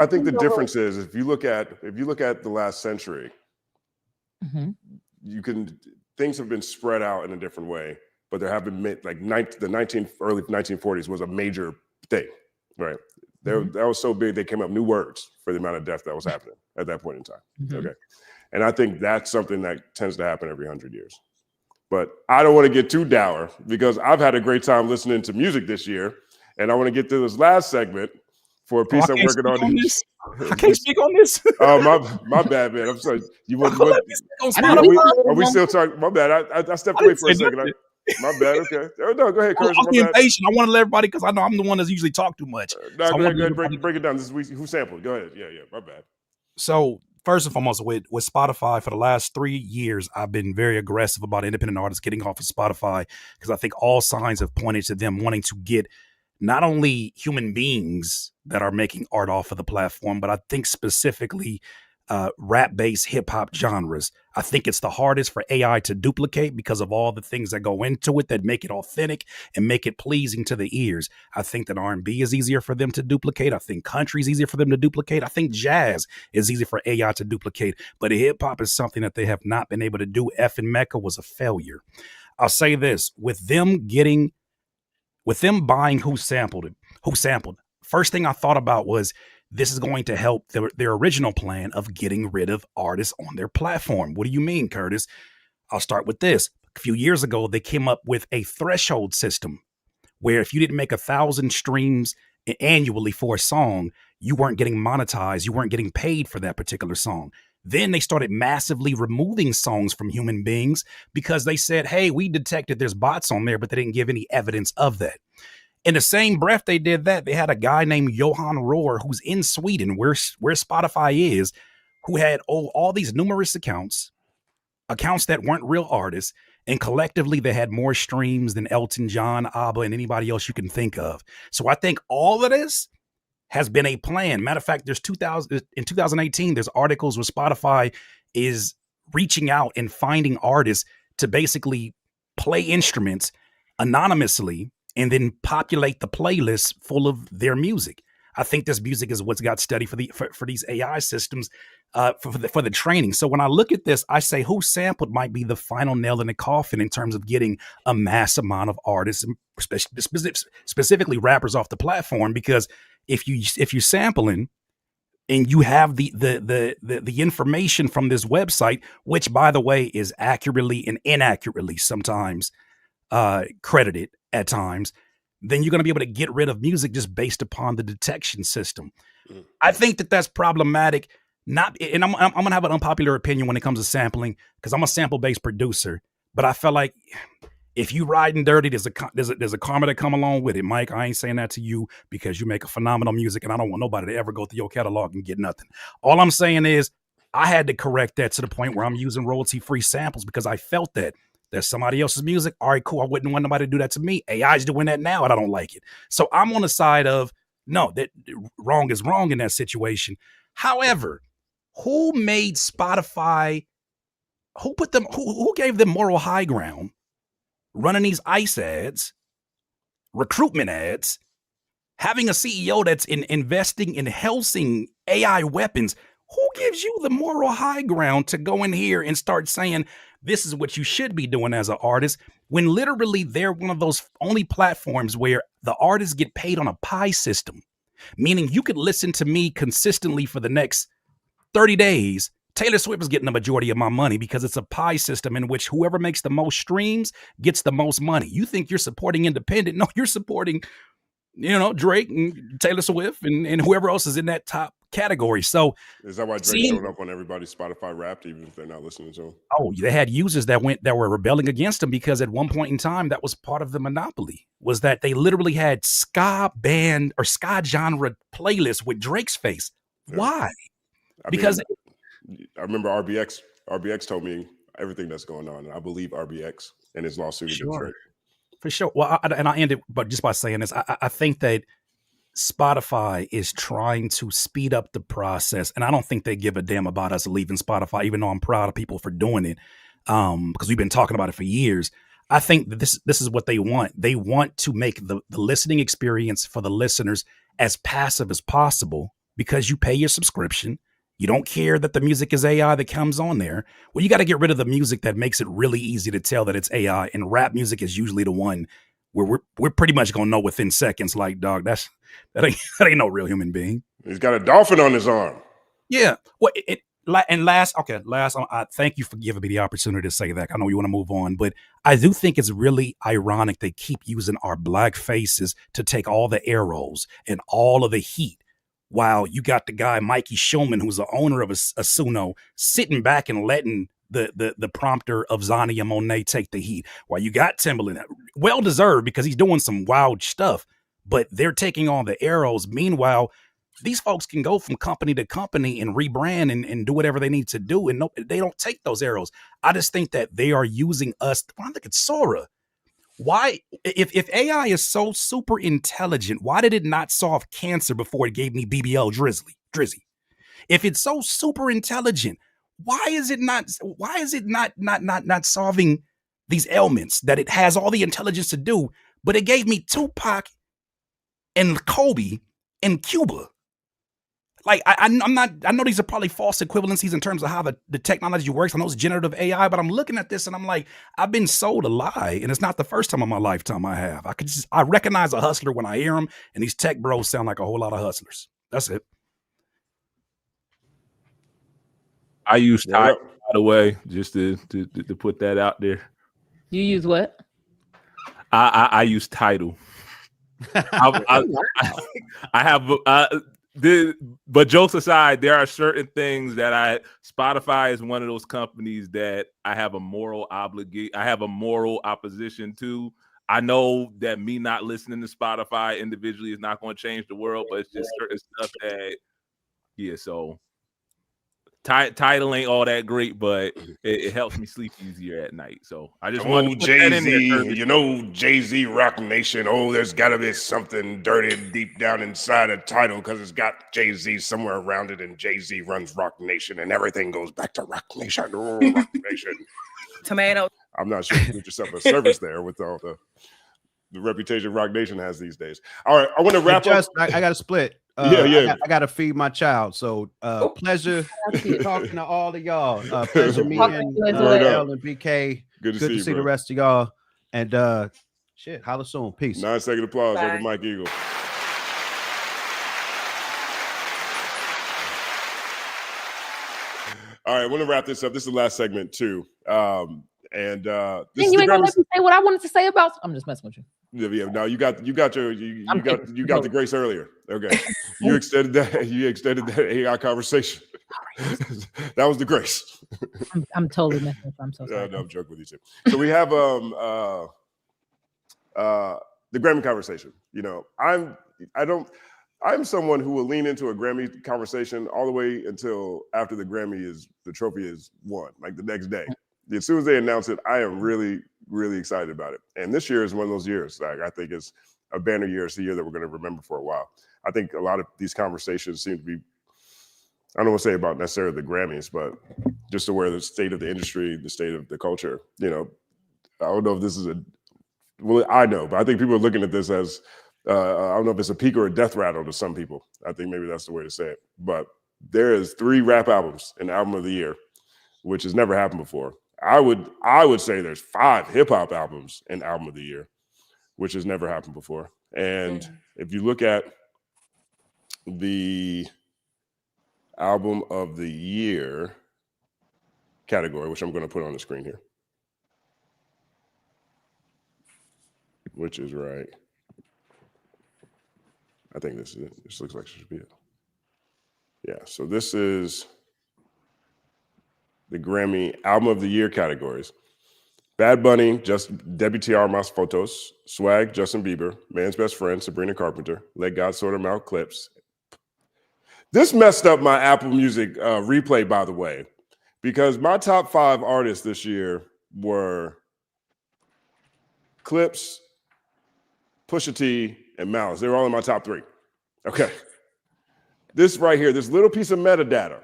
think the difference is if you look at the last century, things have been spread out in a different way, but there have been the early 1940s was a major thing, right? That was so big they came up new words for the amount of death that was happening at that point in time. Okay, and I think that's something that tends to happen every 100 years. But I don't want to get too dour because I've had a great time listening to music this year, and I want to get to this last segment for a piece I'm working on. This. I can't speak on this. Oh, my bad, man. I'm sorry. Are we still talking? My bad. I stepped away for a second. My bad. Okay. Oh, no, go ahead, Curtis. I'm impatient. I want to let everybody, because I know I'm the one that's usually talk too much. No, go ahead. Break it down. This is who sampled. Go ahead. Yeah. My bad. So first and foremost, with Spotify, for the last 3 years, I've been very aggressive about independent artists getting off of Spotify, because I think all signs have pointed to them wanting to get not only human beings that are making art off of the platform, but I think specifically rap-based hip-hop genres. I think it's the hardest for AI to duplicate because of all the things that go into it that make it authentic and make it pleasing to the ears. I think that R&B is easier for them to duplicate. I think country is easier for them to duplicate. I think jazz is easier for AI to duplicate. But hip-hop is something that they have not been able to do. F and Mecca was a failure. I'll say this, with them buying WhoSampled, first thing I thought about was this is going to help their original plan of getting rid of artists on their platform. What do you mean, Curtis? I'll start with this. A few years ago, they came up with a threshold system where if you didn't make 1,000 streams annually for a song, you weren't getting monetized. You weren't getting paid for that particular song. Then they started massively removing songs from human beings because they said, hey, we detected there's bots on there, but they didn't give any evidence of that. In the same breath they did that, they had a guy named Johan Rohr, who's in Sweden, where Spotify is, who had all these numerous accounts that weren't real artists, and collectively they had more streams than Elton John, ABBA, and anybody else you can think of. So I think all of this has been a plan. Matter of fact, in 2018, there's articles where Spotify is reaching out and finding artists to basically play instruments anonymously and then populate the playlist full of their music. I think this music is what's got studied for these AI systems for the training. So when I look at this, I say WhoSampled might be the final nail in the coffin in terms of getting a mass amount of artists, and specifically rappers, off the platform. Because if you're sampling and you have the information from this website, which by the way is accurately and inaccurately sometimes credited at times, then you're going to be able to get rid of music just based upon the detection system. I think that that's problematic. And I'm going to have an unpopular opinion when it comes to sampling, because I'm a sample-based producer. But I feel like if you riding dirty, there's a karma that come along with it. Mike, I ain't saying that to you because you make a phenomenal music, and I don't want nobody to ever go through your catalog and get nothing. All I'm saying is I had to correct that to the point where I'm using royalty-free samples because I felt that. There's somebody else's music. All right, cool. I wouldn't want nobody to do that to me. AI's doing that now, and I don't like it. So I'm on the side of no, that wrong is wrong in that situation. However, who made Spotify? Who gave them moral high ground? Running these ICE ads, recruitment ads, having a CEO that's investing in housing AI weapons. Who gives you the moral high ground to go in here and start saying this is what you should be doing as an artist, when literally they're one of those only platforms where the artists get paid on a pie system, meaning you could listen to me consistently for the next 30 days. Taylor Swift is getting the majority of my money because it's a pie system in which whoever makes the most streams gets the most money. You think you're supporting independent? No, you're supporting, Drake and Taylor Swift and whoever else is in that top category. So is that why Drake showed up on everybody's Spotify Wrapped, even if they're not listening to him? Oh, they had users that were rebelling against him because at one point in time that was part of the monopoly, was that they literally had ska band or ska genre playlists with Drake's face. Yeah. Why? Because I remember RBX RBX told me everything that's going on, and I believe RBX and his lawsuit against Drake. For sure. Well, I ended, but just by saying this, I think that Spotify is trying to speed up the process, and I don't think they give a damn about us leaving Spotify, even though I'm proud of people for doing it, because we've been talking about it for years. I think that this is what they want. They want to make the listening experience for the listeners as passive as possible, because you pay your subscription. You don't care that the music is AI that comes on there. Well, you got to get rid of the music that makes it really easy to tell that it's AI. And rap music is usually the one where we're pretty much gonna know within seconds. Like, dog, that ain't no real human being. He's got a dolphin on his arm. Yeah. Well, last, I thank you for giving me the opportunity to say that. I know you want to move on, but I do think it's really ironic they keep using our black faces to take all the arrows and all of the heat, while you got the guy Mikey Shulman, who's the owner of Asuno, sitting back and letting the prompter of Zania Monet take the heat. While you got Timbaland, well deserved because he's doing some wild stuff, but they're taking all the arrows. Meanwhile, these folks can go from company to company and rebrand and do whatever they need to do, and they don't take those arrows. I just think that they are using us. I think it's Sora. Why, if AI is so super intelligent, why did it not solve cancer before it gave me BBL Drizzy? If it's so super intelligent, why is it not solving these ailments that it has all the intelligence to do? But it gave me Tupac and Kobe and Cuba. Like, I know these are probably false equivalencies in terms of how the technology works. I know it's generative AI, but I'm looking at this and I'm like, I've been sold a lie, and it's not the first time in my lifetime I have. I recognize a hustler when I hear them, and these tech bros sound like a whole lot of hustlers. That's it. I use Tidal, by the way, just to put that out there. You use what? I use Tidal. I have. But jokes aside, there are certain things that Spotify is one of those companies that I have a moral opposition to. I know that me not listening to Spotify individually is not going to change the world, but it's just certain stuff that, so Tidal ain't all that great, but it helps me sleep easier at night. So I just want to put that in there. Jay-Z Rock Nation. Oh, there's got to be something dirty deep down inside a Tidal because it's got Jay-Z somewhere around it, and Jay-Z runs Rock Nation, and everything goes back to Rock Nation. Oh, Rock Nation. Tomato. I'm not sure you did yourself a service there with all the reputation Rock Nation has these days. All right, I want to wrap up. I got to split. I got to feed my child. So pleasure talking to all of y'all. Pleasure meeting L and BK. Good to see the rest of y'all. And holla soon. Peace. 9-second applause over Mike Eagle. All right, I want to wrap this up. This is the last segment too. You ain't gonna let me say what I wanted to say about. I'm just messing with you. Yeah, no, you got the grace earlier. Okay, you extended that AI conversation. That was the grace. I'm totally messing with you. I'm so sorry. No, I'm joking with you too. So we have the Grammy conversation. You know, I'm someone who will lean into a Grammy conversation all the way until after the trophy is won, like the next day. As soon as they announce it, I am really, really excited about it. And this year is one of those years. Like, I think it's a banner year. It's a year that we're going to remember for a while. I think a lot of these conversations seem to be, I don't want to say about necessarily the Grammys, but just aware of the state of the industry, the state of the culture. You know, I don't know if this is I know, but I think people are looking at this as, I don't know if it's a peak or a death rattle to some people. I think maybe that's the way to say it. But there is 3 rap albums in Album of the Year, which has never happened before. I would say there's 5 hip hop albums in Album of the Year, which has never happened before. And if you look at the Album of the Year category, which I'm going to put on the screen here, which is right. I think this is it. This looks like it should be it. Yeah, so this is the Grammy Album of the Year categories. Bad Bunny, Debbie T.R. Mas Fotos, Swag, Justin Bieber, Man's Best Friend, Sabrina Carpenter, Let God Sort 'Em Out, Clips. This messed up my Apple Music replay, by the way. Because my top 5 artists this year were Clips, Pusha T, and Malice. They were all in my top 3. Okay. This right here, this little piece of metadata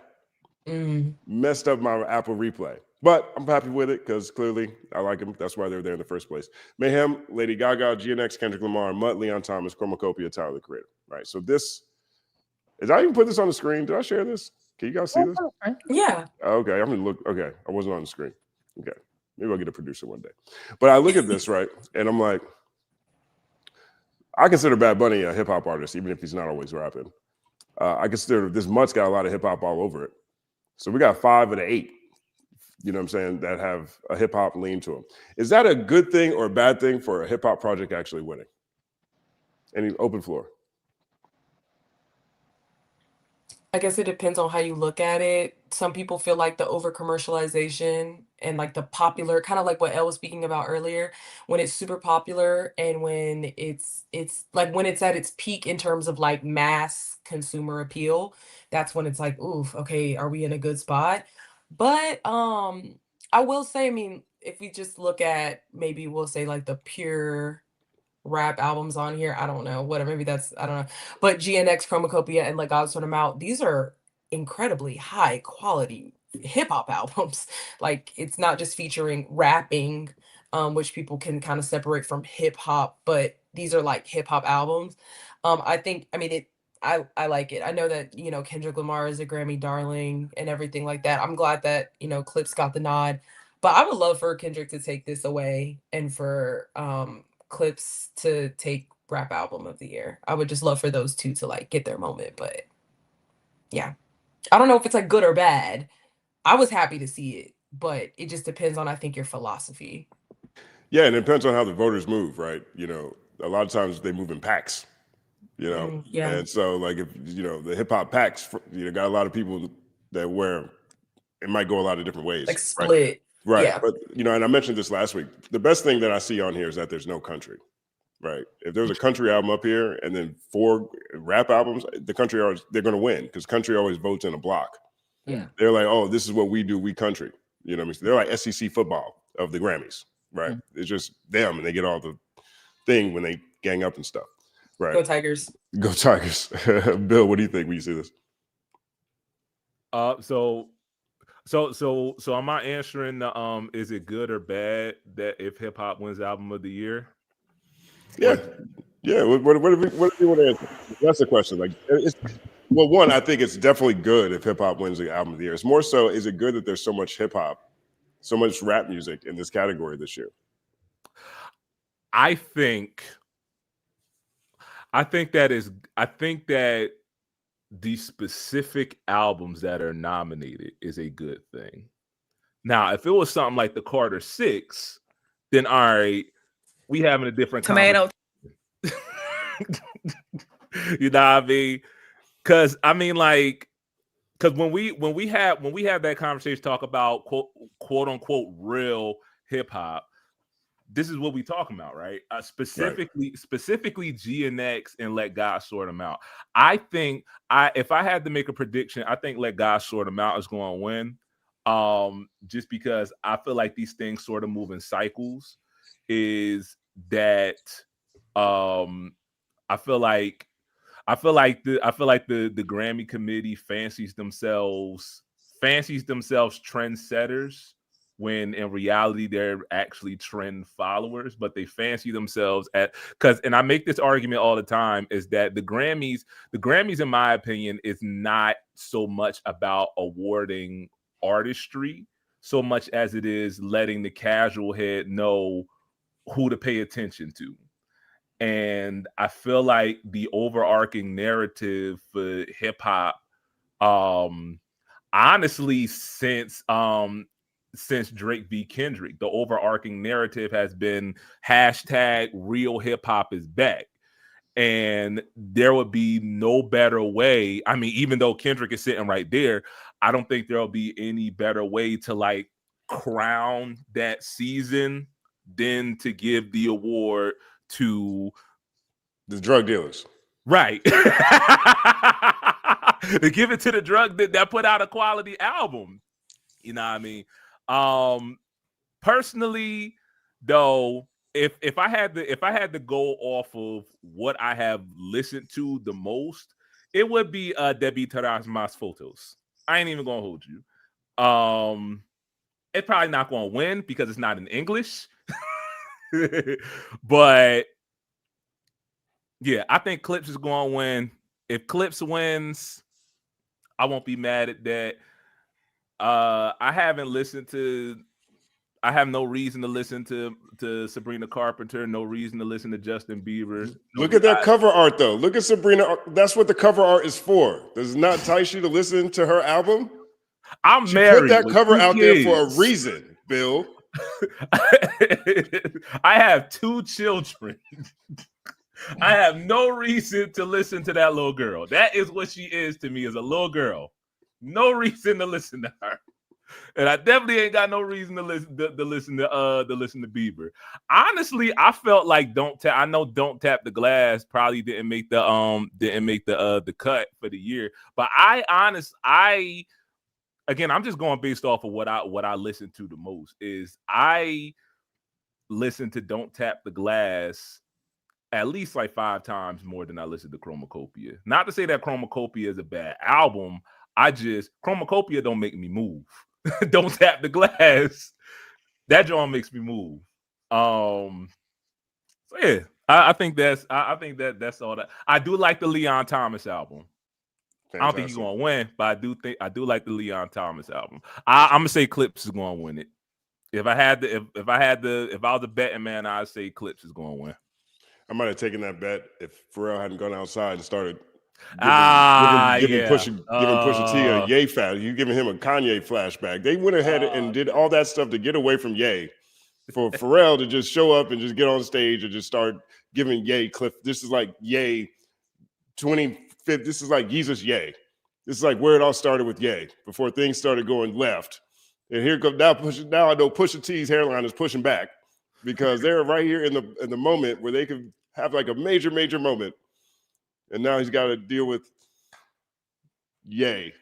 messed up my Apple replay. But I'm happy with it because clearly I like them. That's why they're there in the first place. Mayhem, Lady Gaga, GNX, Kendrick Lamar, Mutt, Leon Thomas, Chromacopia, Tyler the Creator. Right. So this, did I even put this on the screen? Did I share this? Can you guys see this? Yeah. Okay, I'm gonna look. Okay, I wasn't on the screen. Okay, maybe I'll get a producer one day. But I look at this, right, and I'm like, I consider Bad Bunny a hip hop artist, even if he's not always rapping. I consider this Mutt's got a lot of hip hop all over it. So we got 5 of the 8, you know what I'm saying, that have a hip hop lean to them. Is that a good thing or a bad thing for a hip hop project actually winning? Any open floor? I guess it depends on how you look at it. Some people feel like the over commercialization and like the popular, kind of like what Elle was speaking about earlier, when it's super popular and when it's like when it's at its peak in terms of like mass consumer appeal, that's when it's like, oof, okay, are we in a good spot? But I will say, I mean, if we just look at maybe we'll say like the pure rap albums on here. I don't know, whatever. Maybe that's I don't know. But GNX, Chromacopia, and Let God Sort 'Em Out. These are incredibly high quality hip hop albums. Like it's not just featuring rapping, which people can kind of separate from hip hop, but these are like hip hop albums. I think I mean it. I like it. I know that Kendrick Lamar is a Grammy darling and everything like that. I'm glad that Clips got the nod, but I would love for Kendrick to take this away and for Clips to take rap album of the year. I would just love for those two to like get their moment, but yeah. I don't know if it's like good or bad. I was happy to see it, but it just depends on I think your philosophy. Yeah, and it depends on how the voters move, right? A lot of times they move in packs, Yeah. And so like if the hip hop packs, got a lot of people that wear it might go a lot of different ways. Like split. Right. Yeah. But and I mentioned this last week. The best thing that I see on here is that there's no country. Right. If there's a country album up here and then 4 rap albums, the country they're going to win because country always votes in a block. Yeah. They're like, oh, this is what we do, we country. You know what I mean? So they're like SEC football of the Grammys, right? It's just them, and they get all the thing when they gang up and stuff, right? Go Tigers. Go Tigers. Bill, what do you think when you see this? So am I answering the is it good or bad that if hip hop wins album of the year? Yeah. Yeah. What do you want to answer? That's the question. Like, well, one, I think it's definitely good if hip hop wins the album of the year. It's more so, is it good that there's so much hip hop, so much rap music in this category this year? I think that the specific albums that are nominated is a good thing. Now, if it was something like the Carter 6, then all right, we having a different tomato. You know what I mean? Because when we have that conversation, talk about quote unquote real hip hop, this is what we talking about, right? Specifically GNX and Let God Sort 'Em Out. I think if I had to make a prediction, I think Let God Sort 'Em Out is going to win. Just because I feel like these things sort of move in cycles. Is that I feel like the Grammy committee fancies themselves trendsetters when in reality they're actually trend followers, but they fancy themselves and I make this argument all the time, is that the Grammys in my opinion is not so much about awarding artistry so much as it is letting the casual head know who to pay attention to. And I feel like the overarching narrative for hip hop, honestly, since Drake v. Kendrick, the overarching narrative has been hashtag real hip hop is back. And there would be no better way. I mean, even though Kendrick is sitting right there, I don't think there'll be any better way to like crown that season than to give the award to the drug dealers. Right. To give it to the drug that put out a quality album. You know what I mean? Personally, though, if I had to go off of what I have listened to the most, it would be Debbie Taras Mas Photos. I ain't even gonna hold you. It's probably not gonna win because it's not in English. But yeah, I think Clips is gonna win. If Clips wins, I won't be mad at that. I have no reason to listen to Sabrina Carpenter, no reason to listen to Justin Bieber. Look at that cover art, though. Look at Sabrina. That's what the cover art is for. Does it not entice you to listen to her album? I'm She married. put that cover out there for a kids. reason, Bill. I have 2 children. I have no reason to listen to that little girl. That is what she is to me, as a little girl. No reason to listen to her. And I definitely ain't got no reason to listen to Bieber. Honestly, I felt like Don't Tap the Glass probably didn't make the cut for the year. But again, I'm just going based off of what I listen to the most. Is I listen to Don't Tap the Glass at least like 5 times more than I listen to Chromacopia. Not to say that Chromacopia is a bad album. Chromacopia don't make me move. Don't Tap the Glass. That joint makes me move. So yeah, I think that's all that. I do like the Leon Thomas album. Fantastic. I don't think he's gonna win, but I do like the Leon Thomas album. I'm gonna say Clips is gonna win it. If I was a betting man, I'd say Clips is gonna win. I might have taken that bet if Pharrell hadn't gone outside and started giving Pusha T a Ye fat. You giving him a Kanye flashback. They went ahead and did all that stuff to get away from Ye. For Pharrell to just show up and just get on stage and just start giving Ye cliff. This is like Ye 25th. This is like Jesus Ye. This is like where it all started with Ye before things started going left. And here comes now I know Pusha T's hairline is pushing back because they're right here in the moment where they could have like a major moment. And now he's got to deal with Ye.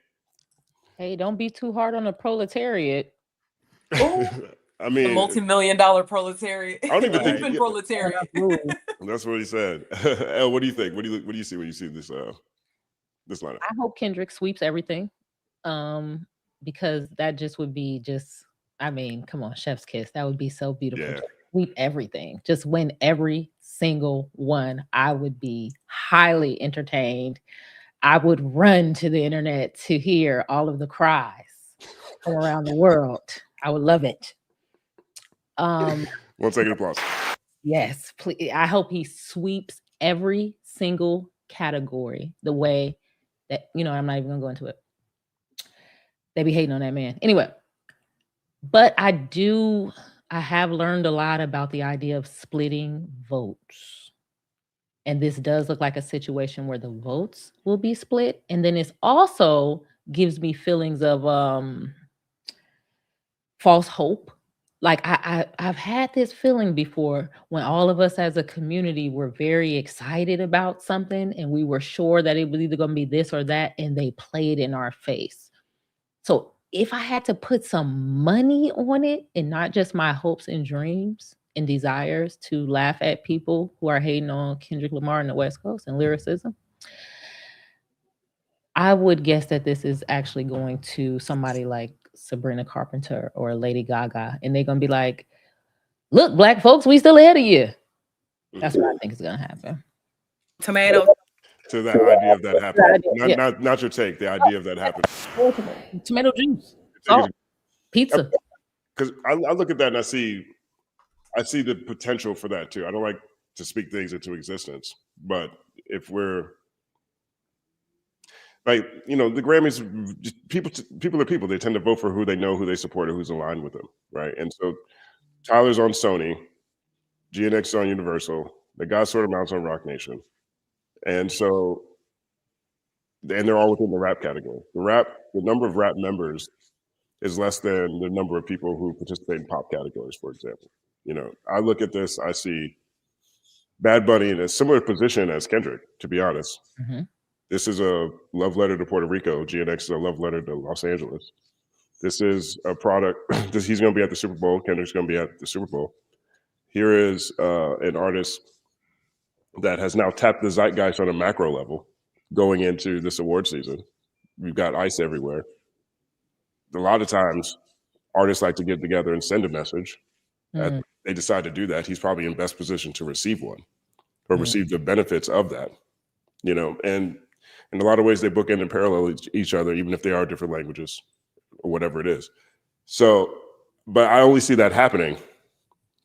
Hey, don't be too hard on the proletariat. I mean, the multi-million-dollar proletariat. I don't even think proletariat. That's what he said. Elle, what do you think? What do you see when you see this lineup? I hope Kendrick sweeps everything, because that just would be I mean, come on, chef's kiss. That would be so beautiful. Yeah. Sweep everything. Just win every single one. I would be highly entertained. I would run to the internet to hear all of the cries from around the world. I would love it. 1 second applause. Yes, please. I hope he sweeps every single category the way that, I'm not even gonna go into it. They be hating on that man. Anyway, but I have learned a lot about the idea of splitting votes. And this does look like a situation where the votes will be split. And then it also gives me feelings of false hope. Like I've had this feeling before when all of us as a community were very excited about something and we were sure that it was either going to be this or that, and they played in our face. So if I had to put some money on it and not just my hopes and dreams and desires to laugh at people who are hating on Kendrick Lamar in the West Coast and lyricism, I would guess that this is actually going to somebody like Sabrina Carpenter or Lady Gaga, and they're gonna be like, look, Black folks, we still ahead of you. That's what I think is gonna happen. Tomato. To that idea of that happening. Not your take, the idea of that happening. Tomato juice, salt, pizza. Because I look at that and I see the potential for that too. I don't like to speak things into existence, but if we're like, the Grammys, people are people. They tend to vote for who they know, who they support, or who's aligned with them, right? And so Tyler's on Sony, GNX on Universal, the God Sort of Mounts on Rock Nation. And so, and they're all within the rap category. The number of rap members is less than the number of people who participate in pop categories, for example. I look at this, I see Bad Bunny in a similar position as Kendrick, to be honest. Mm-hmm. This is a love letter to Puerto Rico. GNX is a love letter to Los Angeles. This is a product. He's going to be at the Super Bowl. Kendrick's going to be at the Super Bowl. Here is an artist that has now tapped the zeitgeist on a macro level going into this award season. We've got ice everywhere. A lot of times, artists like to get together and send a message. They decide to do that. He's probably in best position to receive one or receive the benefits of that, you know. And in a lot of ways, they bookend and parallel each other, even if they are different languages or whatever it is. So, but I only see that happening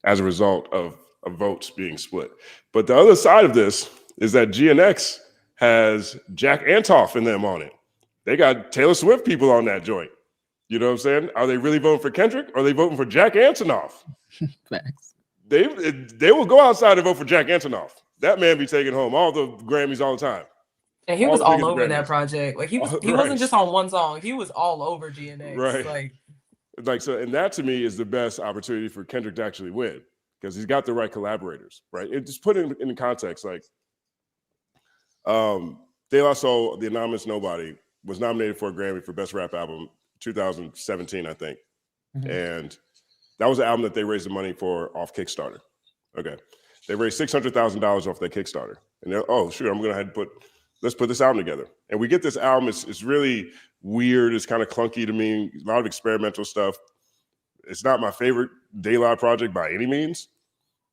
as a result of votes being split. But the other side of this is that GNX has Jack Antonoff and them on it. They got Taylor Swift people on that joint. You know what I'm saying? Are they really voting for Kendrick or are they voting for Jack Antonoff? Facts. They will go outside and vote for Jack Antonoff. That man be taking home all the Grammys all the time. And he was all over that project. Like he wasn't just on one song. He was all over GNX. Right. Like so, and that to me is the best opportunity for Kendrick to actually win because he's got the right collaborators, right? And just put it in context, like De La Soul, The Anonymous Nobody, was nominated for a Grammy for Best Rap Album 2017, I think. And that was an album that they raised the money for off Kickstarter. Okay. They raised $600,000 off that Kickstarter. And they're, oh, sure, I'm going to let's put this album together. And we get this album. It's really weird. It's kind of clunky to me. A lot of experimental stuff. It's not my favorite De La project by any means.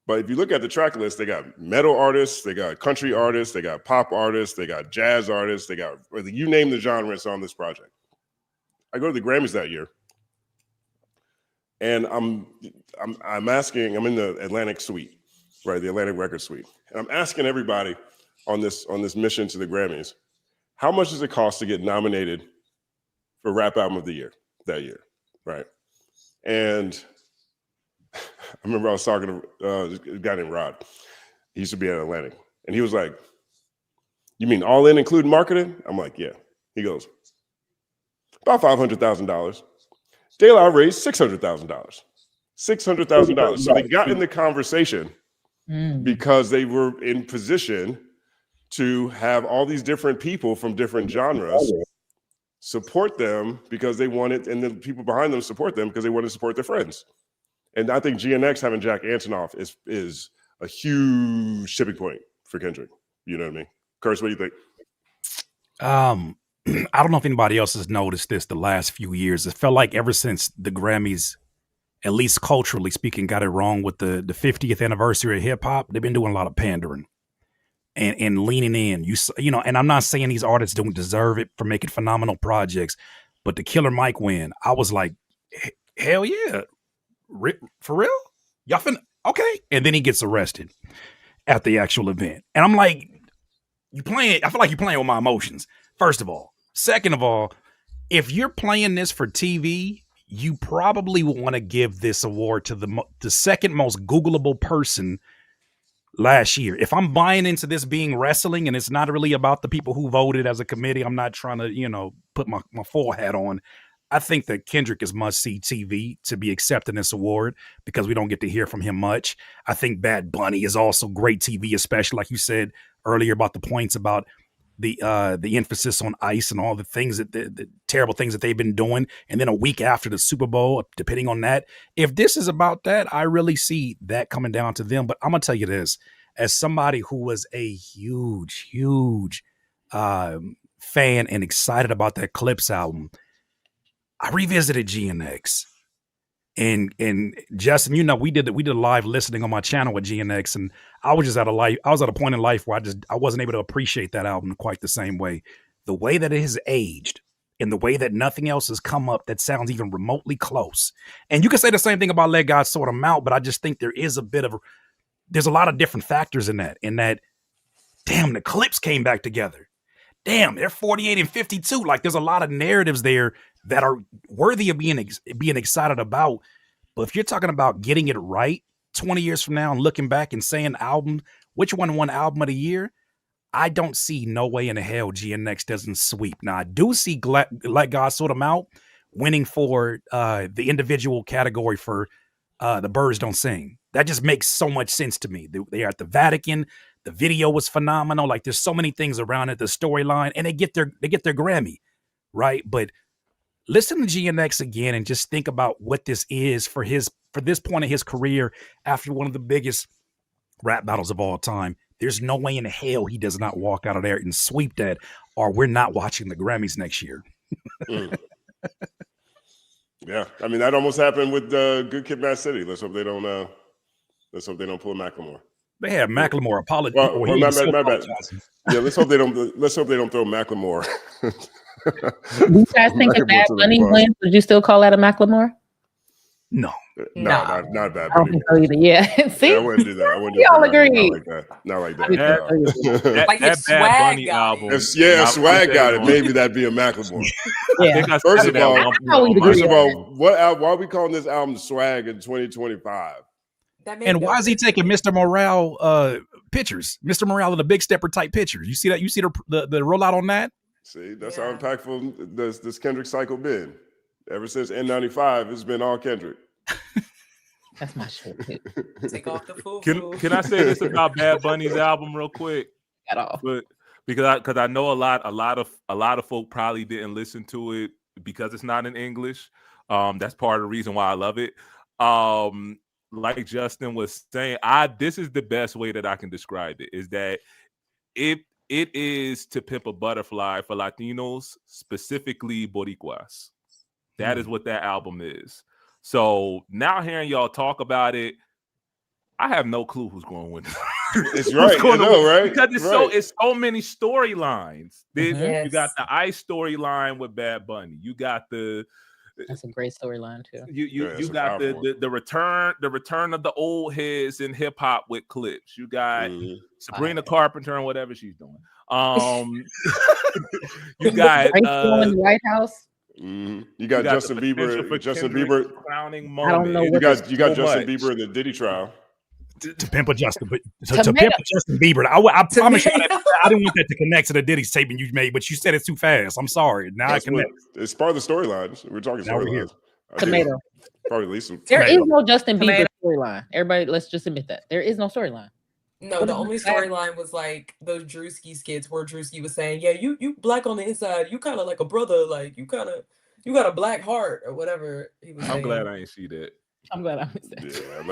But if you look at the track list, they got metal artists, they got country artists, they got pop artists, they got jazz artists, they got, you name the genre, it's on this project. I go to the Grammys that year, and I'm asking, I'm in the Atlantic suite, right, the Atlantic Record suite, and I'm asking everybody on this mission to the Grammys, how much does it cost to get nominated for Rap Album of the Year that year, right? And I remember I was talking to a guy named Rod. He used to be at Atlantic, and he was like, "You mean all in, including marketing?" I'm like, "Yeah." He goes, "About $500,000." De La raised $600,000. $600,000. So they got in the conversation because they were in position to have all these different people from different genres support them because they wanted, and the people behind them support them because they want to support their friends. And I think GNX having Jack Antonoff is a huge tipping point for Kendrick. You know what I mean? Curse, what do you think? I don't know if anybody else has noticed this the last few years. It felt like ever since the Grammys, at least culturally speaking, got it wrong with the 50th anniversary of hip hop, they've been doing a lot of pandering and leaning in. You know, and I'm not saying these artists don't deserve it for making phenomenal projects, but the Killer Mike win, I was like, hell yeah. For real? Y'all okay. And then he gets arrested at the actual event. And I'm like, I feel like you're playing with my emotions, first of all. Second of all, if you're playing this for TV, you probably want to give this award to the second most Googleable person last year. If I'm buying into this being wrestling and it's not really about the people who voted as a committee, I'm not trying to, put my full hat on. I think that Kendrick is must-see TV to be accepting this award because we don't get to hear from him much. I think Bad Bunny is also great TV, especially like you said earlier about the points about the emphasis on ice and all the things the terrible things that they've been doing. And then a week after the Super Bowl, depending on that, if this is about that, I really see that coming down to them. But I'm going to tell you this, as somebody who was a huge fan and excited about that Clips album, I revisited GNX and Justin, we did a live listening on my channel with GNX, and I was at a point in life where I wasn't able to appreciate that album quite the same way. The way that it has aged and the way that nothing else has come up that sounds even remotely close. And you can say the same thing about Let God Sort 'Em Out, but I just think there's a lot of different factors in that, damn, the Clips came back together. Damn, they're 48 and 52. Like there's a lot of narratives there that are worthy of being excited about. But if you're talking about getting it right 20 years from now and looking back and saying which one won album of the year, I don't see no way in the hell GNX doesn't sweep. Now I do see Let God Sort 'Em Out winning for the individual category for The Birds Don't Sing. That just makes so much sense to me. They are at the Vatican. The video was phenomenal. Like there's so many things around it, the storyline, and they get their Grammy, right? But listen to GNX again and just think about what this is for this point of his career after one of the biggest rap battles of all time. There's no way in hell he does not walk out of there and sweep that, or we're not watching the Grammys next year. Yeah, I mean that almost happened with Good Kid, Mad City. Let's hope they don't pull Macklemore. They had Macklemore apologize. Well, my bad. Yeah, let's hope they don't throw Macklemore. Do you guys think if Bad Bunny wins, would you still call that a Macklemore? No. Not Bad Bunny. I don't think so either. Yeah. See, yeah, I wouldn't do that. I wouldn't do we all that. agree. Not like that. Like that if Bad Swag Bunny got album. it. If Swag got it, maybe that'd be a Macklemore. Yeah. First of all, all, why are we calling this album Swag in 2025? And why is he taking Mr. Morale pictures? Mr. Morale in the Big Stepper type pictures. You see that? You see the rollout on that? See, that's how impactful this Kendrick cycle been. Ever since N95, it's been all Kendrick. That's my shit. Take off the food. Can I say this about Bad Bunny's album real quick? At all. But because I know a lot of folk probably didn't listen to it because it's not in English. That's part of the reason why I love it. Like Justin was saying, this is the best way that I can describe it, is that it is To Pimp a Butterfly for Latinos, specifically Boricuas. That is what that album is. So now hearing y'all talk about it, I have no clue who's going to win. It's right, right? Because it's so many storylines. You got the ICE storyline with Bad Bunny. You got that's a great storyline too. You got the return of the old heads in hip hop with Clips. You got Sabrina Carpenter and whatever she's doing. You got in the White House. You got Justin Bieber crowning moment. I don't know. You got Justin Bieber in the Diddy trial. To pimp a Justin, but to pimp a Justin Bieber. I promise you, I didn't want that to connect to the Diddy statement you made, but you said it too fast. I'm sorry. Now I connect. It's part of the storylines. We're talking storylines. Tomato. Probably at least there is no Justin Bieber storyline. Everybody, let's just admit that there is no storyline. No, the only storyline was like those Drewski skits where Drewski was saying, "Yeah, you black on the inside. You kind of like a brother. Like you got a black heart or whatever." He was saying. I'm glad I ain't see that. I'm glad I missed that. Yeah, I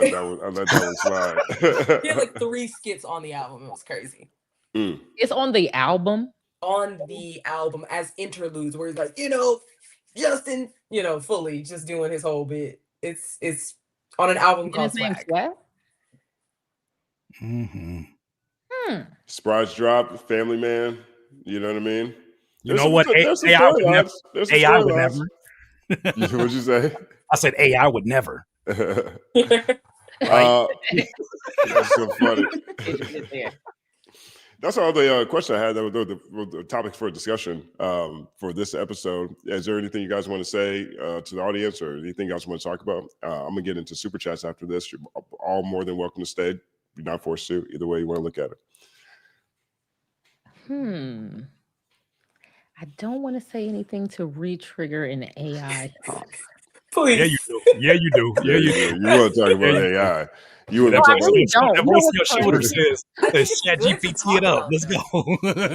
let that one slide. He had like 3 skits on the album. It was crazy. It's on the album. On the album as interludes, where he's like, Justin, fully just doing his whole bit. It's on an album called Swag. Surprise drop, Family Man. You know what I mean? You know what? AI would never. AI would never. What'd you say? I said AI would never. That's so funny. That's all the question I had. That were the topics for discussion for this episode. Is there anything you guys want to say to the audience, or anything you guys want to talk about? I'm gonna get into super chats after this. You're all more than welcome to stay. You're not forced to. Either way you want to look at it. I don't want to say anything to re-trigger an AI talk. Please. Yeah, you do. Yeah, you do. Yeah, you do. You want to talk about AI? You want to No, talk I really don't. That voice in your shoulder says, "Chat GPT it up. Let's go."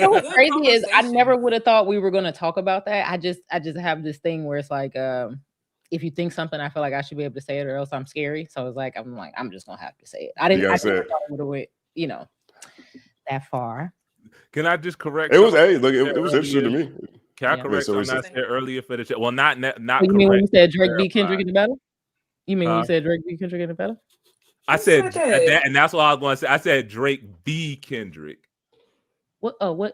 What's crazy is I never would have thought we were going to talk about that. I just have this thing where it's like, if you think something, I feel like I should be able to say it, or else I'm scary. So it's like I'm just gonna have to say it. I didn't thought it would have went, that far. Can I just correct? It was it was interesting to me. Can I correct something I said earlier for the chat? Well, not You correct. mean when you said Drake beat Kendrick in the battle? You mean when you said Drake beat Kendrick in the battle? I said that, and that's what I was going to say. I said Drake v. Kendrick. What word?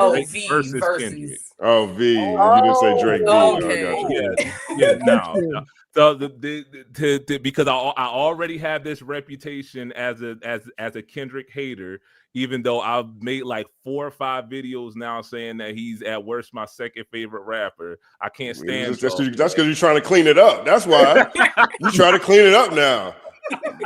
Oh, is V versus versus. Kendrick. Oh, V. You didn't say Drake V. Okay. Oh, I got you. Yeah, no. So because I already have this reputation as a Kendrick hater, even though I've made like 4 or 5 videos now saying that he's at worst my second favorite rapper. I can't stand. That's because you're trying to clean it up. That's why you try to clean it up now.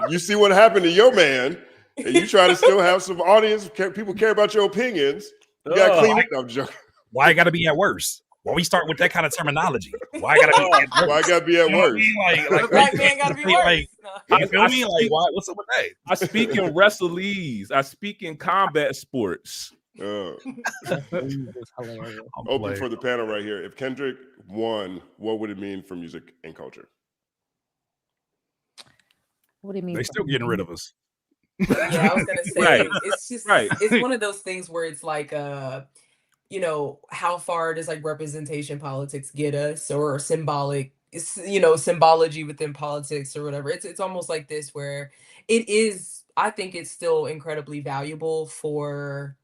You see what happened to your man, and you try to still have some audience. People care about your opinions. You gotta clean it up, Joe. Why I gotta be at worst? Why we start with that kind of terminology? Why I gotta be at worst? Like black man gotta be worse. You feel me? Like, what's up with that? I speak in wrestlese. I speak in combat sports. It's hilarious. Open for the panel right here. If Kendrick won, what would it mean for music and culture? What do you mean? They still getting rid of us. Yeah, I was gonna say Right. it's just Right. it's one of those things where it's like you know, how far does like representation politics get us, or symbolic, you know, symbology within politics or whatever. It's almost like this where it is, I think it's still incredibly valuable for,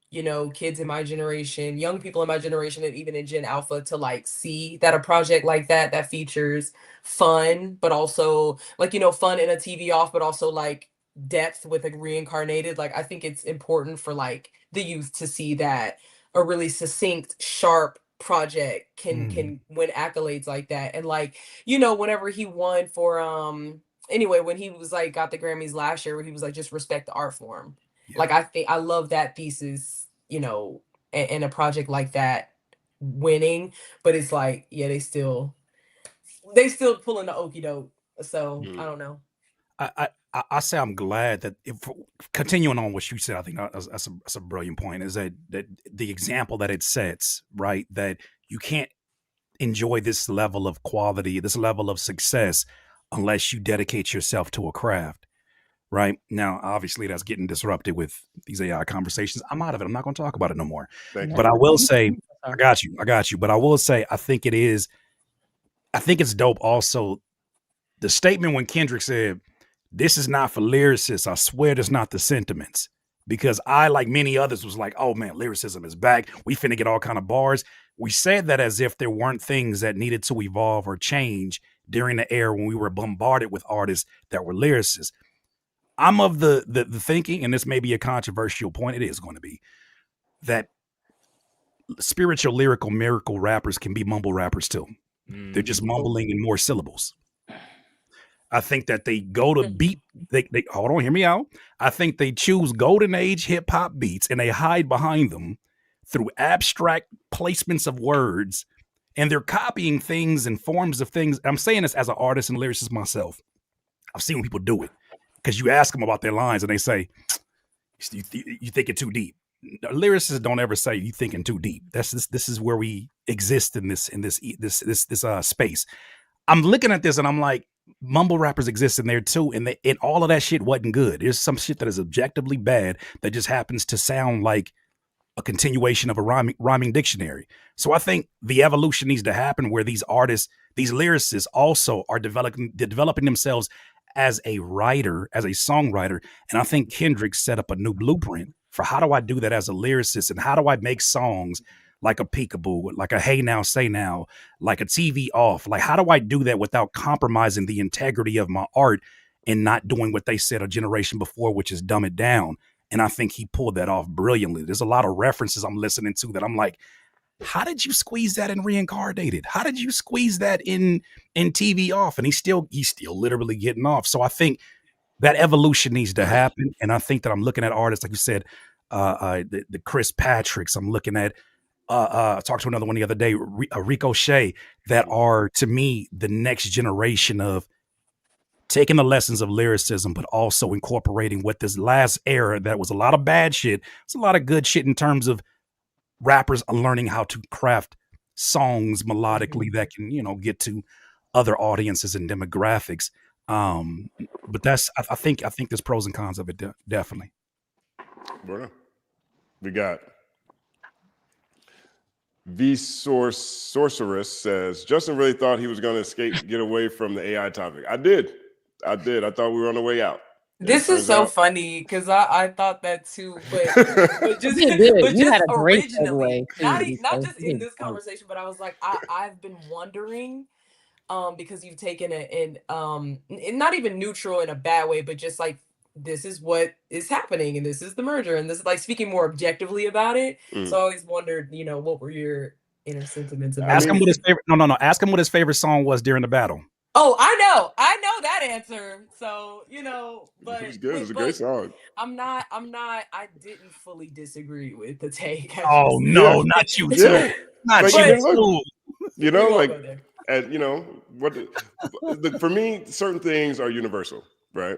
you know, kids in my generation, young people in my generation, and even in Gen Alpha to like see that a project like that that features fun, but also like, you know, fun in a TV off, but also like depth with like reincarnated. Like I think it's important for like the youth to see that a really succinct, sharp project can win accolades like that. And like, you know, whenever he won for anyway, when he was like got the Grammys last year, where he was like just respect the art form. Yeah. Like I think I love that thesis, you know, and a project like that winning, but it's like, yeah, they still pulling the okie doke. So I don't know. I say I'm glad that if continuing on what you said, I think that's a brilliant point. Is that the example that it sets, right? That you can't enjoy this level of quality, this level of success, unless you dedicate yourself to a craft. Right now, obviously, that's getting disrupted with these AI conversations. I'm out of it. I'm not going to talk about it no more. Thank you. But I will say, I got you. But I will say, I think it's dope. Also, the statement when Kendrick said, "This is not for lyricists. I swear, it's not the sentiments." Because I, like many others, was like, "Oh man, lyricism is back. We finna get all kind of bars." We said that as if there weren't things that needed to evolve or change during the era when we were bombarded with artists that were lyricists. I'm of the thinking, and this may be a controversial point, it is going to be, that spiritual, lyrical, miracle rappers can be mumble rappers too. They're just mumbling in more syllables. I think that they go to beat, they hold on, hear me out. I think they choose golden age hip hop beats and they hide behind them through abstract placements of words, and they're copying things and forms of things. I'm saying this as an artist and lyricist myself. I've seen people do it. Because you ask them about their lines and they say, you thinking too deep. Lyricists don't ever say you thinking too deep. This is where we exist in this space. I'm looking at this and I'm like, mumble rappers exist in there too, and all of that shit wasn't good. There's some shit that is objectively bad that just happens to sound like a continuation of a rhyming dictionary. So I think the evolution needs to happen where these artists, these lyricists also are developing themselves as a writer, as a songwriter. And I think Kendrick set up a new blueprint for how do I do that as a lyricist, and how do I make songs like a Peekaboo, like a Hey Now, Say Now, like a TV Off. Like, how do I do that without compromising the integrity of my art and not doing what they said a generation before, which is dumb it down? And I think he pulled that off brilliantly. There's a lot of references I'm listening to that I'm like, how did you squeeze that in Reincarnated? How did you squeeze that in TV Off? And he's still literally getting off. So I think that evolution needs to happen. And I think that I'm looking at artists, like you said, the Chris Patricks. I'm looking at, I talked to another one the other day, Ricochet, that are, to me, the next generation of taking the lessons of lyricism, but also incorporating what this last era that was a lot of bad shit. It's a lot of good shit in terms of rappers are learning how to craft songs melodically that can, get to other audiences and demographics. But that's, I think there's pros and cons of it. Definitely. We got Sorceress says, Justin really thought he was going to get away from the AI topic. I did. I thought we were on the way out. This is so funny because I thought that too, but just you had a great originally, segue not just in this conversation, but I was like, I've been wondering, because you've taken it in not even neutral in a bad way, but just like, this is what is happening and this is the merger and this is like speaking more objectively about it. So I always wondered, what were your inner sentiments about Ask him what his favorite ask him what his favorite song was during the battle. Oh, I know that answer. So, but it's good. It's a great song. I didn't fully disagree with the take. Oh no, not you too. Not you too. For me, certain things are universal, right?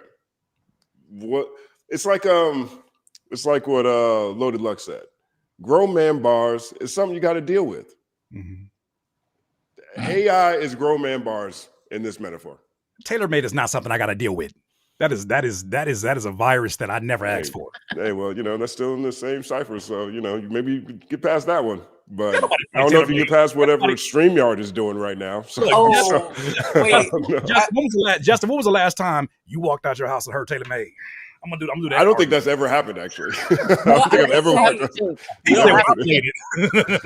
It's like what Loaded Luck said. Grown man bars is something you got to deal with. AI is grown man bars in this metaphor. Tailor-made is not something I got to deal with. That is a virus that I never asked for. Hey, well, that's still in the same cipher. So, maybe you could get past that one. But I don't know if you get past whatever StreamYard is doing right now. So, wait. Justin, when was the last time you walked out your house and heard Tailor-Made? I'm gonna do that. I don't think that's ever happened, actually. I don't think I've ever heard that.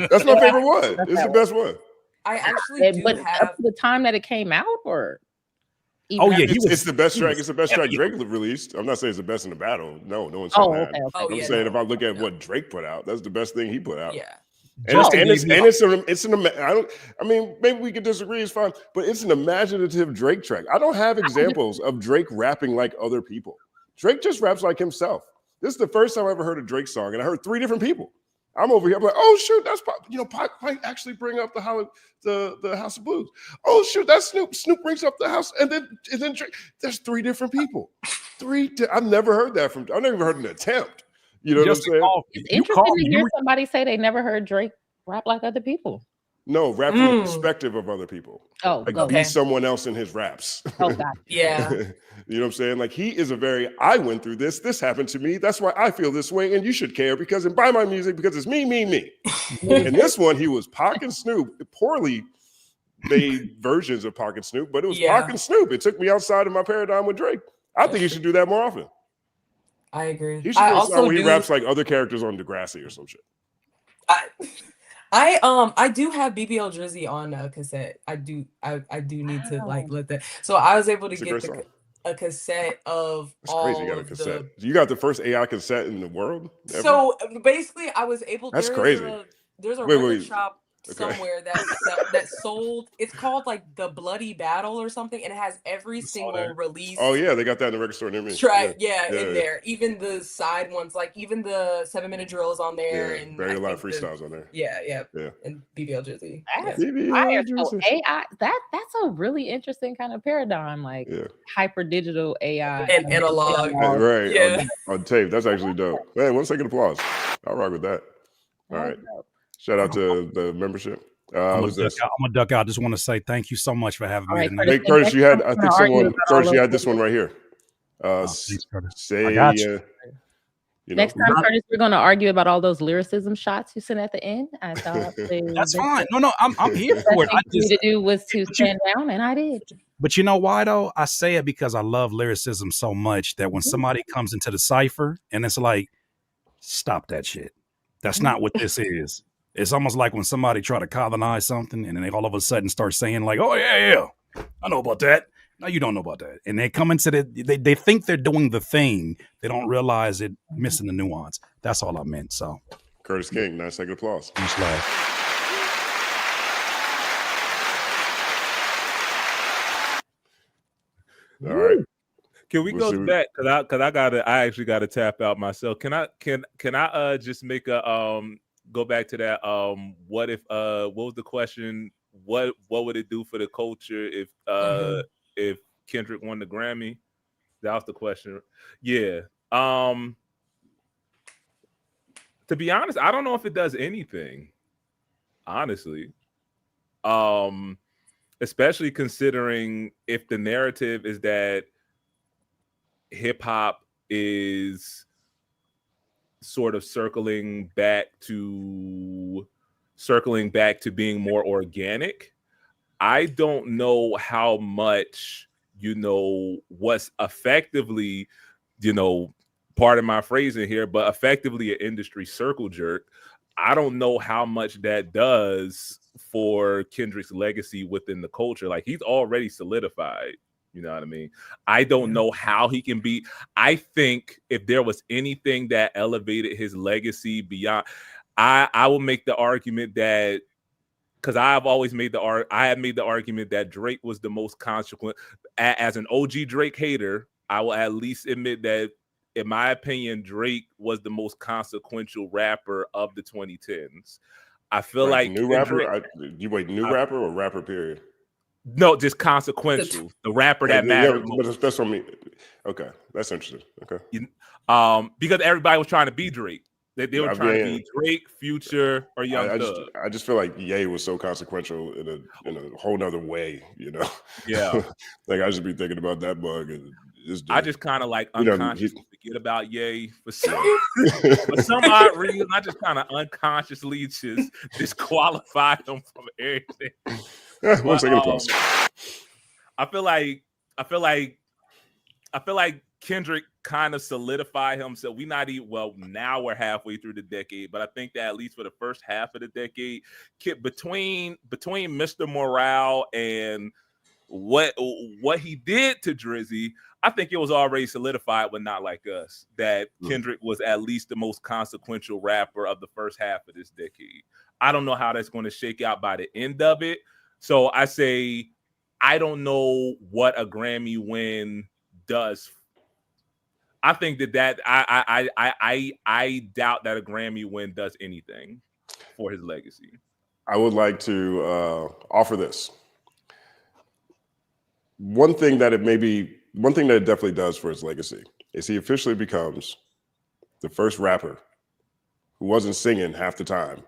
That's my favorite one. It's the best one. I actually do have up to the time that it came out, or it's the best track. It's the best track Drake released. I'm not saying it's the best in the battle. No one's saying that. Okay. I'm saying if I look at what Drake put out, that's the best thing he put out. Yeah. Maybe we could disagree. It's fine, but it's an imaginative Drake track. I don't have examples of Drake rapping like other people. Drake just raps like himself. This is the first time I ever heard a Drake song, and I heard 3 different people. I'm over here. I'm like, oh shoot, that's Pac might actually bring up the House of Blues. Oh shoot, that's Snoop. Snoop brings up the house, and then Drake. There's 3 different people. I've never heard that from. I've never even heard an attempt. You know what I'm saying? It's interesting to hear somebody say they never heard Drake rap like other people. No, rap from the perspective of other people. Oh, like he's someone else in his raps. Oh, God. Yeah. You know what I'm saying? Like he is I went through this. This happened to me. That's why I feel this way. And you should care and buy my music because it's me. And this one, he was Pac and Snoop, poorly made versions of Pac and Snoop, but it was Pac and Snoop. It took me outside of my paradigm with Drake. I think he should do that more often. I agree. He should do a song where he raps like other characters on Degrassi or some shit. I do have BBL Drizzy on cassette. I do need to let that. So I was able to get a cassette of That's crazy. You got a cassette. You got the first AI cassette in the world. Ever? So basically, I was able. That's crazy. There's a record shop somewhere that sold. It's called like the Bloody Battle or something, and it has every single release. Oh yeah, they got that in the record store near me. Track, in there. Even the side ones, like even the 7-minute drill is on there, and very a lot of freestyles on there. Yeah. And BBL Drizzy. So AI, that's a really interesting kind of paradigm, like hyper digital AI and analog, right? Yeah, on tape. That's actually dope. Man, 1 second applause. I'll rock with that. All right. Shout out to the membership. I'm gonna duck out. I just want to say thank you so much for having me tonight. Hey, Curtis, you had Curtis, you had this one right here. Thanks, Curtis. Next time, Curtis, we're going to argue about all those lyricism shots you sent at the end. I thought that's fine. No, I'm here for it. All you to do was to stand down, and I did. But you know why though? I say it because I love lyricism so much that when somebody comes into the cipher and it's like, stop that shit. That's not what this is. It's almost like when somebody try to colonize something and then they all of a sudden start saying like, oh yeah, I know about that. No, you don't know about that. And they come into they think they're doing the thing. They don't realize it missing the nuance. That's all I meant. So Curtis King, 9 second applause. Much love. All right. Can we go back? Cause I actually gotta tap out myself. Can I just make a go back to that what was the question? What would it do for the culture if Kendrick won the Grammy? That was the question. Yeah. To be honest, I don't know if it does anything. Honestly. Especially considering if the narrative is that hip hop is sort of circling back to being more organic. I don't know how much, what's effectively, pardon my phrasing here, but effectively an industry circle jerk. I don't know how much that does for Kendrick's legacy within the culture. Like he's already solidified. You know what I mean? I don't know how he can be. I think if there was anything that elevated his legacy beyond, I will make the argument that, because I have made the argument that Drake was the most consequent. As an OG Drake hater, I will at least admit that, in my opinion, Drake was the most consequential rapper of the 2010s. I feel like new rapper. New rapper or rapper period? No, just consequential. The rapper that mattered. But that's what I mean. Okay, that's interesting. Okay. Because everybody was trying to be Drake. They were trying to be Drake, Future, or Young Thug. I just feel like Ye was so consequential in a whole nother way, you know. Yeah. Like I just be thinking about that bug and I just kind of like unconsciously forget about Ye for some odd reason. I just kind of unconsciously just disqualify him from everything. One second applause. I feel like Kendrick kind of solidified himself. Now we're halfway through the decade, but I think that at least for the first half of the decade, between Mr. Morale and what he did to Drizzy, I think it was already solidified with Not Like Us that Kendrick was at least the most consequential rapper of the first half of this decade. I don't know how that's going to shake out by the end of it. So I say I don't know what a Grammy win does. I think that I doubt that a Grammy win does anything for his legacy. I would like to offer this. One thing that it definitely does for his legacy is he officially becomes the first rapper who wasn't singing half the time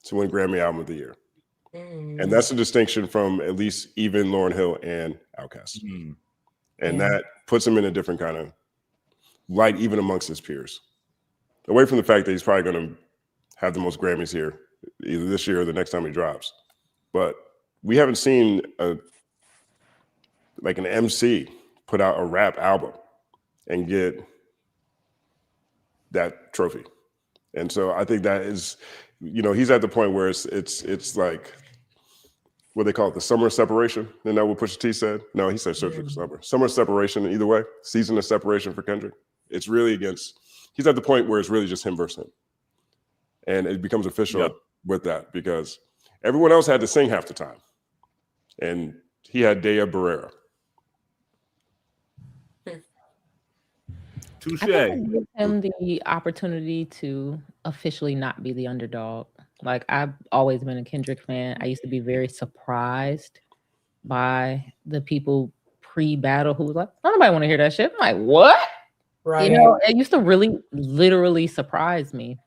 to win Grammy Album of the Year. And that's a distinction from at least even Lauryn Hill and Outkast. And that puts him in a different kind of light, even amongst his peers. Away from the fact that he's probably going to have the most Grammys here, either this year or the next time he drops. But we haven't seen an MC put out a rap album and get that trophy. And so I think that is, he's at the point where it's like, what they call it, the summer separation. Isn't that what Pusha T said? No, he said search for the summer. Summer separation, either way, season of separation for Kendrick. It's really he's at the point where it's really just him versus him. And it becomes official with that because everyone else had to sing half the time. And he had Dea Barrera. Touche. Give him the opportunity to officially not be the underdog. Like, I've always been a Kendrick fan. I used to be very surprised by the people pre-battle who was like, nobody want to hear that shit. I'm like, what? Right. It used to really literally surprise me.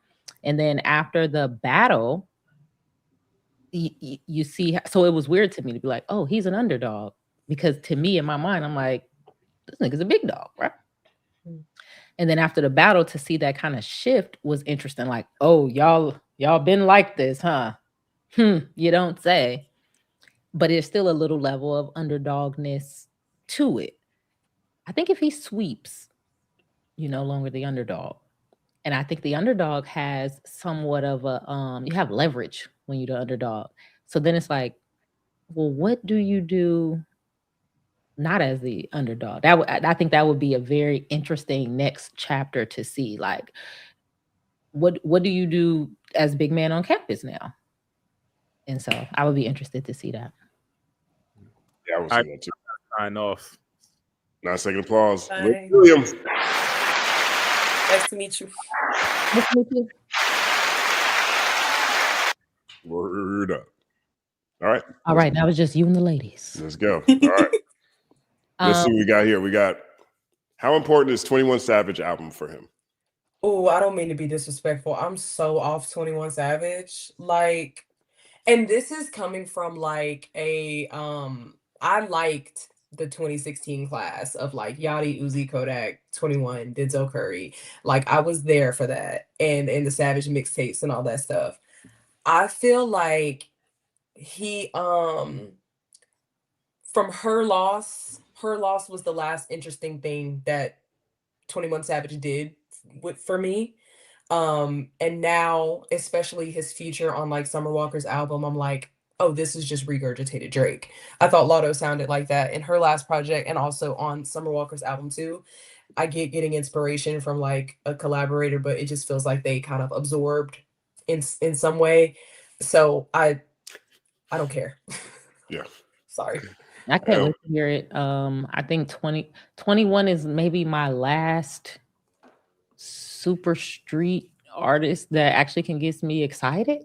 And then after the battle, you see, so it was weird to me to be like, oh, he's an underdog. Because to me, in my mind, I'm like, this nigga's a big dog, right? And then after the battle, to see that kind of shift was interesting. Like, oh, y'all been like this, huh? You don't say. But it's still a little level of underdogness to it. I think if he sweeps, you're no longer the underdog. And I think the underdog has somewhat of a, you have leverage when you're the underdog. So then it's like, well, what do you do not as the underdog? I think that would be a very interesting next chapter to see. Like, what do you do as big man on campus now? And so I would be interested to see that. Yeah, I was saying that too. Sign off. 9 second applause. Bye. Williams. Nice to meet you. Nice to meet you. Word up. All right. All right. Now it's just you and the ladies. Let's go. All right. Let's see what we got here. We got, how important is 21 Savage album for him? Oh, I don't mean to be disrespectful. I'm so off 21 Savage. Like, and this is coming from like I liked the 2016 class of like Yachty, Uzi, Kodak, 21, Denzel Curry. Like, I was there for that, and the Savage mixtapes and all that stuff. I feel like he from Her Loss was the last interesting thing that 21 Savage did for me. And now, especially his feature on like Summer Walker's album, I'm like, oh, this is just regurgitated Drake. I thought Lotto sounded like that in her last project and also on Summer Walker's album too. I get getting inspiration from like a collaborator, but it just feels like they kind of absorbed in some way. So I don't care. Yeah. Sorry. I can't wait to hear it. I think 21 is maybe my last super street artist that actually can get me excited.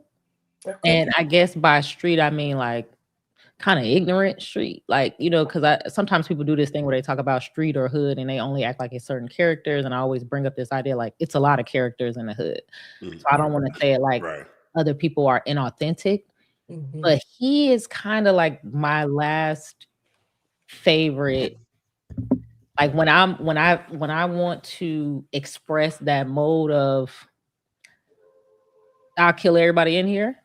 Okay. And I guess by street, I mean like, kind of ignorant street, like, you know, because sometimes people do this thing where they talk about street or hood and they only act like it's certain characters, and I always bring up this idea like it's a lot of characters in the hood. So I don't want to say it like other people are inauthentic, but he is kind of like my last favorite. Like when I want to express that mode of I'll kill everybody in here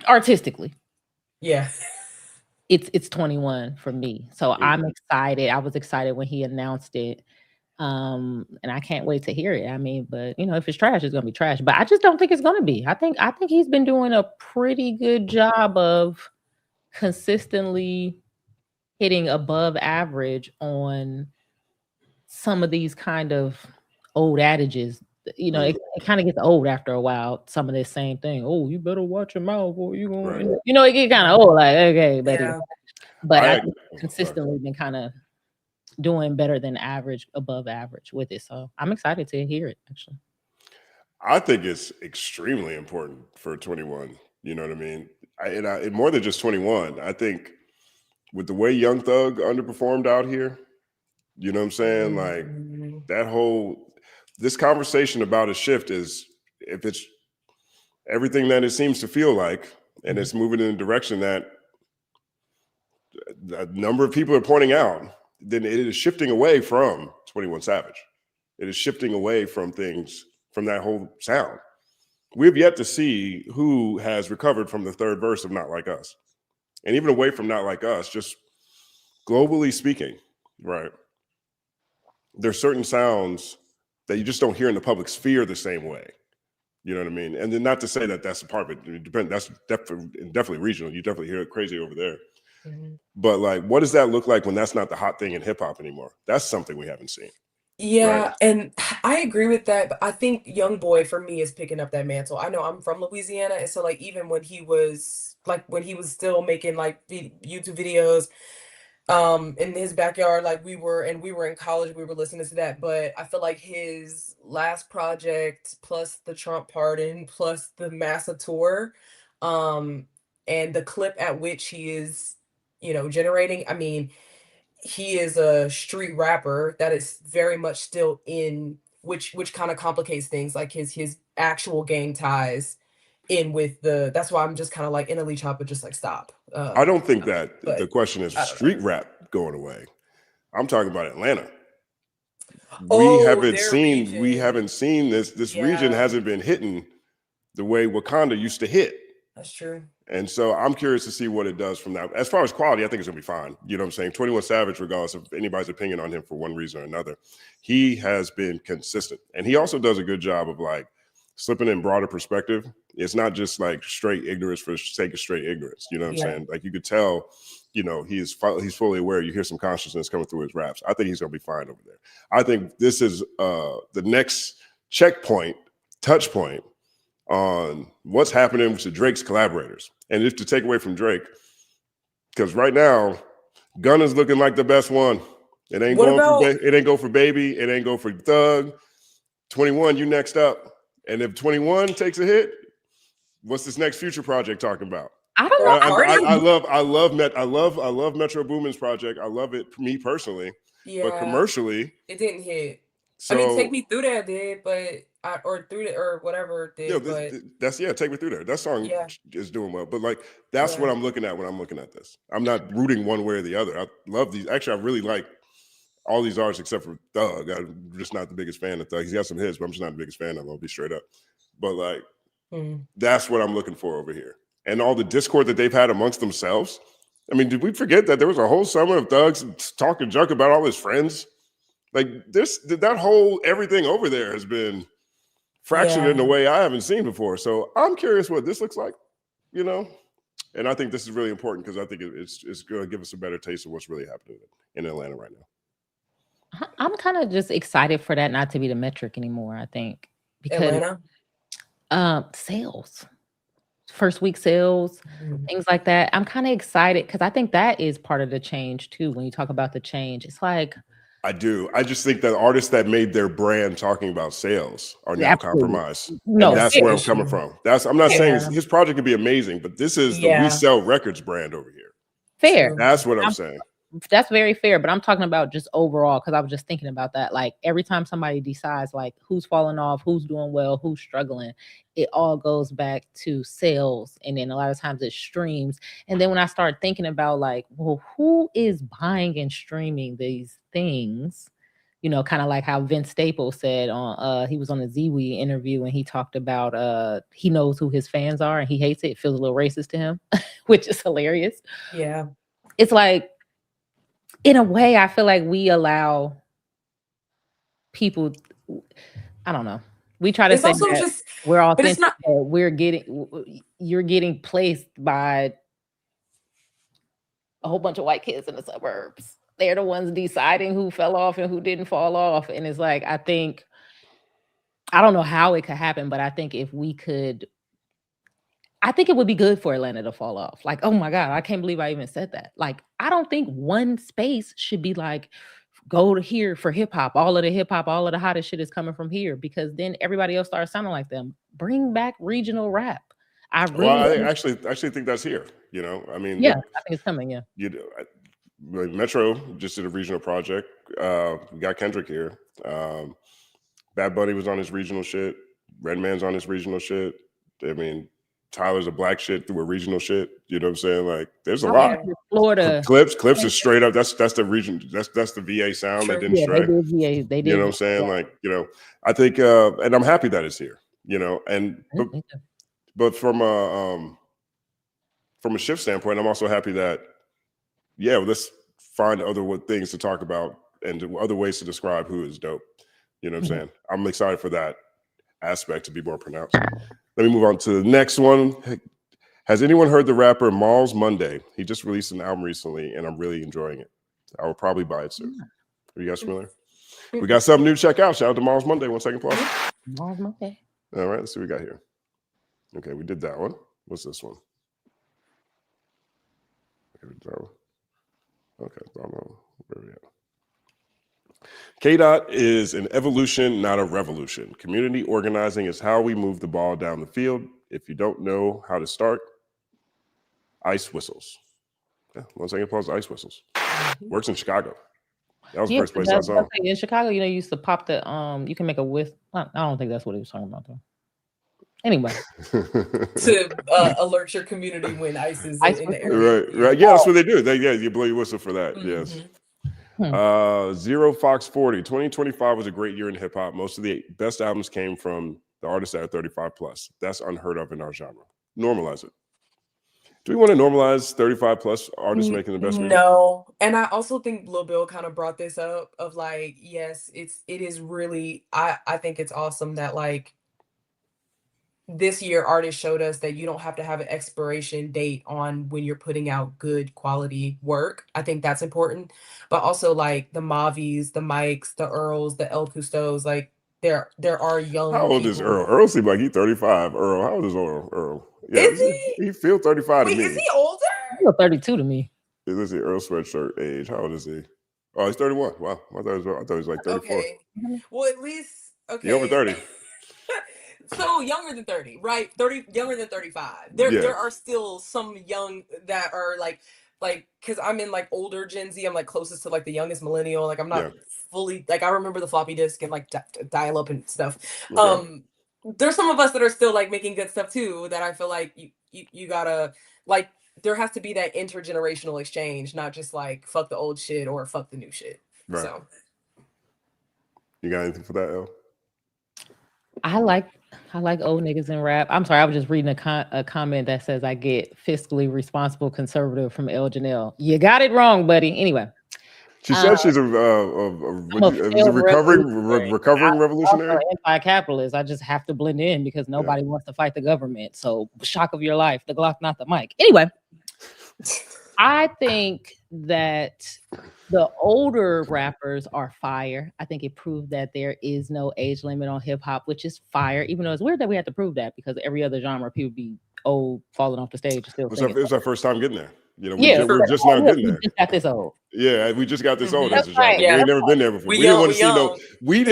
artistically. Yeah. It's 21 for me. So I'm excited. I was excited when he announced it. And I can't wait to hear it. I mean, but you know, if it's trash, it's gonna be trash. But I just don't think it's gonna be. I think he's been doing a pretty good job of consistently hitting above average on some of these kind of old adages. You know, it kind of gets old after a while. Some of this same thing. Oh, you better watch your mouth, or you going. You know, it get kind of old. Like, okay, but I've consistently been kind of doing better than average, above average with it. So I'm excited to hear it. Actually, I think it's extremely important for 21. You know what I mean? And more than just 21. I think with the way Young Thug underperformed out here, you know what I'm saying? Like this conversation about a shift is, if it's everything that it seems to feel like, and it's moving in a direction that a number of people are pointing out, then it is shifting away from 21 Savage. It is shifting away from things, from that whole sound. We have yet to see who has recovered from the third verse of Not Like Us. And even away from Not Like Us, just globally speaking, right? There's certain sounds that you just don't hear in the public sphere the same way. You know what I mean? And then not to say that that's a part of it. That's definitely regional. You definitely hear it crazy over there. But like, what does that look like when that's not the hot thing in hip hop anymore? That's something we haven't seen. Yeah, and I agree with that. But I think Young Boy for me is picking up that mantle. I know I'm from Louisiana, and so like even when he was still making like YouTube videos in his backyard, like we were in college, we were listening to that. But I feel like his last project plus the Trump pardon plus the Massa tour, and the clip at which he is, you know, generating, I mean, he is a street rapper that is very much still in, which kind of complicates things, like his actual gang ties in with that's why I'm just kind of like in a leech hop, but just like stop. I don't think that the question is street rap going away. I'm talking about Atlanta. We haven't seen this region hasn't been hitting the way Wakanda used to hit. That's true. And so I'm curious to see what it does from that. As far as quality, I think it's gonna be fine. You know what I'm saying? 21 Savage, regardless of anybody's opinion on him for one reason or another, he has been consistent. And he also does a good job of like slipping in broader perspective. It's not just like straight ignorance for the sake of straight ignorance. You know what I'm saying? Like you could tell, you know, he's fully aware. You hear some consciousness coming through his raps. I think he's gonna be fine over there. I think this is the next checkpoint, touch point on what's happening with Drake's collaborators. And if to take away from Drake, because right now, Gunna's looking like the best one. It ain't go for Baby. It ain't go for Thug. 21, you next up. And if 21 takes a hit, what's this next Future project talking about? I don't know. I love Metro Boomin's project. I love it, me personally. Yeah, but commercially, it didn't hit. So, I mean, Take Me Through There did, or whatever did. Yeah, Take Me Through There. That song is doing well. But like, that's what I'm looking at when I'm looking at this. I'm not rooting one way or the other. I love these. Actually, I really like all these artists except for Thug. I'm just not the biggest fan of Thug. He's got some hits, but I'm just not the biggest fan of him. I'll be straight up. But like, that's what I'm looking for over here. And all the discord that they've had amongst themselves. I mean, did we forget that there was a whole summer of Thugs talking junk about all his friends? Like that whole everything over there has been fractured in a way I haven't seen before. So I'm curious what this looks like, you know? And I think this is really important because I think it's going to give us a better taste of what's really happening in Atlanta right now. I'm kind of just excited for that not to be the metric anymore, I think. Because sales. First week sales, things like that. I'm kind of excited because I think that is part of the change too. When you talk about the change, it's like I do. I just think that artists that made their brand talking about sales are now compromised. No, and that's where I'm coming from. I'm not saying his project could be amazing, but this is the We Sell Records brand over here. Fair. That's what I'm saying. That's very fair, but I'm talking about just overall because I was just thinking about that. Like every time somebody decides like who's falling off, who's doing well, who's struggling, it all goes back to sales, and then a lot of times it's streams. And then when I start thinking about like, well, who is buying and streaming these things? You know, kind of like how Vince Staples said on he was on the ZWE interview and he talked about he knows who his fans are and he hates it. It feels a little racist to him, which is hilarious. Yeah. It's like, in a way, I feel like we allow people, I don't know. We try to It's say also that just we're but it's authentic, not but you're getting placed by a whole bunch of white kids in the suburbs. They're the ones deciding who fell off and who didn't fall off. And it's like, I don't know how it could happen, but I think if we could, I think it would be good for Atlanta to fall off. Like, oh my God, I can't believe I even said that. Like, I don't think one space should be like, go to here for hip hop. All of the hip hop, all of the hottest shit is coming from here because then everybody else starts sounding like them. Bring back regional rap. I actually think that's here. You know, I mean, yeah, look, I think it's coming. Yeah, you know, Metro just did a regional project. We got Kendrick here. Bad Bunny was on his regional shit. Redman's on his regional shit. I mean, Tyler's a black shit through a regional shit. You know what I'm saying? Like, there's a lot. Florida Clips is straight up. That's the region. That's the VA sound that didn't stray. They did VA. They did. You know what I'm saying? Like, you know, I think, and I'm happy that it's here. You know, and but from a shift standpoint, I'm also happy that let's find other things to talk about and other ways to describe who is dope. You know what I'm saying? I'm excited for that aspect to be more pronounced. Let me move on to the next one. Has anyone heard the rapper Malls Monday? He just released an album recently, and I'm really enjoying it. I will probably buy it soon. Are you guys familiar? We got something new to check out. Shout out to Malls Monday. 1 second, pause. Malls Monday. All right, let's see what we got here. Okay, we did that one. What's this one? Okay, where are we at? KDOT is an evolution, not a revolution. Community organizing is how we move the ball down the field. If you don't know how to start, ice whistles. Yeah, 1 second, pause. Ice whistles. Works in Chicago. That was the first place I saw. In Chicago, you know, you used to pop the you can make a whistle. I don't think that's what he was talking about though. Anyway, to alert your community when ice is in the area. Right. Yeah, that's what they do. You blow your whistle for that. Yes. 0Fox40. 2025 was a great year in hip hop. Most of the best albums came from the artists that are 35 plus. That's unheard of in our genre. Normalize it. Do we want to normalize 35 plus artists making the best music? No. And I also think Lil Bill kind of brought this up of like, yes, it is really, I think it's awesome that like this year artists showed us that you don't have to have an expiration date on when you're putting out good quality work. I think that's important. But also like the Mavis, the Mikes, the Earls, the El Custos, like there are young How old is Earl? Earl seems like he's 35. Earl, how old is Earl? Yeah, is he? He feels 35 to me. Is he older? He feels 32 to me. Let's see, Earl Sweatshirt age. How old is he? Oh, he's 31. Wow. I thought he was like 34. Okay. Well, at least He's over 30. So younger than 30, right? 30, younger than 35. There are still some young that are like, because I'm in like older Gen Z. I'm like closest to like the youngest millennial. Like I'm not fully like I remember the floppy disk and like dial up and stuff. Okay. There's some of us that are still like making good stuff too. That I feel like you gotta like there has to be that intergenerational exchange, not just like fuck the old shit or fuck the new shit. Right. So you got anything for that, El? I like old niggas in rap. I'm sorry, I was just reading a comment that says I get fiscally responsible conservative from El Janelle. You got it wrong, buddy. Anyway. She said she's a recovering revolutionary. I'm anti-capitalist. I just have to blend in because nobody wants to fight the government. So shock of your life, the Glock, not the mic. Anyway, I think that the older rappers are fire. I think it proved that there is no age limit on hip hop, which is fire. Even though it's weird that we have to prove that because every other genre, people be old, falling off the stage. Still, it's our first time getting there. You know, we're just not getting there. We just got this old. Yeah, we just got this old as a genre. Right. We ain't never been there before. We didn't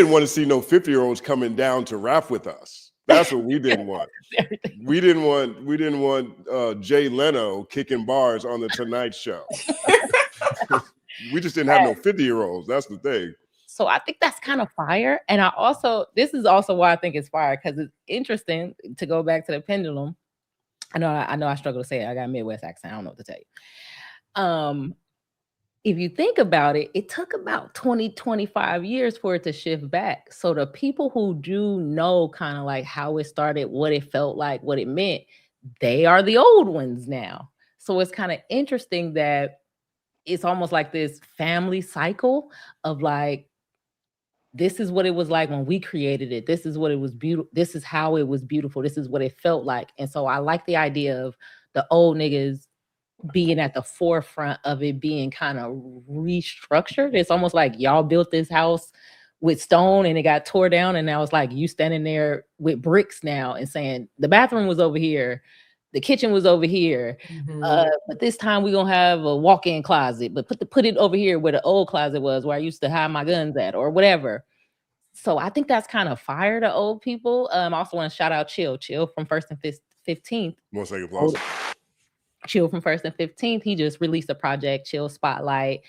want to see no 50-year-olds coming down to rap with us. That's what we didn't want. We didn't want Jay Leno kicking bars on the Tonight Show. We just didn't have no 50-year-olds. That's the thing. So I think that's kind of fire. And this is also why I think it's fire, because it's interesting to go back to the pendulum. I know I struggle to say it. I got a Midwest accent. I don't know what to tell you. If you think about it, it took about 20, 25 years for it to shift back. So the people who do know kind of like how it started, what it felt like, what it meant, they are the old ones now. So it's kind of interesting that it's almost like this family cycle of like, this is what it was like when we created it. This is what it was beautiful. This is how it was beautiful. This is what it felt like. And so I like the idea of the old niggas being at the forefront of it being kind of restructured. It's almost like y'all built this house with stone and it got tore down, and now it's like you standing there with bricks now and saying the bathroom was over here, the kitchen was over here, but this time we're gonna have a walk-in closet, but put it over here where the old closet was, where I used to hide my guns at, or whatever. So I think that's kind of fire to old people. I also want to shout out Chill from First and 15th. One second, applause. Chill from First and 15th. He just released a project, Chill Spotlight.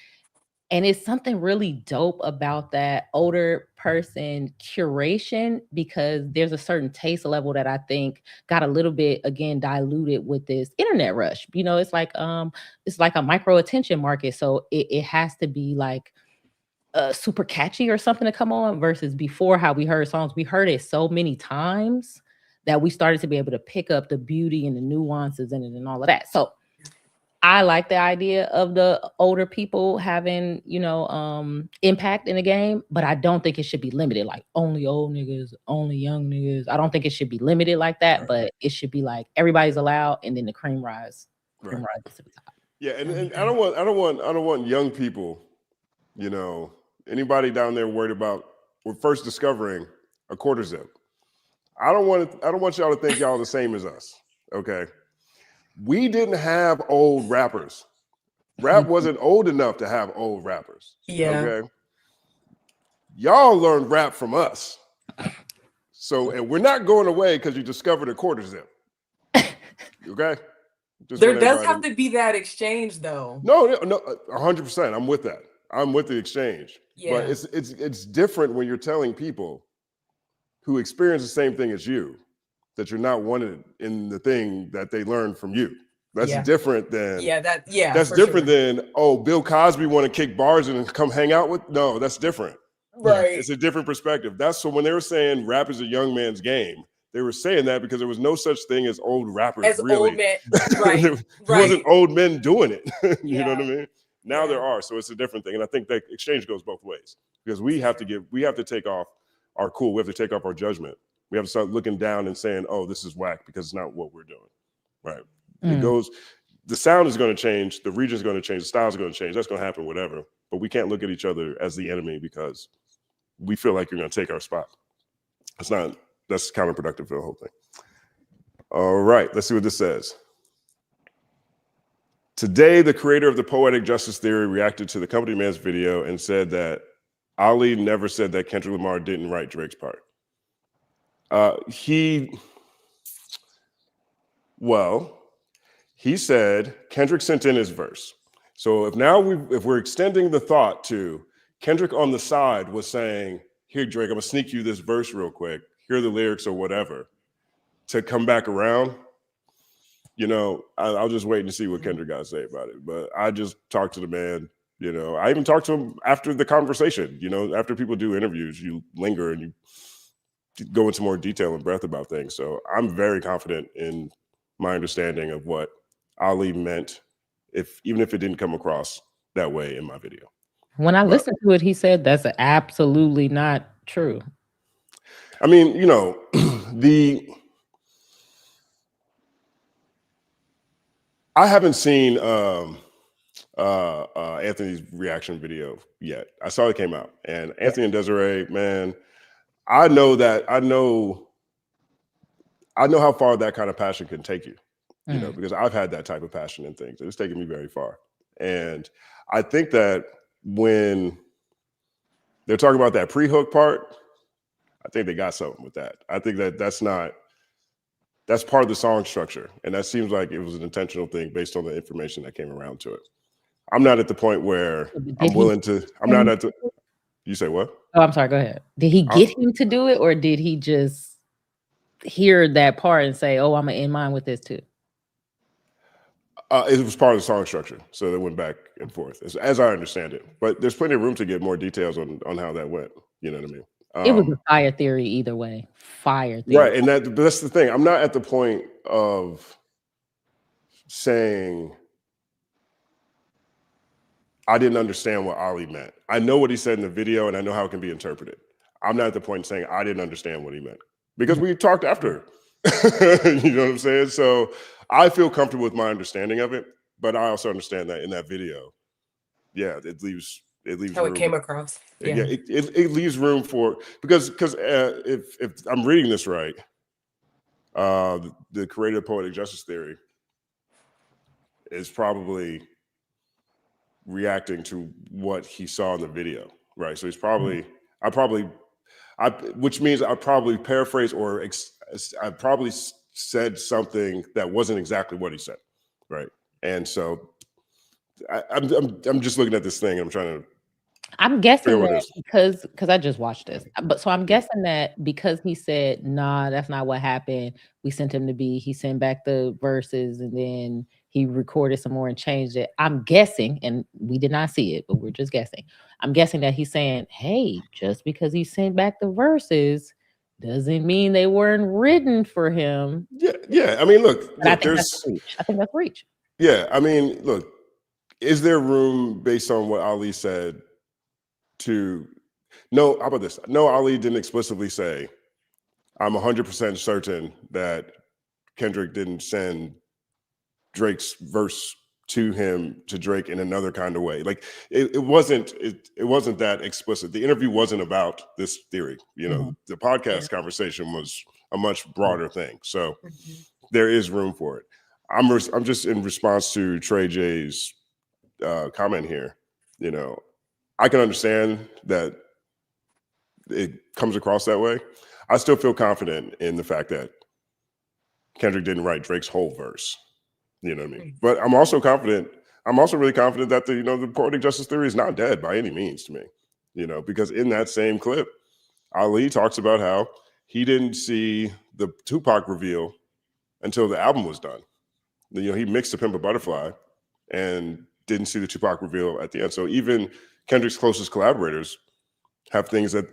And it's something really dope about that older person curation, because there's a certain taste level that I think got a little bit, again, diluted with this internet rush. You know, it's like a micro attention market. So it has to be like super catchy or something to come on, versus before how we heard songs. We heard it so many times that we started to be able to pick up the beauty and the nuances in it and all of that. So I like the idea of the older people having, impact in the game, but I don't think it should be limited, like only old niggas, only young niggas. I don't think it should be limited like that, right. But it should be like everybody's allowed, and then the cream rise to the top. Yeah, and I don't want young people, anybody down there worried about first discovering a quarter zip. I don't want y'all to think y'all the same as us. Okay. We didn't have old rappers. Rap wasn't old enough to have old rappers. Yeah. Okay. Y'all learned rap from us. So, and we're not going away because you discovered a quarter zip. Okay. There does have to be that exchange, though. No, 100%. I'm with that. I'm with the exchange. Yeah. But it's different when you're telling people who experience the same thing as you that you're not wanted in the thing that they learned from you. That's different than that's different than, Bill Cosby want to kick bars and come hang out with. No, that's different. Right. It's a different perspective. So when they were saying rap is a young man's game, they were saying that because there was no such thing as old rappers. As really. Old men, right? There wasn't old men doing it. You know what I mean? Now there are, so it's a different thing, and I think that exchange goes both ways, because we have to take off our cool. We have to take off our judgment. We have to start looking down and saying, "Oh, this is whack," because it's not what we're doing. Right? It goes. The sound is going to change. The region is going to change. The style is going to change. That's going to happen. Whatever. But we can't look at each other as the enemy because we feel like you're going to take our spot. It's not. That's counterproductive for the whole thing. All right. Let's see what this says. Today, the creator of the Poetic Justice Theory reacted to the Company Man's video and said that Ali never said that Kendrick Lamar didn't write Drake's part. He said Kendrick sent in his verse. So if we're extending the thought to Kendrick on the side was saying, "Here, Drake, I'm gonna sneak you this verse real quick. Here are the lyrics or whatever," to come back around. I'll just wait and see what Kendrick got to say about it. But I just talked to the man. I even talked to him after the conversation. After people do interviews, you linger and you go into more detail and breadth about things. So I'm very confident in my understanding of what Ali meant, even if it didn't come across that way in my video. When I listened to it, he said that's absolutely not true. I mean, I haven't seen Anthony's reaction video yet. I saw it came out, and Anthony and Desiree, man, I know how far that kind of passion can take you, because I've had that type of passion in things. It's taken me very far. And I think that when they're talking about that pre-hook part, I think they got something with that. I think that's part of the song structure, and that seems like it was an intentional thing based on the information that came around to it. I'm not at the point where I'm willing to. I'm not at the. You say what? Oh, I'm sorry. Go ahead. Did he get him to do it, or did he just hear that part and say, "Oh, I'm in mind with this too"? It was part of the song structure, so they went back and forth, as I understand it. But there's plenty of room to get more details on how that went. You know what I mean? It was a fire theory either way. Fire theory. Right, and that's the thing. I'm not at the point of saying I didn't understand what Ali meant. I know what he said in the video, and I know how it can be interpreted. I'm not at the point of saying I didn't understand what he meant because we talked after. You know what I'm saying? So I feel comfortable with my understanding of it, but I also understand that in that video, yeah, it leaves how room. it came across. Yeah, it leaves room for because if I'm reading this right, the creator of poetic justice theory is probably reacting to what he saw in the video, right? So he's probably which means I probably paraphrase or I probably said something that wasn't exactly what he said, right? And so I'm just looking at this thing. I'm trying to. I'm guessing that because I just watched this, but so I'm guessing that because he said, "Nah, that's not what happened." We sent him to be. He sent back the verses, and then he recorded some more and changed it. I'm guessing, and we did not see it, but we're just guessing. I'm guessing that he's saying, "Hey, just because he sent back the verses doesn't mean they weren't written for him." Yeah. I mean, look I think that's reach. Yeah, I mean, look, is there room based on what Ali said? How about this? No, Ali didn't explicitly say, I'm 100% certain that Kendrick didn't send Drake's verse to Drake in another kind of way. Like it wasn't that explicit. The interview wasn't about this theory. You know, the podcast conversation was a much broader thing. So there is room for it. I'm just in response to Trey J's comment here. You know, I can understand that it comes across that way. I still feel confident in the fact that Kendrick didn't write Drake's whole verse. You know what I mean? But I'm also really confident that the poetic justice theory is not dead by any means to me. You know, because in that same clip, Ali talks about how he didn't see the Tupac reveal until the album was done. You know, he mixed "To Pimp a Butterfly" and didn't see the Tupac reveal at the end. So even Kendrick's closest collaborators have things that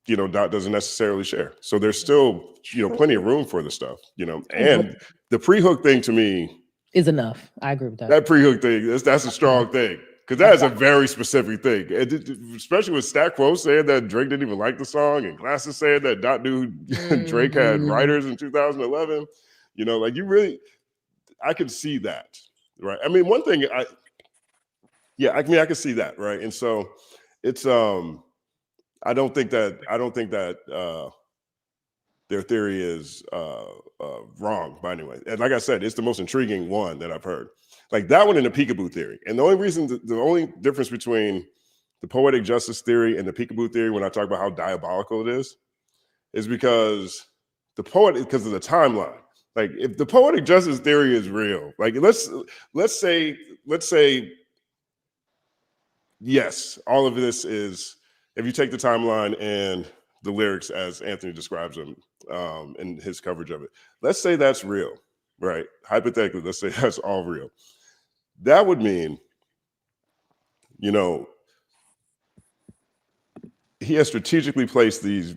Dot doesn't necessarily share. So there's still plenty of room for the stuff. And the pre-hook thing to me is enough. I agree with that. That pre-hook thing, that's a strong thing because that is a very specific thing, and especially with Stack Quo saying that Drake didn't even like the song, and Glasses saying that Dot knew Drake had writers in 2011. Like I can see that, right? I mean, one thing I can see that, right? And so it's I don't think that their theory is wrong by any way. And like I said, it's the most intriguing one that I've heard. Like that one and the peekaboo theory. And the only difference between the poetic justice theory and the peekaboo theory when I talk about how diabolical it is because because of the timeline. Like if the poetic justice theory is real, like let's say yes, all of this is, if you take the timeline and the lyrics as Anthony describes them in his coverage of it, let's say that's real, right? Hypothetically, let's say that's all real. That would mean, he has strategically placed these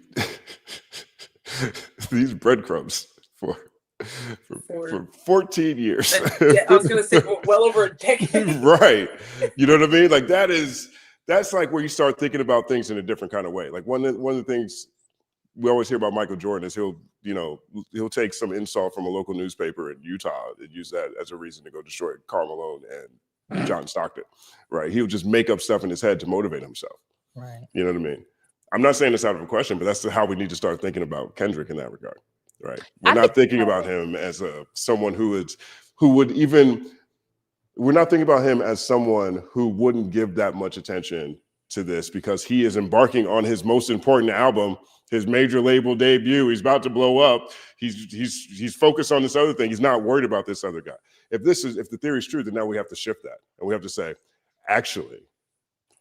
these breadcrumbs for 14 years. Yeah, I was going to say well over a decade. Right. You know what I mean? Like that's like where you start thinking about things in a different kind of way. Like one of the things we always hear about Michael Jordan is he'll take some insult from a local newspaper in Utah and use that as a reason to go destroy Karl Malone and John Stockton, right? He'll just make up stuff in his head to motivate himself. Right. You know what I mean? I'm not saying this out of a question, but that's how we need to start thinking about Kendrick in that regard, right? We're not thinking about him as someone we're not thinking about him as someone who wouldn't give that much attention to this because he is embarking on his most important album, his major label debut. He's about to blow up. He's focused on this other thing. He's not worried about this other guy. If the theory is true, then now we have to shift that. And we have to say, actually,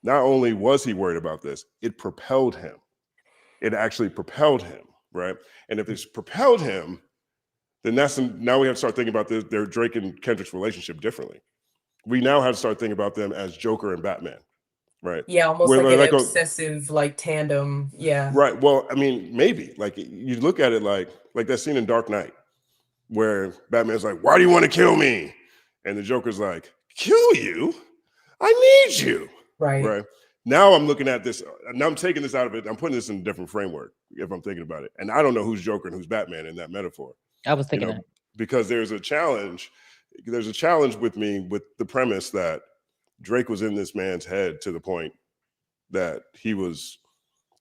not only was he worried about this, it propelled him. It actually propelled him, right? And if it's propelled him, then now we have to start thinking about their Drake and Kendrick's relationship differently. We now have to start thinking about them as Joker and Batman, right? Yeah, almost Where like an a- obsessive like tandem. Yeah. Right. Well, I mean, maybe like you look at it like that scene in Dark Knight where Batman's like, "Why do you want to kill me?" And the Joker's like, "Kill you? I need you." Right. Right. Now I'm looking at this. Now I'm taking this out of it. I'm putting this in a different framework if I'm thinking about it. And I don't know who's Joker and who's Batman in that metaphor. I was thinking that. Because there's a challenge. There's a challenge with me with the premise that Drake was in this man's head to the point that he was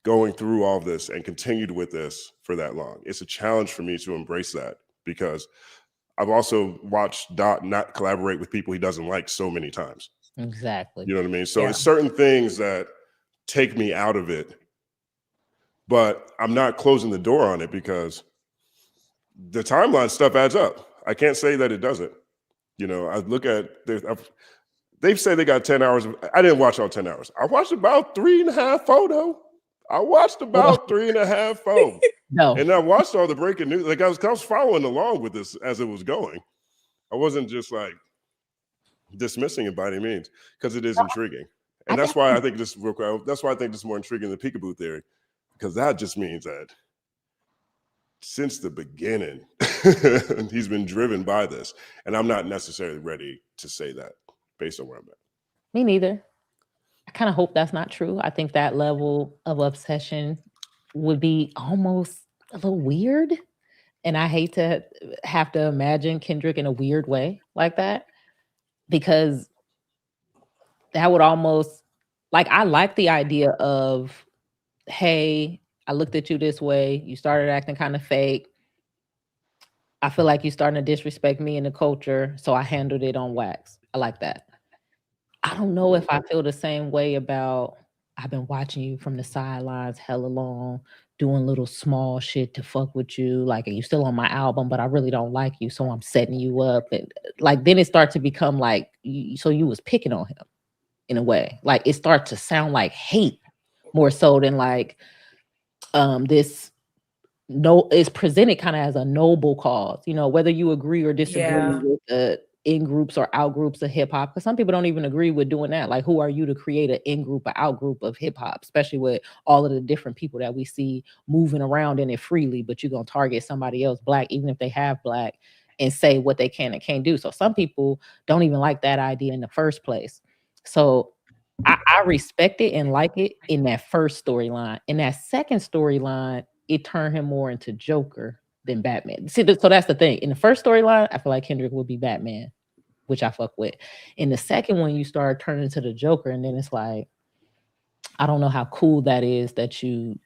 going through all of this and continued with this for that long. It's a challenge for me to embrace that because I've also watched Dot not collaborate with people he doesn't like so many times. Exactly. You know what I mean? So Yeah. it's certain things that take me out of it, but I'm not closing the door on it because the timeline stuff adds up. I can't say that it doesn't. You know, I look at, they've said they got 10 hours. I didn't watch all 10 hours. I watched about 3.5 photo. I watched about 3.5 photo. No. And I watched all the breaking news. Like I was following along with this as it was going. I wasn't just like dismissing it by any means because it is intriguing. And that's why I think this is more intriguing than the peekaboo theory, because that just means that since the beginning, he's been driven by this. And I'm not necessarily ready to say that based on where I'm at. Me neither. I kind of hope that's not true. I think that level of obsession would be almost a little weird. And I hate to have to imagine Kendrick in a weird way like that, because that would almost, like, I like the idea of, hey, I looked at you this way. You started acting kind of fake. I feel like you're starting to disrespect me and the culture, so I handled it on wax. I like that. I don't know if I feel the same way about, I've been watching you from the sidelines hella long, doing little small shit to fuck with you. Like, are you still on my album, but I really don't like you, so I'm setting you up. And like, then it starts to become like, so you was picking on him in a way. Like, it starts to sound like hate more so than like this. No, it's presented kind of as a noble cause, you know, whether you agree or disagree with the in groups or out groups of hip hop, because some people don't even agree with doing that. Like, who are you to create an in group or out group of hip hop, especially with all of the different people that we see moving around in it freely, but you're going to target somebody else, Black, even if they have Black, and say what they can and can't do. So some people don't even like that idea in the first place. So I respect it and like it in that first storyline. In that second storyline, it turned him more into Joker than Batman. See, so that's the thing. In the first storyline, I feel like Kendrick would be Batman, which I fuck with. In the second one, you start turning to the Joker, and then it's like, I don't know how cool that is that you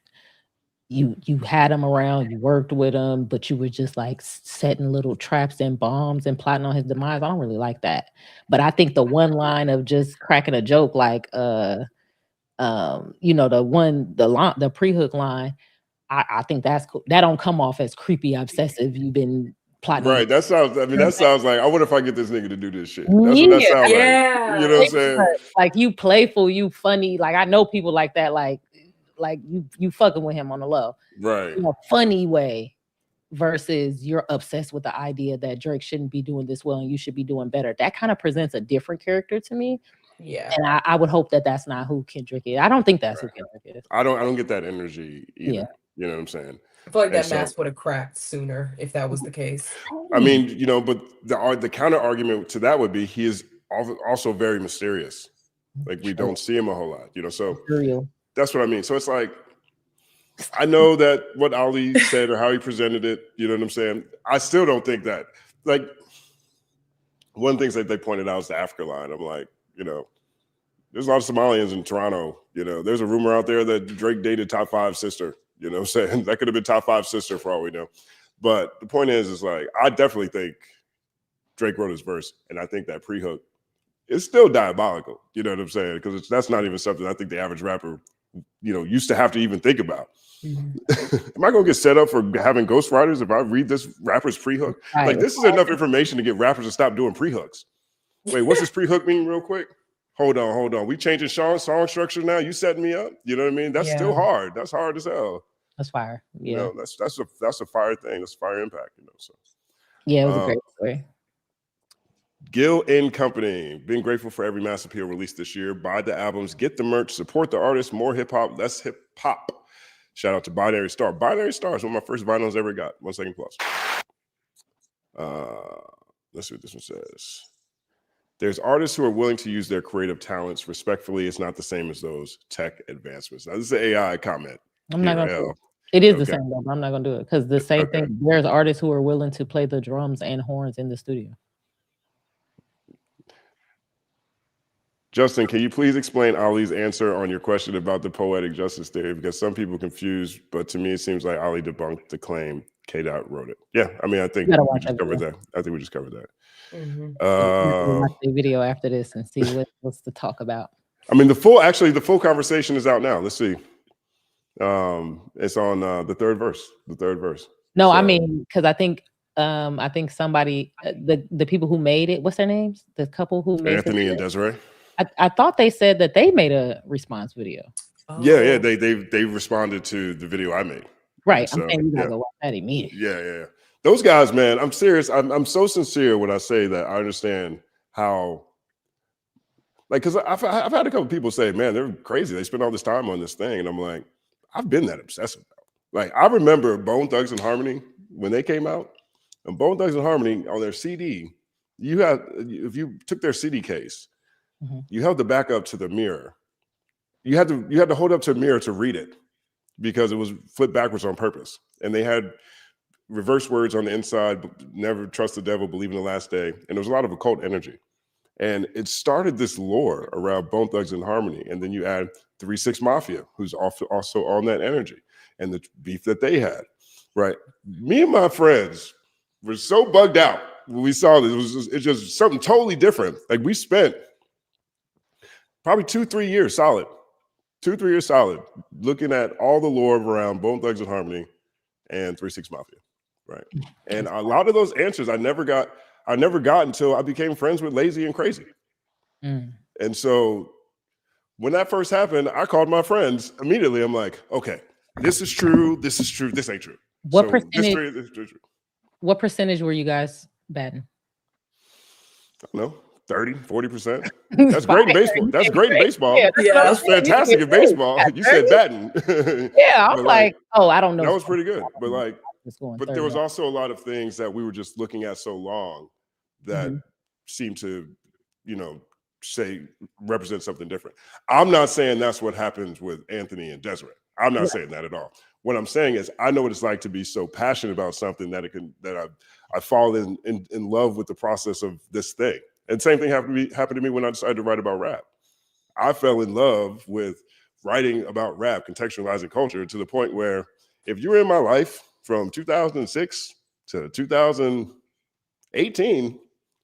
had him around, you worked with him, but you were just like setting little traps and bombs and plotting on his demise. I don't really like that. But I think the one line of just cracking a joke, like you know, the pre-hook line, I think that's cool. That don't come off as creepy, obsessive. You've been plotting. Right. That sounds like, I wonder if I get this nigga to do this shit. That's what that sounds like. You know what I'm saying? Like, you playful, you funny. Like, I know people like that. Like you fucking with him on the low. Right. In a funny way versus you're obsessed with the idea that Drake shouldn't be doing this well and you should be doing better. That kind of presents a different character to me. Yeah. And I would hope that that's not who Kendrick is. I don't think that's who Kendrick is. I don't get that energy either. Yeah. You know what I'm saying? I feel like that mask would have cracked sooner if that was the case. I mean, you know, but the counter argument to that would be he is also very mysterious. Like, we don't see him a whole lot, you know. So that's what I mean. So it's like, I know that what Ali said or how he presented it, you know what I'm saying? I still don't think that, like, one of the things that they pointed out is the Africa line. I'm like, you know, there's a lot of Somalians in Toronto. You know, there's a rumor out there that Drake dated Top 5 sister. You know what I'm saying? That could have been Top 5 sister for all we know. But the point is like, I definitely think Drake wrote his verse. And I think that pre-hook is still diabolical. You know what I'm saying? Because that's not even something I think the average rapper used to have to even think about. Am I going to get set up for having ghostwriters if I read this rapper's pre-hook? Right. Like, this is enough information to get rappers to stop doing pre-hooks. Wait, what's this pre-hook mean real quick? Hold on. We changing song structure now. You setting me up. You know what I mean? That's still hard. That's hard as hell. That's fire. Yeah. That's a fire thing. That's a fire impact. So yeah, it was a great story. Gill & Company, been grateful for every mass appeal released this year. Buy the albums, get the merch, support the artists, more hip hop, less hip hop. Shout out to Binary Star. Binary Star is one of my first vinyls I ever got. 1 second plus. Let's see what this one says. There's artists who are willing to use their creative talents. Respectfully, it's not the same as those tech advancements. Now, this is an AI comment. I'm not going to. It is the same, though, but I'm not going to do it because the same thing. There's artists who are willing to play the drums and horns in the studio. Justin, can you please explain Ali's answer on your question about the poetic justice theory? Because some people confused, but to me, it seems like Ali debunked the claim K-Dot wrote it. Yeah, I mean, I think we just covered that. I think we just covered that. Watch the video after this and see what's to talk about. I mean, the full conversation is out now. Let's see. It's on the third verse. No, so, I mean, because I think somebody, the people who made it, what's their names? The couple who made Anthony and Desiree. I thought they said that they made a response video. Oh. Yeah, they responded to the video I made. Right. So, I'm saying you gotta go watch that immediately. Yeah. Those guys, man, I'm serious. I'm so sincere when I say that I understand how, like, because I've had a couple people say, man, they're crazy. They spend all this time on this thing. And I'm like, I've been that obsessive. Like, I remember Bone Thugs-n-Harmony when they came out. And Bone Thugs-n-Harmony on their CD, if you took their CD case, you held the back up to the mirror. You had to hold up to a mirror to read it because it was flipped backwards on purpose. And they had reverse words on the inside, never trust the devil, believe in the last day. And there was a lot of occult energy. And it started this lore around Bone Thugs-n-Harmony. And then you add 3 6 Mafia, who's also on that energy and the beef that they had, right? Me and my friends were so bugged out when we saw this. It's just something totally different. Like, we spent probably 2-3 years solid, looking at all the lore around Bone Thugs-n-Harmony and 3 6 Mafia, right? And a lot of those answers I never got until I became friends with Lazy and Crazy. And so when that first happened, I called my friends immediately. I'm like, okay, this is true, this ain't true. What percentage were you guys betting? I don't know. 30-40%. That's great in baseball. That's great in baseball. Yeah, that's fantastic in baseball. You said batting. Yeah, I'm like, oh, I don't know. That was pretty good. But there was also a lot of things that we were just looking at so long that seemed to, represent something different. I'm not saying that's what happens with Anthony and Desiree. I'm not saying that at all. What I'm saying is I know what it's like to be so passionate about something that I fall in love with the process of this thing. And same thing happened to me when I decided to write about rap. I fell in love with writing about rap, contextualizing culture, to the point where if you were in my life from 2006 to 2018,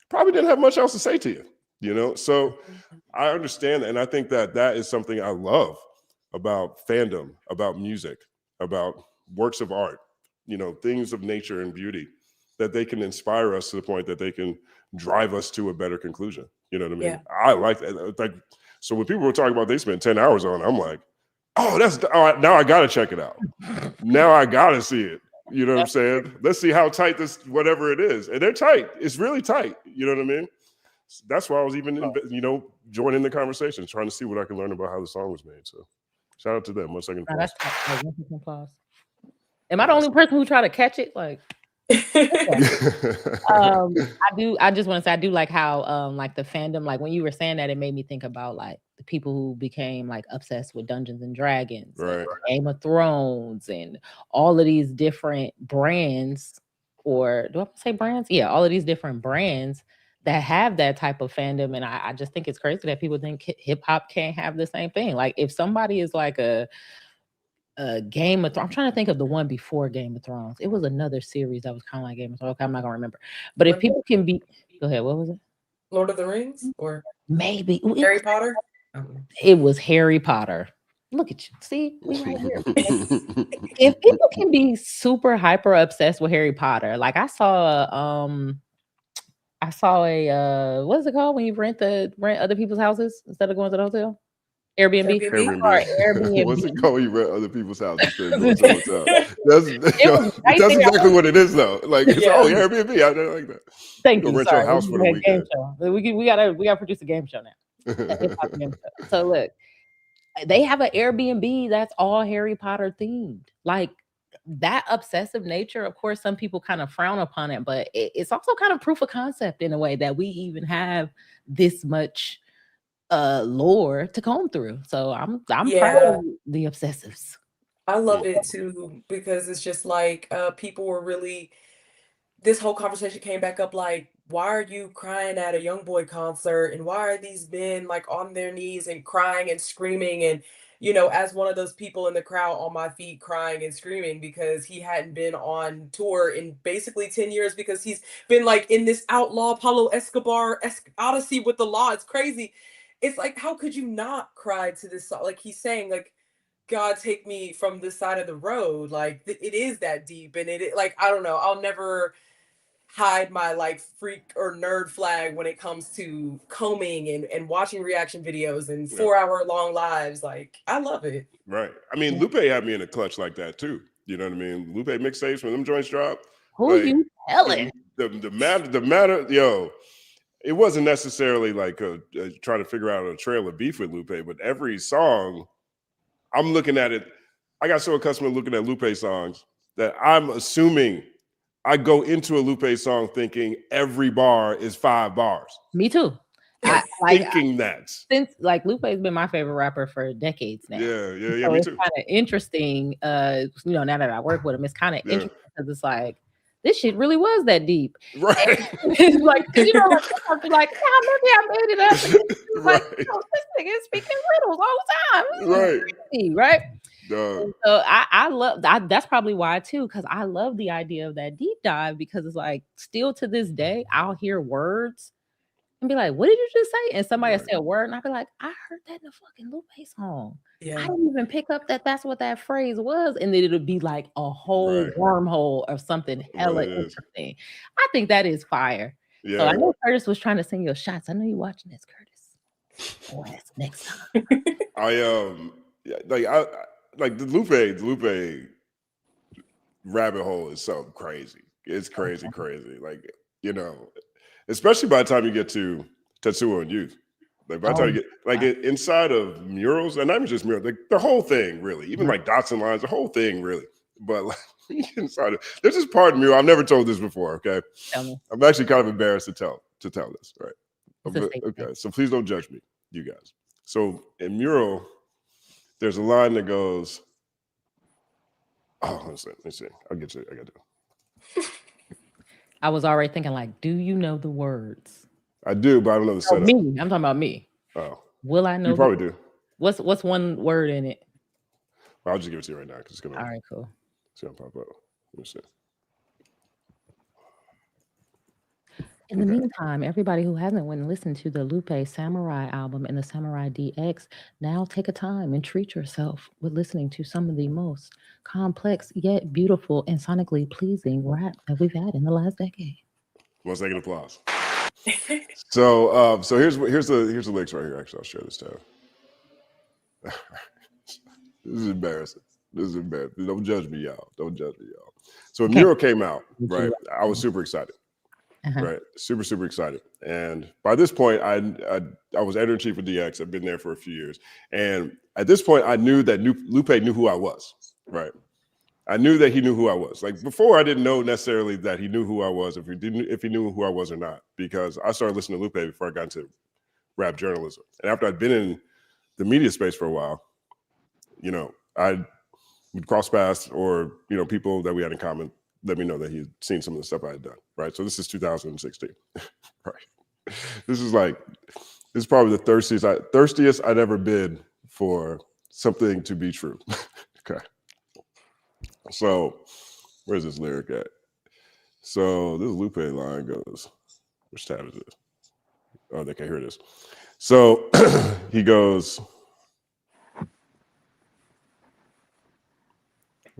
probably didn't have much else to say to you, So I understand, and I think that is something I love about fandom, about music, about works of art, things of nature and beauty, that they can inspire us to the point that they can drive us to a better conclusion. You know what I mean? Yeah. I like that. Like, so when people were talking about they spent 10 hours on it, I'm like, oh, now I got to check it out. Now I got to see it. You know what I'm saying? Let's see how tight this, whatever it is. And they're tight. It's really tight. You know what I mean? That's why I was even, joining the conversation, trying to see what I can learn about how the song was made. So shout out to them. 1 second. Applause. Am I the only person who tried to catch it? Like, I just want to say I do like how like the fandom, like when you were saying that, it made me think about like the people who became like obsessed with Dungeons and Dragons, right, Game of Thrones, and all of these different brands, or do I say brands? Yeah, all of these different brands that have that type of fandom. And I just think it's crazy that people think hip hop can't have the same thing. Like if somebody is like a Game of Thrones. I'm trying to think of the one before Game of Thrones. It was another series that was kind of like Game of Thrones. Okay, I'm not gonna remember. But if people can be, go ahead. What was it? Lord of the Rings, or maybe Harry Potter. It was Harry Potter. Look at you. See, we right here. If people can be super hyper obsessed with Harry Potter, like I saw a what is it called when you rent other people's houses instead of going to the hotel? Airbnb. Airbnb? Airbnb. What's it called when you rent other people's houses instead of going to a hotel? That's, It was right that's there. exactly what it is, though. Like, it's Yeah. Airbnb. I don't like that. Thank Go you. rent Sorry. your house for the Game weekend. show. We gotta produce a game show now. A hip-hop game show. So look, they have an Airbnb that's all Harry Potter themed. Like that obsessive nature, of course, some people kind of frown upon it, but it's also kind of proof of concept in a way that we even have this much lore to comb through. So I'm proud of the obsessives. I love it too, because it's just like people were really, this whole conversation came back up like, why are you crying at a YoungBoy concert, and why are these men like on their knees and crying and screaming, and as one of those people in the crowd on my feet crying and screaming because he hadn't been on tour in basically 10 years because he's been like in this outlaw Pablo Escobar odyssey with the law. It's crazy. It's like, how could you not cry to this song? Like he's saying, like, God take me from this side of the road. Like it is that deep, and it like, I don't know. I'll never hide my like freak or nerd flag when it comes to combing and watching reaction videos and 4-hour long lives. Like I love it. Right. I mean, Lupe had me in a clutch like that too. You know what I mean? Lupe mixtapes when them joints drop. Who like, you telling? The matter, yo. It wasn't necessarily like trying to figure out a trail of beef with Lupe, but every song, I'm looking at it. I got so accustomed to looking at Lupe songs that I'm assuming I go into a Lupe song thinking every bar is 5 bars. Me too. Thinking that. Since like Lupe's been my favorite rapper for decades now. Yeah, so me it's too. kind of interesting. Now that I work with him, it's kind of interesting because it's like this shit really was that deep. Right. Like, like yeah, maybe I made it up. And like, this nigga is speaking riddles all the time. Right. Crazy, right? So I love that. That's probably why too, because I love the idea of that deep dive, because it's like still to this day, I'll hear words and be like, what did you just say? And somebody will say a word, and I'll be like, I heard that in a fucking Lupe song. I didn't even pick up that that's what that phrase was. And then it'll be like a whole wormhole of something hella interesting. I think that is fire. Yeah. So I know Curtis was trying to sing your shots. I know you're watching this, Curtis. Oh, that's next time. I like the Lupe rabbit hole is so crazy. It's crazy. Like, especially by the time you get to Tetsuo and Youth. Like by the time you get like inside of murals, and not even just murals, like the whole thing really, even like dots and lines, the whole thing really. But like inside of there's this part of mural, I've never told this before. Okay. I'm actually kind of embarrassed to tell this, right? Okay, so please don't judge me, you guys. So in mural, there's a line that goes, let's see. I'll get to it. I got to. I was already thinking, like, do you know the words? I do, but I don't know the setup. Me. I'm talking about me. Oh. Will I know? You probably do. What's one word in it? Well, I'll just give it to you right now because it's gonna. All right, cool. It's gonna pop up. Let me see. In the meantime, everybody who hasn't went and listened to the Lupe Samurai album and the Samurai DX, now take a time and treat yourself with listening to some of the most complex yet beautiful and sonically pleasing rap that we've had in the last decade. 1 second applause. So here's the lyrics right here. Actually, I'll share this tab. This is embarrassing. Don't judge me, y'all. So when Mural came out, right? I was super excited. Right, super excited. And by this point, I was editor-in-chief of DX. I've been there for a few years, and at this point, I knew that Lupe knew who I was. Right, I knew that he knew who I was. Like before, I didn't know necessarily that he knew who I was, if he knew who I was or not, because I started listening to Lupe before I got into rap journalism, and after I'd been in the media space for a while, I would cross paths, or people that we had in common let me know that he had seen some of the stuff I had done. Right. So this is 2016. Right. This is probably the thirstiest I'd ever been for something to be true. Okay. So where's this lyric at? So this Lupe line goes, which tab is this? Oh, okay, here it is. So he goes,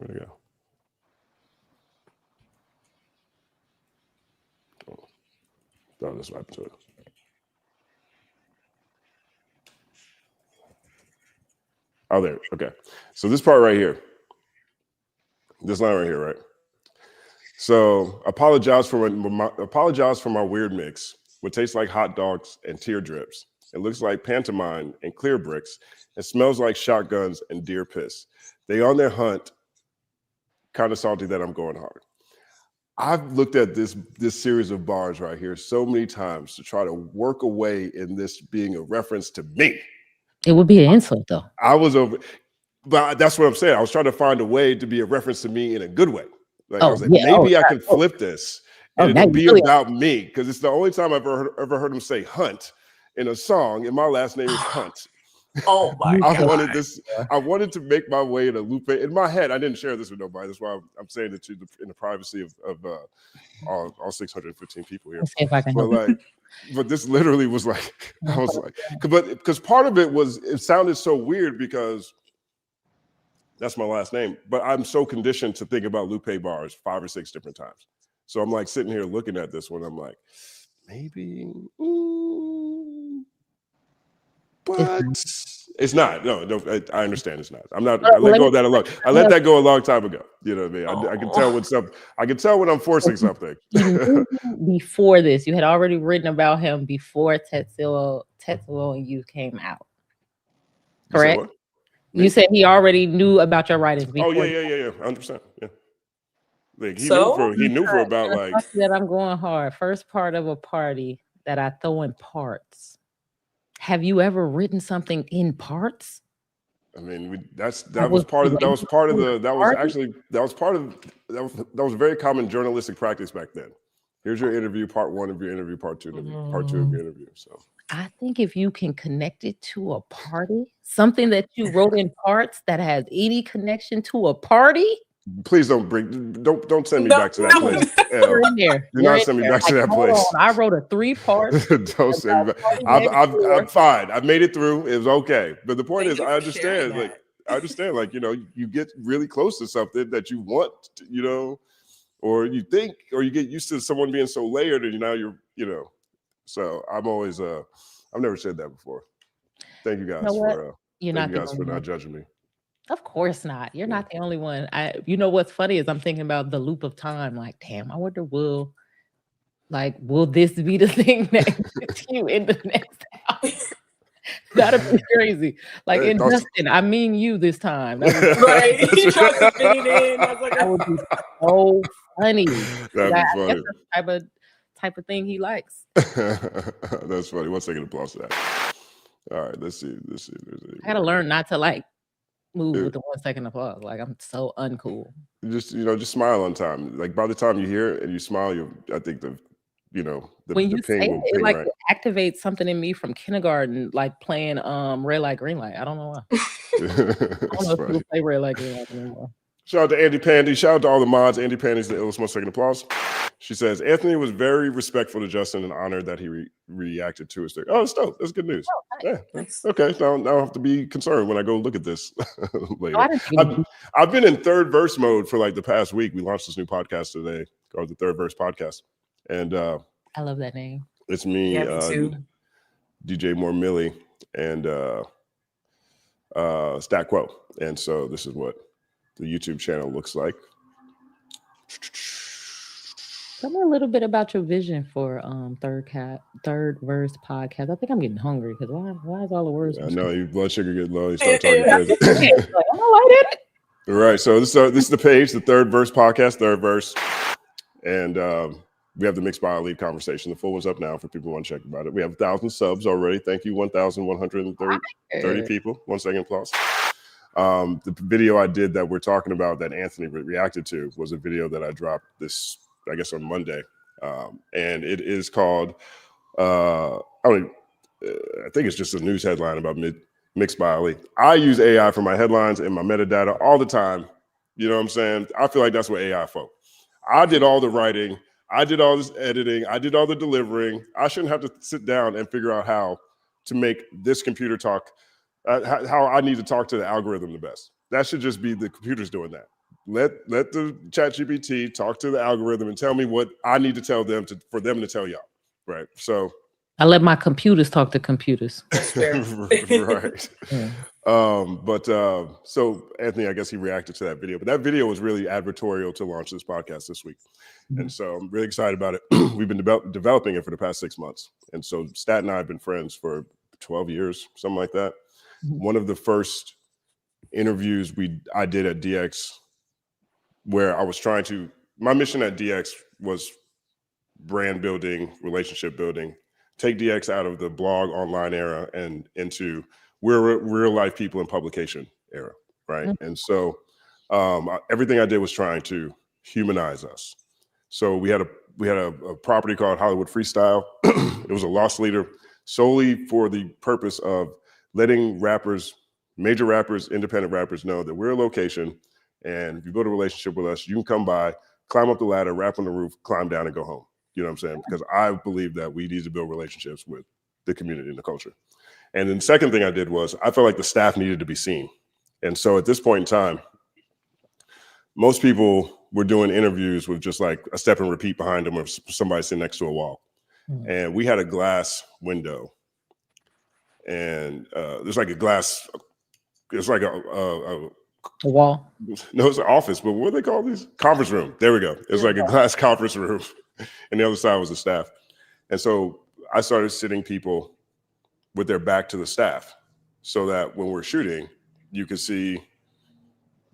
Where'd it go? Oh, this happened to it. Oh, there. Okay. So this part right here, this line right here, right? So apologize for my weird mix. What tastes like hot dogs and tear drips. It looks like pantomime and clear bricks. It smells like shotguns and deer piss. They on their hunt, kind of salty that I'm going hard. I've looked at this series of bars right here so many times to try to work away in this being a reference to me. It would be an insult, though. I was over, but that's what I'm saying. I was trying to find a way to be a reference to me in a good way. Like I was like, maybe I can flip this and it'll be about me, because it's the only time I've ever heard him say Hunt in a song, and my last name is Hunt. Oh my God. I wanted to make my way to Lupe in my head. I didn't share this with nobody. That's why I'm saying it in the privacy of all 615 people here. Let's see if I can help. But this literally was like, I was like, because part of it sounded so weird because that's my last name, but I'm so conditioned to think about Lupe bars 5 or 6 different times. So I'm like sitting here looking at this one. I'm like, maybe, but it's not. No, I understand it's not. I'm not. I let go of that a long. I let that go a long time ago. You know what I mean? I can tell when something. I can tell when I'm forcing something. Before this, you had already written about him before Tetsuo and you came out. Correct? You said he already knew about your writings before. Oh yeah, 100%. Yeah. Like he knew for about like that I'm going hard. First part of a party that I throw in parts. Have you ever written something in parts? I mean, that was a very common journalistic practice back then. Here's your interview, part 1 of your interview, part 2 of part 2 of your interview. So I think if you can connect it to a party, something that you wrote in parts that has any connection to a party. Please don't send me back to that place. You're in there. Do not send me back to that place. I wrote a 3-part. Don't send me back. I'm fine. I've made it through. It was okay. But the point is, I understand. Like, you know, you get really close to something that you want, you know, or you think, or you get used to someone being so layered, and now you're, you know. So I'm always, I've never said that before. Thank you guys for not judging me. Of course not. You're not the only one. You know what's funny is I'm thinking about the loop of time. Like, damn, I wonder will this be the thing that gets you in the next house? That'd be crazy. Like in Justin, I mean you this time. Right. He tried to fit it in. I was like, that would be so funny. That'd be funny. That's the type of thing he likes. That's funny. 1 second applause to that. All right, let's see. I gotta learn not to like move with the 1 second applause. Like I'm so uncool. Just smile on time. Like by the time you hear it and you smile, I think when you say it, like it activates something in me from kindergarten, like playing red light, green light. I don't know why. I don't know if people play red light, green light anymore. Shout out to Andy Pandy. Shout out to all the mods. Andy Pandy's the illest. 1 second applause. She says, Anthony was very respectful to Justin and honored that he reacted to his thing. Oh, it's dope. That's good news. Yeah. Okay. Now I have to be concerned when I go look at this later. I've been in third verse mode for like the past week. We launched this new podcast today called the Third Verse Podcast. And I love that name. It's me, DJ More Millie, and Stat Quo. And so this is what the YouTube channel looks like. Tell me a little bit about your vision for Third Verse Podcast. I think I'm getting hungry because why is all the words? I know your blood sugar get low. You start talking crazy. All right, so this is the page, the Third Verse Podcast, Third Verse, and we have the Mixed by Ali conversation. The full one's up now for people who want to check about it. We have 1,000 subs already. Thank you, 1,130 people. 1 second applause. The video I did that we're talking about that Anthony reacted to was a video that I dropped this, I guess, on Monday. And it is called, I think it's just a news headline about Mixed by Ali. I use AI for my headlines and my metadata all the time. You know what I'm saying? I feel like that's what AI for. I did all the writing. I did all this editing. I did all the delivering. I shouldn't have to sit down and figure out how to make this computer talk, how I need to talk to the algorithm the best. That should just be the computers doing that. let the ChatGPT talk to the algorithm and tell me what I need to tell them for them to tell y'all. Right. So I let my computers talk to computers. right. So Anthony, I guess he reacted to that video, but that video was really advertorial to launch this podcast this week. And so I'm really excited about it. We've been developing it for the past 6 months. And so Stat and I have been friends for 12 years, something like that. One of the first interviews I did at DX, where I was my mission at DX was brand building, relationship building, take DX out of the blog online era and into we're real life people in publication era, right? And so everything I did was trying to humanize us. So we had a property called Hollywood Freestyle. It was a loss leader solely for the purpose of letting rappers, major rappers, independent rappers know that we're a location, and if you build a relationship with us, you can come by, climb up the ladder, rap on the roof, climb down and go home. You know what I'm saying? Because I believe that we need to build relationships with the community and the culture. And then the second thing I did was I felt like the staff needed to be seen. And so at this point in time, most people were doing interviews with just like a step and repeat behind them or somebody sitting next to a wall. And we had a glass window, and there's like a glass, it's like a wall. No, it's an office, but what do they call these? Conference room. There we go. It's like a glass conference room. And the other side was the staff. And so I started sitting people with their back to the staff so that when we're shooting, you can see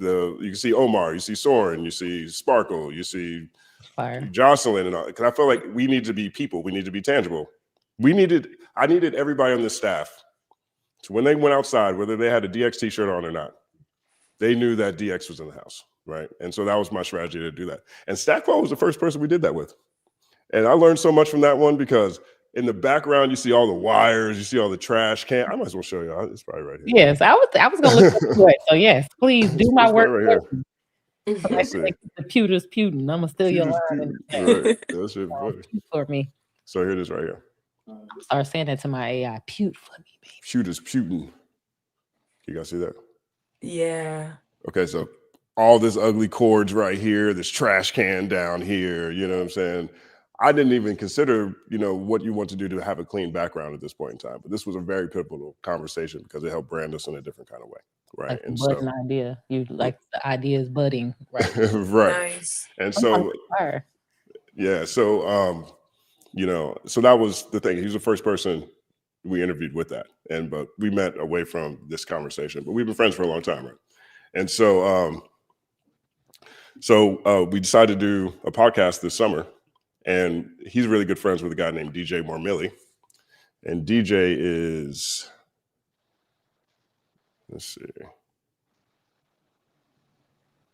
Omar, you see Soren, you see Sparkle, you see Fire. Jocelyn, and all. Because I felt like we need to be people. We need to be tangible. I needed everybody on the staff. So when they went outside, whether they had a DX t-shirt on or not, they knew that DX was in the house, right? And so that was my strategy to do that. And Stackwell was the first person we did that with. And I learned so much from that one because in the background, you see all the wires, you see all the trash can. I might as well show you. It's probably right here. Yes, I was going to look for it. So yes, please do my work. Right here. Like the pewters pewting. I'm gonna steal your line. Right. That's it. For me. So here it is right here. Start saying that to my AI. Pewt for me, baby. Pewters pewting. You guys see that? Yeah. Okay, so all this ugly cords right here, this trash can down here, you know what I'm saying? I didn't even consider, what you want to do to have a clean background at this point in time. But this was a very pivotal conversation because it helped brand us in a different kind of way. Right. Like and budding idea. You like the ideas budding. Right. Right. Nice. And so yeah. So so that was the thing. He was the first person we interviewed with that. But we met away from this conversation. But we've been friends for a long time, right? And so we decided to do a podcast this summer. And he's really good friends with a guy named DJ Mormilli. And DJ is, let's see.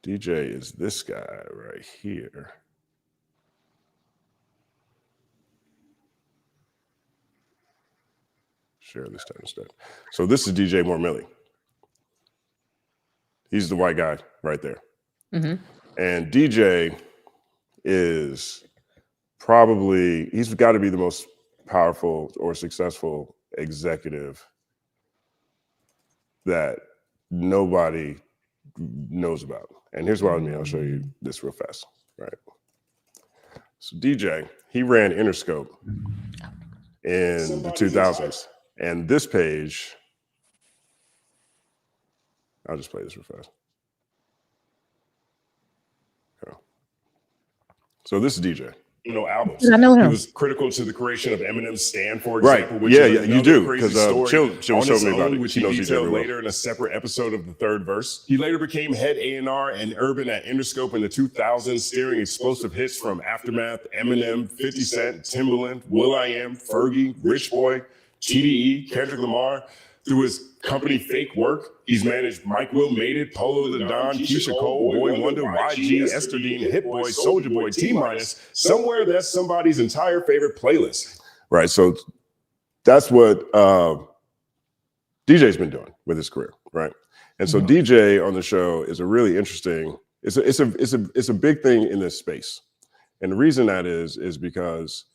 DJ is this guy right here. Share this time instead. So this is DJ Mormilli. He's the white guy right there. Mm-hmm. And DJ is he's got to be the most powerful or successful executive that nobody knows about. And here's what I mean. I'll show you this real fast. Right. So DJ, he ran Interscope in the 2000s. And this page, I'll just play this real fast. Okay. So this is DJ. Albums. I know him. He was critical to the creation of Eminem's Stand, for example. Right. Which you do, because Chill showed me about it, which he detailed later in a separate episode of The Third Verse. He later became head A&R and urban at Interscope in the 2000s, steering explosive hits from Aftermath, Eminem, 50 Cent, Timbaland, Will.i.am, Fergie, Rich Boy, TDE, Kendrick Lamar. Through his company Fake Work, he's managed Mike Will, Made It, Polo the Don, Keisha Cole, Boy Wonder, YG, Esther Dean, Hit Boy, Soulja Boy, T-Minus. Somewhere that's somebody's entire favorite playlist. Right, so that's what DJ's been doing with his career, right? And so DJ on the show is a really interesting. It's a big thing in this space, and the reason that is because.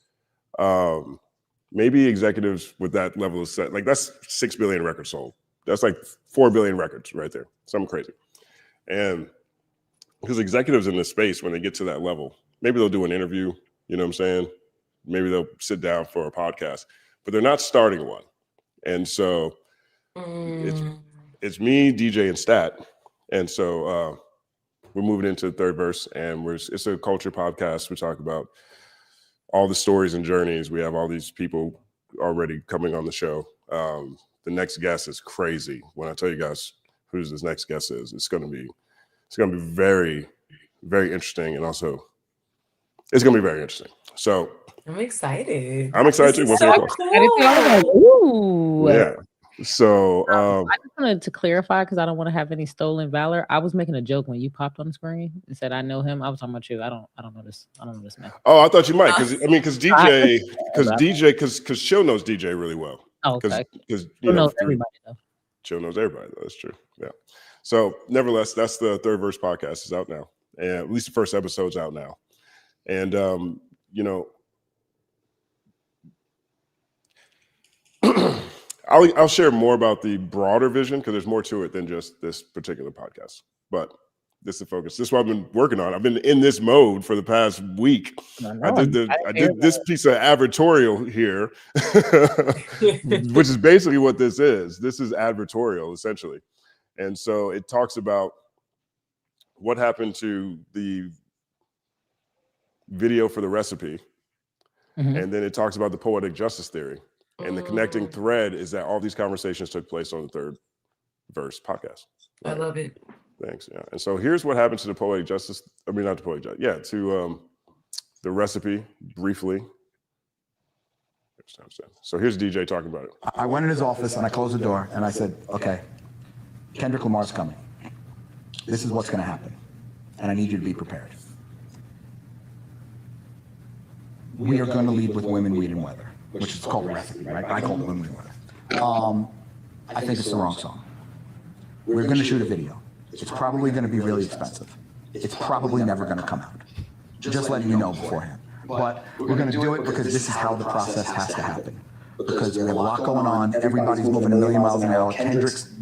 Maybe executives with that level of set, like that's 6 billion records sold. That's like 4 billion records right there. Something crazy. And because executives in this space, when they get to that level, maybe they'll do an interview, you know what I'm saying? Maybe they'll sit down for a podcast, but they're not starting one. And so it's me, DJ, and Stat. And so we're moving into the third verse, and it's a culture podcast. We talk about all the stories and journeys. We have all these people already coming on the show. The next guest is crazy. When I tell you guys who this next guest is, it's going to be very, very interesting, and also it's going to be very interesting. So I'm excited. I'm excited too. So Ooh. Yeah. So I just wanted to clarify because I don't want to have any stolen valor. I was making a joke when you popped on the screen and said I know him. I was talking about you. I don't know this. I don't know this man. Oh, I thought you might, because DJ, because Chill knows DJ really well. Oh, okay. Because Chill knows everybody though. Chill knows everybody though. That's true. Yeah. So nevertheless, that's the Third Verse podcast is out now, and at least the first episode's out now, and you know. I'll share more about the broader vision because there's more to it than just this particular podcast. But this is the focus. This is what I've been working on. I've been in this mode for the past week. I did this piece of advertorial here, which is basically what this is. This is advertorial essentially, and so it talks about what happened to the video for the recipe, and then it talks about the poetic justice theory. And the connecting thread is that all these conversations took place on the Third Verse podcast. I love it. Thanks. Yeah. And so here's what happened to the poetic justice. I mean, not the poetic justice. Yeah, to the recipe briefly. So here's DJ talking about it. I went in his office and I closed the door and I said, okay, Kendrick Lamar's coming. This is what's going to happen. And I need you to be prepared. We are going to lead with Women, Weed, and Weather, which is called the recipe, right? I call it Women, Weed, and Weather. I think it's the wrong song. We're going to shoot a video. It's probably going to be really expensive. It's probably never going to come out. Just letting you know beforehand. But we're going to do it because this is how the process has to happen. Because we have a lot going on. Everybody's moving a million miles an hour. Kendrick's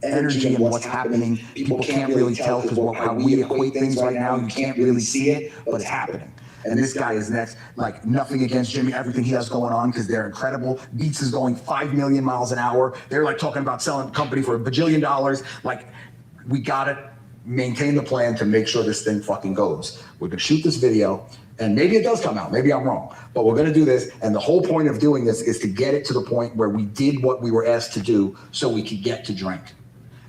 energy and what's happening, people can't really tell because how we equate things right now, you can't really see it, but it's happening. And this guy is next. Like, nothing against Jimmy, everything he has going on, because they're incredible. Beats is going 5 million miles an hour. They're like talking about selling a company for $1 bajillion. Like, we gotta maintain the plan to make sure this thing fucking goes. We're gonna shoot this video, and maybe it does come out, maybe I'm wrong, but we're gonna do this. And the whole point of doing this is to get it to the point where we did what we were asked to do so we could get to Drink.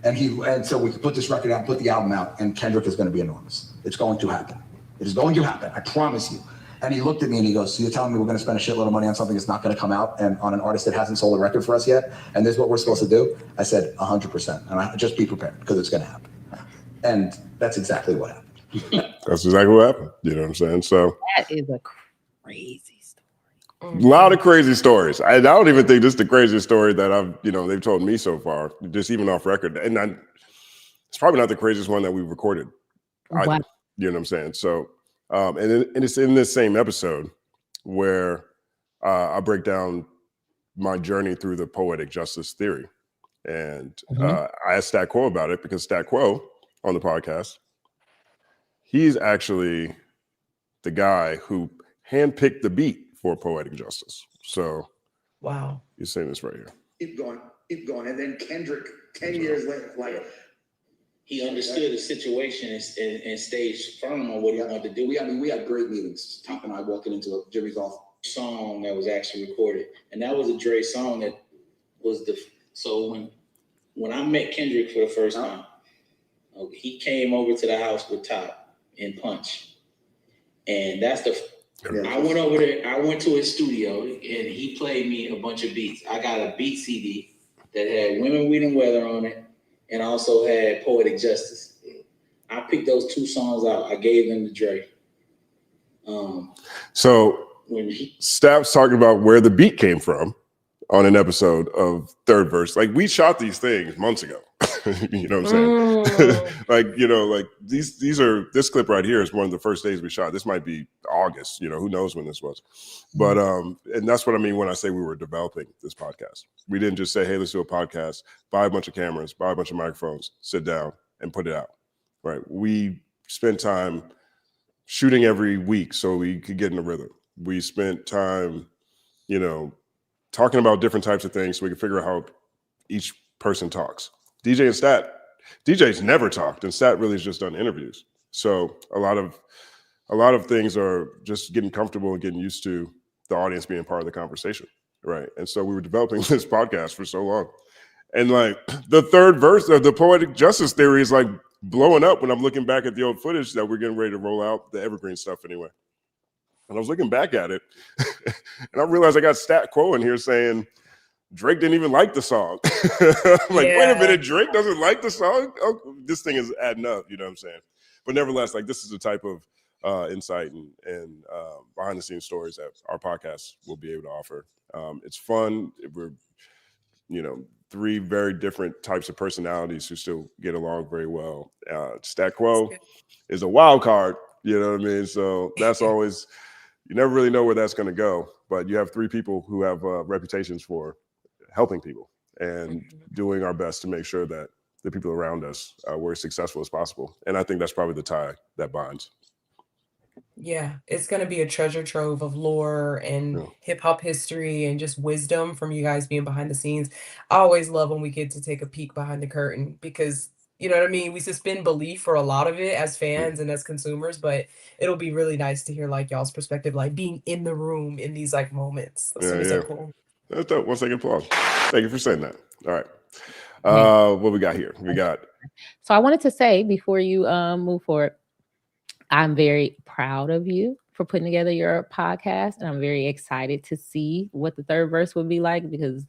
And so we could put this record out, put the album out, and Kendrick is gonna be enormous. It's going to happen. It is going to happen, I promise you. And he looked at me and he goes, so you're telling me we're gonna spend a shitload of money on something that's not gonna come out and on an artist that hasn't sold a record for us yet? And this is what we're supposed to do? I said, 100%. And I just be prepared because it's gonna happen. And that's exactly what happened. That's exactly what happened. You know what I'm saying? So That is a crazy story. a lot of crazy stories. I don't even think this is the craziest story that they've told me so far, just even off record. And it's probably not the craziest one that we've recorded either. Wow. You know what I'm saying? So, and it's in this same episode where I break down my journey through the poetic justice theory. And I asked Stat Quo about it because Stat Quo on the podcast, he's actually the guy who handpicked the beat for poetic justice. So, wow, you're saying this right here. Keep going. And then Kendrick, 10 years later, like, he understood the situation and stayed firm on what he wanted to do. We had great meetings. Top and I walking into Jimmy's office. Song that was actually recorded, and that was a Dre song that was so when I met Kendrick for the first time, he came over to the house with Top and Punch, and that's I went over there. I went to his studio and he played me a bunch of beats. I got a beat CD that had Women, Weed, and Weather on it, and also had Poetic Justice. I picked those two songs out. I gave them to Dre. So when Stapp's talking about where the beat came from on an episode of Third Verse, like we shot these things months ago. You know what I'm saying? This clip right here is one of the first days we shot. This might be August, who knows when this was. But and that's what I mean when I say we were developing this podcast. We didn't just say, hey, let's do a podcast, buy a bunch of cameras, buy a bunch of microphones, sit down and put it out. Right. We spent time shooting every week so we could get in the rhythm. We spent time, you know, talking about different types of things so we could figure out how each person talks. DJ and Stat, DJ's never talked, and Stat really has just done interviews. So a lot of things are just getting comfortable and getting used to the audience being part of the conversation, right? And so we were developing this podcast for so long. And like the third verse of the Poetic Justice Theory is like blowing up when I'm looking back at the old footage that we're getting ready to roll out, the evergreen stuff anyway. And I was looking back at it and I realized I got Stat Quo in here saying Drake didn't even like the song. I'm like, wait a minute, Drake doesn't like the song? Oh, this thing is adding up, you know what I'm saying? But nevertheless, like this is the type of insight and behind the scenes stories that our podcast will be able to offer. It's fun. We're, you know, three very different types of personalities who still get along very well. Stat Quo is a wild card, you know what I mean? So that's always, you never really know where that's going to go, but you have three people who have reputations for helping people and doing our best to make sure that the people around us were as successful as possible. And I think that's probably the tie that binds. Yeah, it's going to be a treasure trove of lore and hip hop history and just wisdom from you guys being behind the scenes. I always love when we get to take a peek behind the curtain because, you know what I mean? We suspend belief for a lot of it as fans and as consumers, but it'll be really nice to hear like y'all's perspective, like being in the room in these like moments. That's gonna be so cool. That's dope. 1 second applause. Thank you for saying that. All right. What we got here? We got. So I wanted to say before you move forward, I'm very proud of you for putting together your podcast, and I'm very excited to see what the third verse would be like because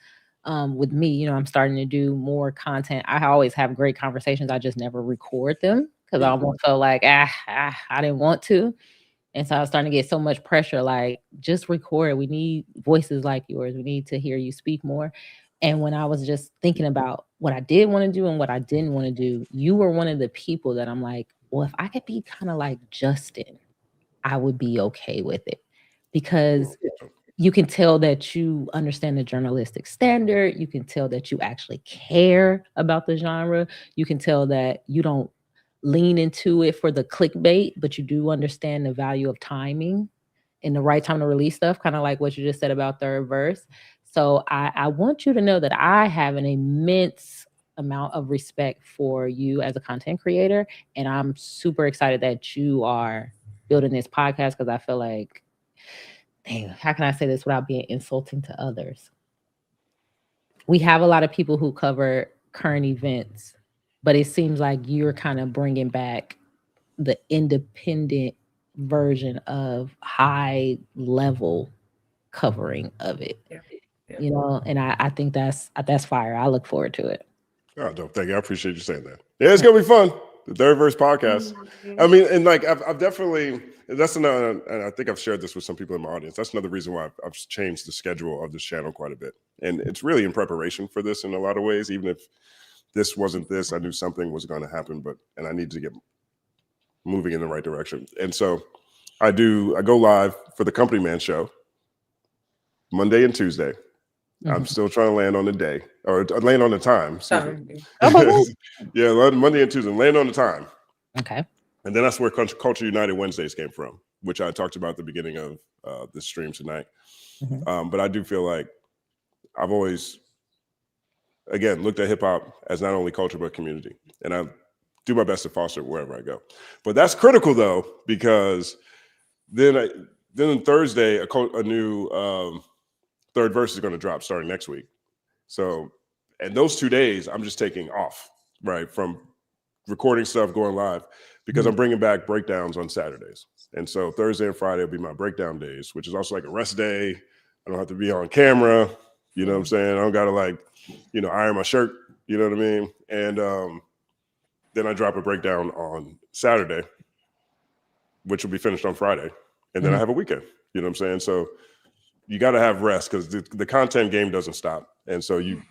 with me, you know, I'm starting to do more content. I always have great conversations. I just never record them because I almost felt like I didn't want to. And so I was starting to get so much pressure, like just record. We need voices like yours. We need to hear you speak more. And when I was just thinking about what I did want to do and what I didn't want to do, you were one of the people that I'm like, well, if I could be kind of like Justin, I would be okay with it because you can tell that you understand the journalistic standard. You can tell that you actually care about the genre. You can tell that you don't lean into it for the clickbait, but you do understand the value of timing and the right time to release stuff, kind of like what you just said about third verse. So I want you to know that I have an immense amount of respect for you as a content creator. And I'm super excited that you are building this podcast because I feel like, dang, how can I say this without being insulting to others? We have a lot of people who cover current events, but it seems like you're kind of bringing back the independent version of high level covering of it. You know, and I think that's fire. I look forward to it. Oh, dope. Thank you. I appreciate you saying that. Yeah, it's gonna be fun. The third verse podcast. I mean, and like I've definitely, that's another, and I think I've shared this with some people in my audience. That's another reason why I've changed the schedule of this channel quite a bit. And it's really in preparation for this in a lot of ways. Even if this wasn't this, I knew something was going to happen, and I need to get moving in the right direction. And so I go live for the Company Man show Monday and Tuesday. I'm still trying to land on the day or land on the time. Yeah, Monday and Tuesday, land on the time. Okay. And then that's where Culture United Wednesdays came from, which I talked about at the beginning of this stream tonight. But I do feel like I've always, again, looked at hip hop as not only culture, but community. And I do my best to foster it wherever I go. But that's critical though, because then on Thursday, a new third verse is going to drop starting next week. So, and those 2 days, I'm just taking off, right, from recording stuff, going live, because I'm bringing back breakdowns on Saturdays. And so Thursday and Friday will be my breakdown days, which is also like a rest day. I don't have to be on camera. You know what I'm saying? I don't got to like, you know, iron my shirt. You know what I mean? And then I drop a breakdown on Saturday, which will be finished on Friday. And then I have a weekend. You know what I'm saying? So you got to have rest because the content game doesn't stop. And so you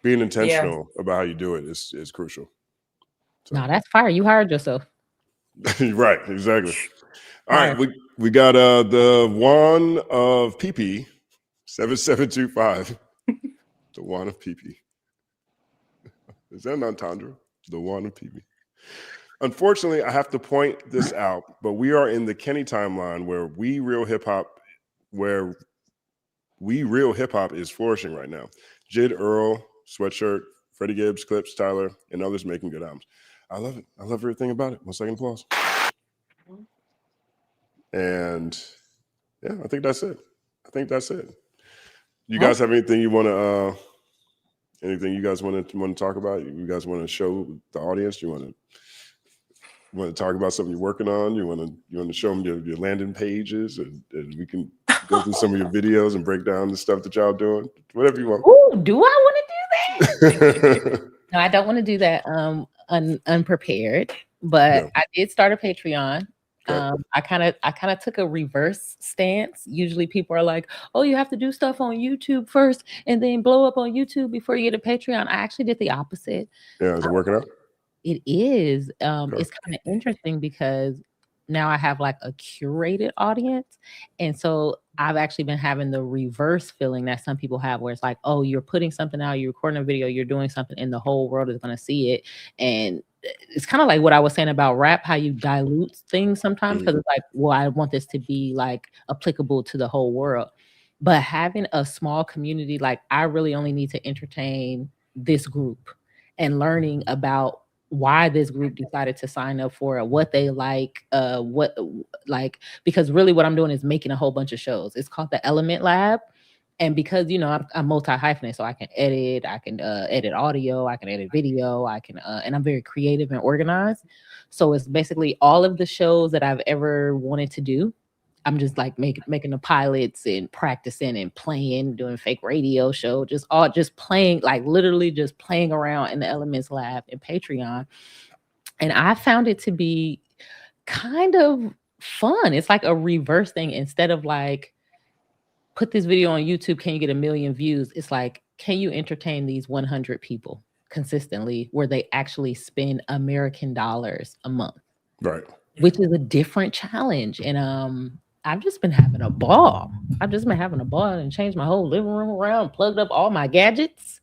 being intentional about how you do it is crucial. So. No, that's fire. You hired yourself. Right, exactly. All right, we got the one of PP 7725. The one of PP. Is that an entendre? The one of PP. Unfortunately, I have to point this out, but we are in the Kenny timeline where We Real Hip Hop is flourishing right now. Jid Earl, Sweatshirt, Freddie Gibbs, Clips, Tyler, and others making good albums. I love it. I love everything about it. 1 second applause. And yeah, I think that's it. You guys have anything you want to anything you guys want to talk about? You guys want to show the audience? You want to talk about something you're working on? You want to show them your landing pages, and we can go through some of your videos and break down the stuff that y'all doing? Whatever you want. Ooh, do I want to do that? No, I don't want to do that unprepared, but I did start a Patreon. Okay. I kind of took a reverse stance. Usually people are like, oh, you have to do stuff on YouTube first and then blow up on YouTube before you get a Patreon. I actually did the opposite. Yeah, is it working out? It is. It's kind of interesting because now I have like a curated audience. And so I've actually been having the reverse feeling that some people have, where it's like, oh, you're putting something out, you're recording a video, you're doing something, and the whole world is going to see it. And it's kind of like what I was saying about rap, how you dilute things sometimes, because it's like, well, I want this to be like applicable to the whole world. But having a small community, like I really only need to entertain this group, and learning about why this group decided to sign up for it, what they like, because really what I'm doing is making a whole bunch of shows. It's called the Element Lab. And because, I'm multi-hyphenate, so I can edit audio, I can edit video, and I'm very creative and organized. So it's basically all of the shows that I've ever wanted to do. I'm just like making the pilots and practicing and playing, doing fake radio show, just playing, like literally just playing around in the Elements Lab and Patreon. And I found it to be kind of fun. It's like a reverse thing. Instead of like, put this video on YouTube, can you get 1 million views? It's like, can you entertain these 100 people consistently where they actually spend American dollars a month? Right. Which is a different challenge. And I've just been having a ball. And changed my whole living room around, plugged up all my gadgets.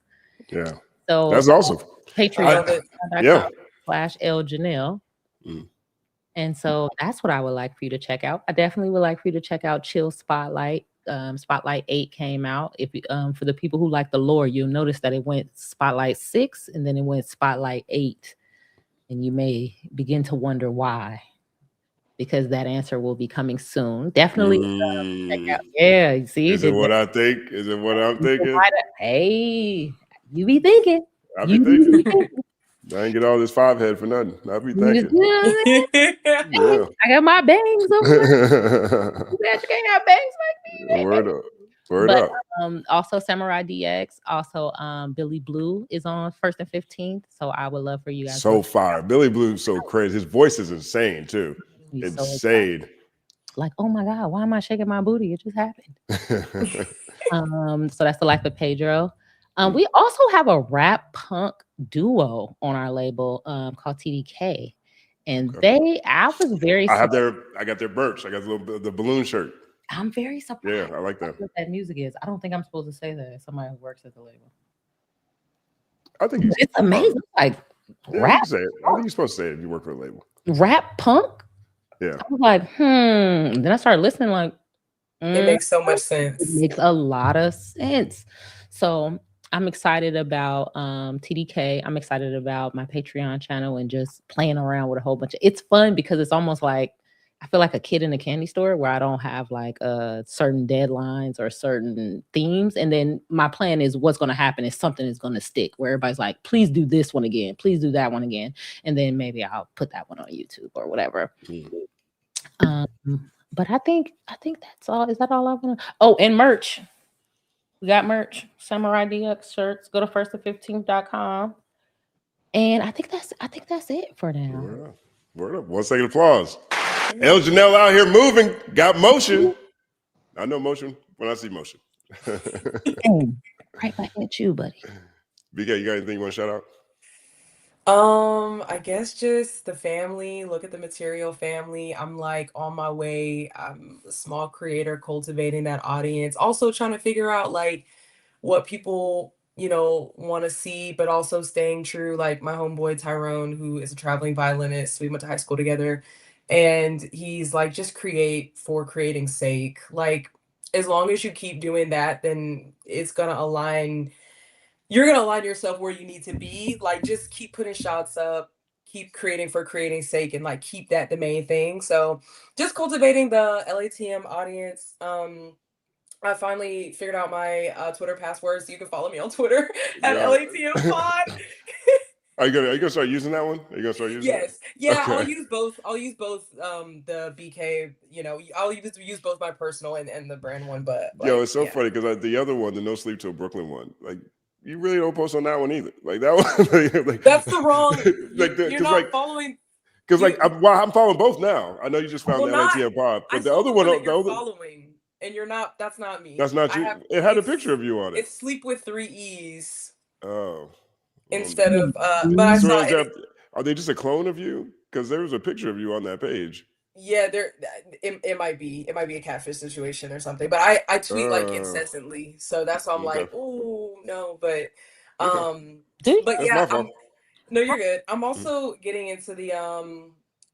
Yeah. So that's awesome. Patreon.com/LJanelle. And so that's what I would like for you to check out. I definitely would like for you to check out Chill Spotlight. Spotlight 8 came out. If for the people who like the lore, you'll notice that it went Spotlight 6 and then it went Spotlight 8. And you may begin to wonder why, because that answer will be coming soon. Definitely check out. Yeah, you see? Is it what I think? Is it what I'm thinking? Hey, you be thinking. I be thinking. I ain't get all this 5 head for nothing. I be thinking. Yeah. I got my bangs over there. You can't have bangs like me. Word up. Word up. Also Samurai DX. Also Billy Blue is on 1st and 15th. So I would love for you guys. So fire. Billy Blue's so crazy. His voice is insane too. He's insane. So like, oh my God, why am I shaking my booty? It just happened. So that's The Life of Pedro. We also have a rap punk duo on our label called TDK. And I was very I got their merch. I got the balloon shirt. I'm very surprised. Yeah, I like that. What that music is. I don't think I'm supposed to say that as somebody who works at the label. I think it's amazing. Like rap. I think you're supposed to say it if you work for a label. Rap punk? Yeah. I was like, Then I started listening like it makes so much sense. It makes a lot of sense. So I'm excited about TDK. I'm excited about my Patreon channel and just playing around with a whole bunch of. It's fun because it's almost like I feel like a kid in a candy store where I don't have like certain deadlines or certain themes. And then my plan is what's going to happen is something is going to stick where everybody's like, please do this one again. Please do that one again. And then maybe I'll put that one on YouTube or whatever. But I think that's all. Is that all I want to? Oh, and merch. We got merch. Samurai DX shirts. Go to 1stand15th.com. And I think that's it for now. Word up. 1 second applause. LJanelle out here moving, got motion. I know motion when I see motion. Right back at you, buddy. BK, you got anything you want to shout out? I guess just the family. Look at the Material family. I'm like on my way. I'm a small creator cultivating that audience. Also trying to figure out like what people you know, want to see, but also staying true. Like my homeboy Tyrone, who is a traveling violinist, we went to high school together, and he's like, just create for creating's sake. Like, as long as you keep doing that, then it's gonna align. You're gonna align yourself where you need to be. Like, just keep putting shots up, keep creating for creating's sake, and like keep that the main thing. So, just cultivating the LATM audience. I finally figured out my Twitter password, so you can follow me on Twitter at Yeah. LATM Pod. Are you gonna start using that one? Are you gonna start using Yes, it? yeah, Okay. I'll use both. I'll use both. The BK, you know, I'll use both my personal and the brand one. But Yo, like, it's so yeah, funny because the other one, the No Sleep Till Brooklyn one, like you really don't post on that one either. Like that one, like that's the wrong. like You're because not following. I'm following both now. I know you just found Well, the not. LATM pod, I but the saw other the one, one that the you're other following, and you're not. That's not me. that's not I you. have. It had a picture of you on it. It's sleep with 3 E's Oh, instead of. But I so saw is it. are they just a clone of you? Because there was a picture of you on that page. Yeah, it might be a catfish situation or something. But I tweet like Uh, incessantly, so that's why I'm okay, like, oh no. But okay, Do you? but that's yeah, my fault. no, you're good. I'm Mhm. also getting into the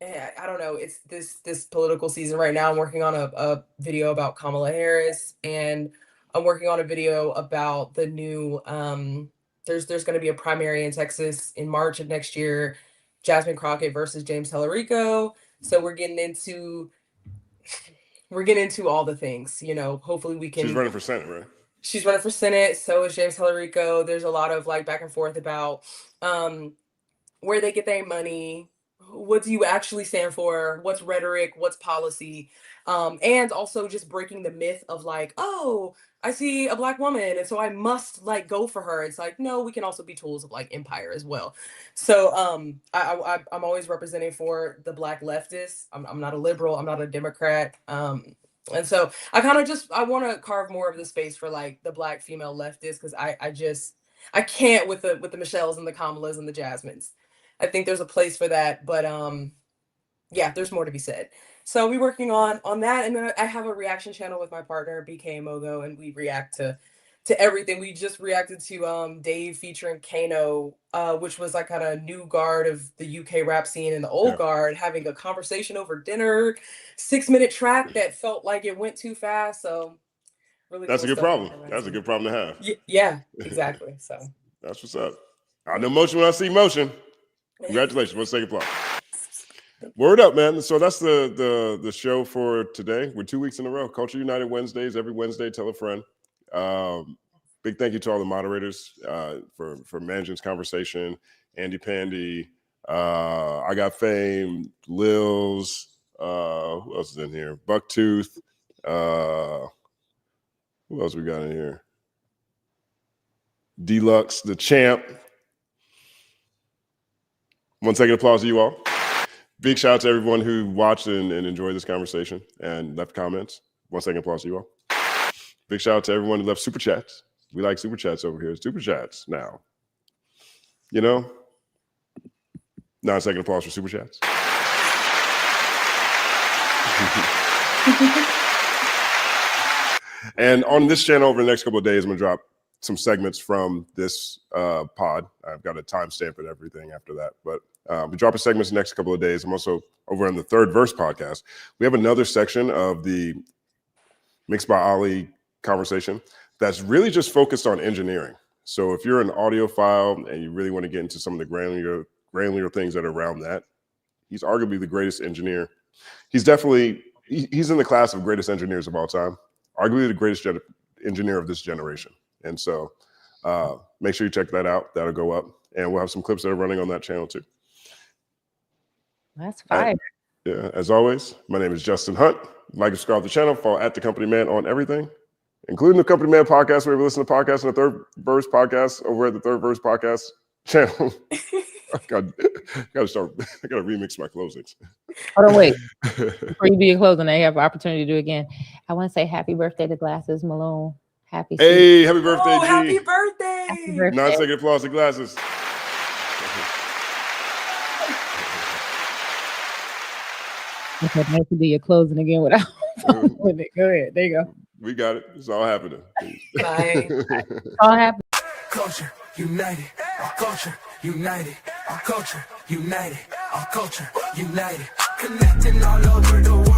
I don't know. It's this political season right now. I'm working on a video about Kamala Harris, and I'm working on a video about the new there's going to be a primary in Texas in March of next year. Jasmine Crockett versus James Tellerico. So we're getting into all the things, you know. Hopefully we She's can. running for Senate, right? She's running for Senate. So is James Tellerico. There's a lot of like back and forth about um where they get their money, what do you actually stand for, what's rhetoric, what's policy, and also just breaking the myth of like, oh, I see a black woman and so I must like go for her. It's like, no, we can also be tools of like empire as well. So I'm always representing for the black leftists. I'm not a liberal, I'm not a Democrat. And so I kind of just I want to carve more of the space for like the black female leftists, because I can't with the Michelles and the Kamalas and the Jasmines. I think there's a place for that, but yeah, there's more to be said. So we're working on that, and then I have a reaction channel with my partner BK Mogo, and we react to everything. We just reacted to Dave featuring Kano, which was like kind of new guard of the UK rap scene and the old guard having a conversation over dinner, 6-minute track that felt like it went too fast. So really That's cool a good stuff on the problem. That's a horizon. good problem to have. Yeah, exactly. So That's what's up. I know motion when I see motion. Congratulations. One second applause. Word up, man. So that's the show for today. We're 2 weeks in a row. Culture United Wednesdays. Every Wednesday, tell a friend. Big thank you to all the moderators for managing this conversation. Andy Pandy, I Got Fame, Lils, who else is in here? Bucktooth. Who else we got in here? Deluxe, the champ. 1 second applause to you all. Big shout out to everyone who watched and enjoyed this conversation and left comments. 1 second applause to you all. Big shout out to everyone who left super chats. We like super chats over here. Super chats now. You know? 9 second applause for super chats. And on this channel over the next couple of days, I'm going to drop some segments from this pod. I've got a timestamp and everything after that. But we're dropping segments the next couple of days. I'm also over on the Third Verse podcast. We have another section of the Mixed by Ali conversation that's really just focused on engineering. So if you're an audiophile and you really want to get into some of the granular things that are around that, he's arguably the greatest engineer. He's definitely, he's in the class of greatest engineers of all time, arguably the greatest engineer of this generation. And so make sure you check that out. That'll go up. And we'll have some clips that are running on that channel too. That's fine. Yeah, as always, my name is Justin Hunt. Like and subscribe to the channel, follow at The Company Man on everything, including The Company Man podcast, where we listen to podcasts on the Third Verse podcast over at the Third Verse podcast channel. I gotta remix my closings. Hold on, wait. Before you do your closing, I have an opportunity to do it again. I want to say happy birthday to Glasses Malone. Happy birthday, G. Happy birthday. Happy birthday. 9 second applause to Glasses. Okay, I have to do your closing again without with it. Go ahead. There you go. We got it. It's all happening. Bye. All happening. culture united, our culture united, our culture united, our culture united, connecting all over the world.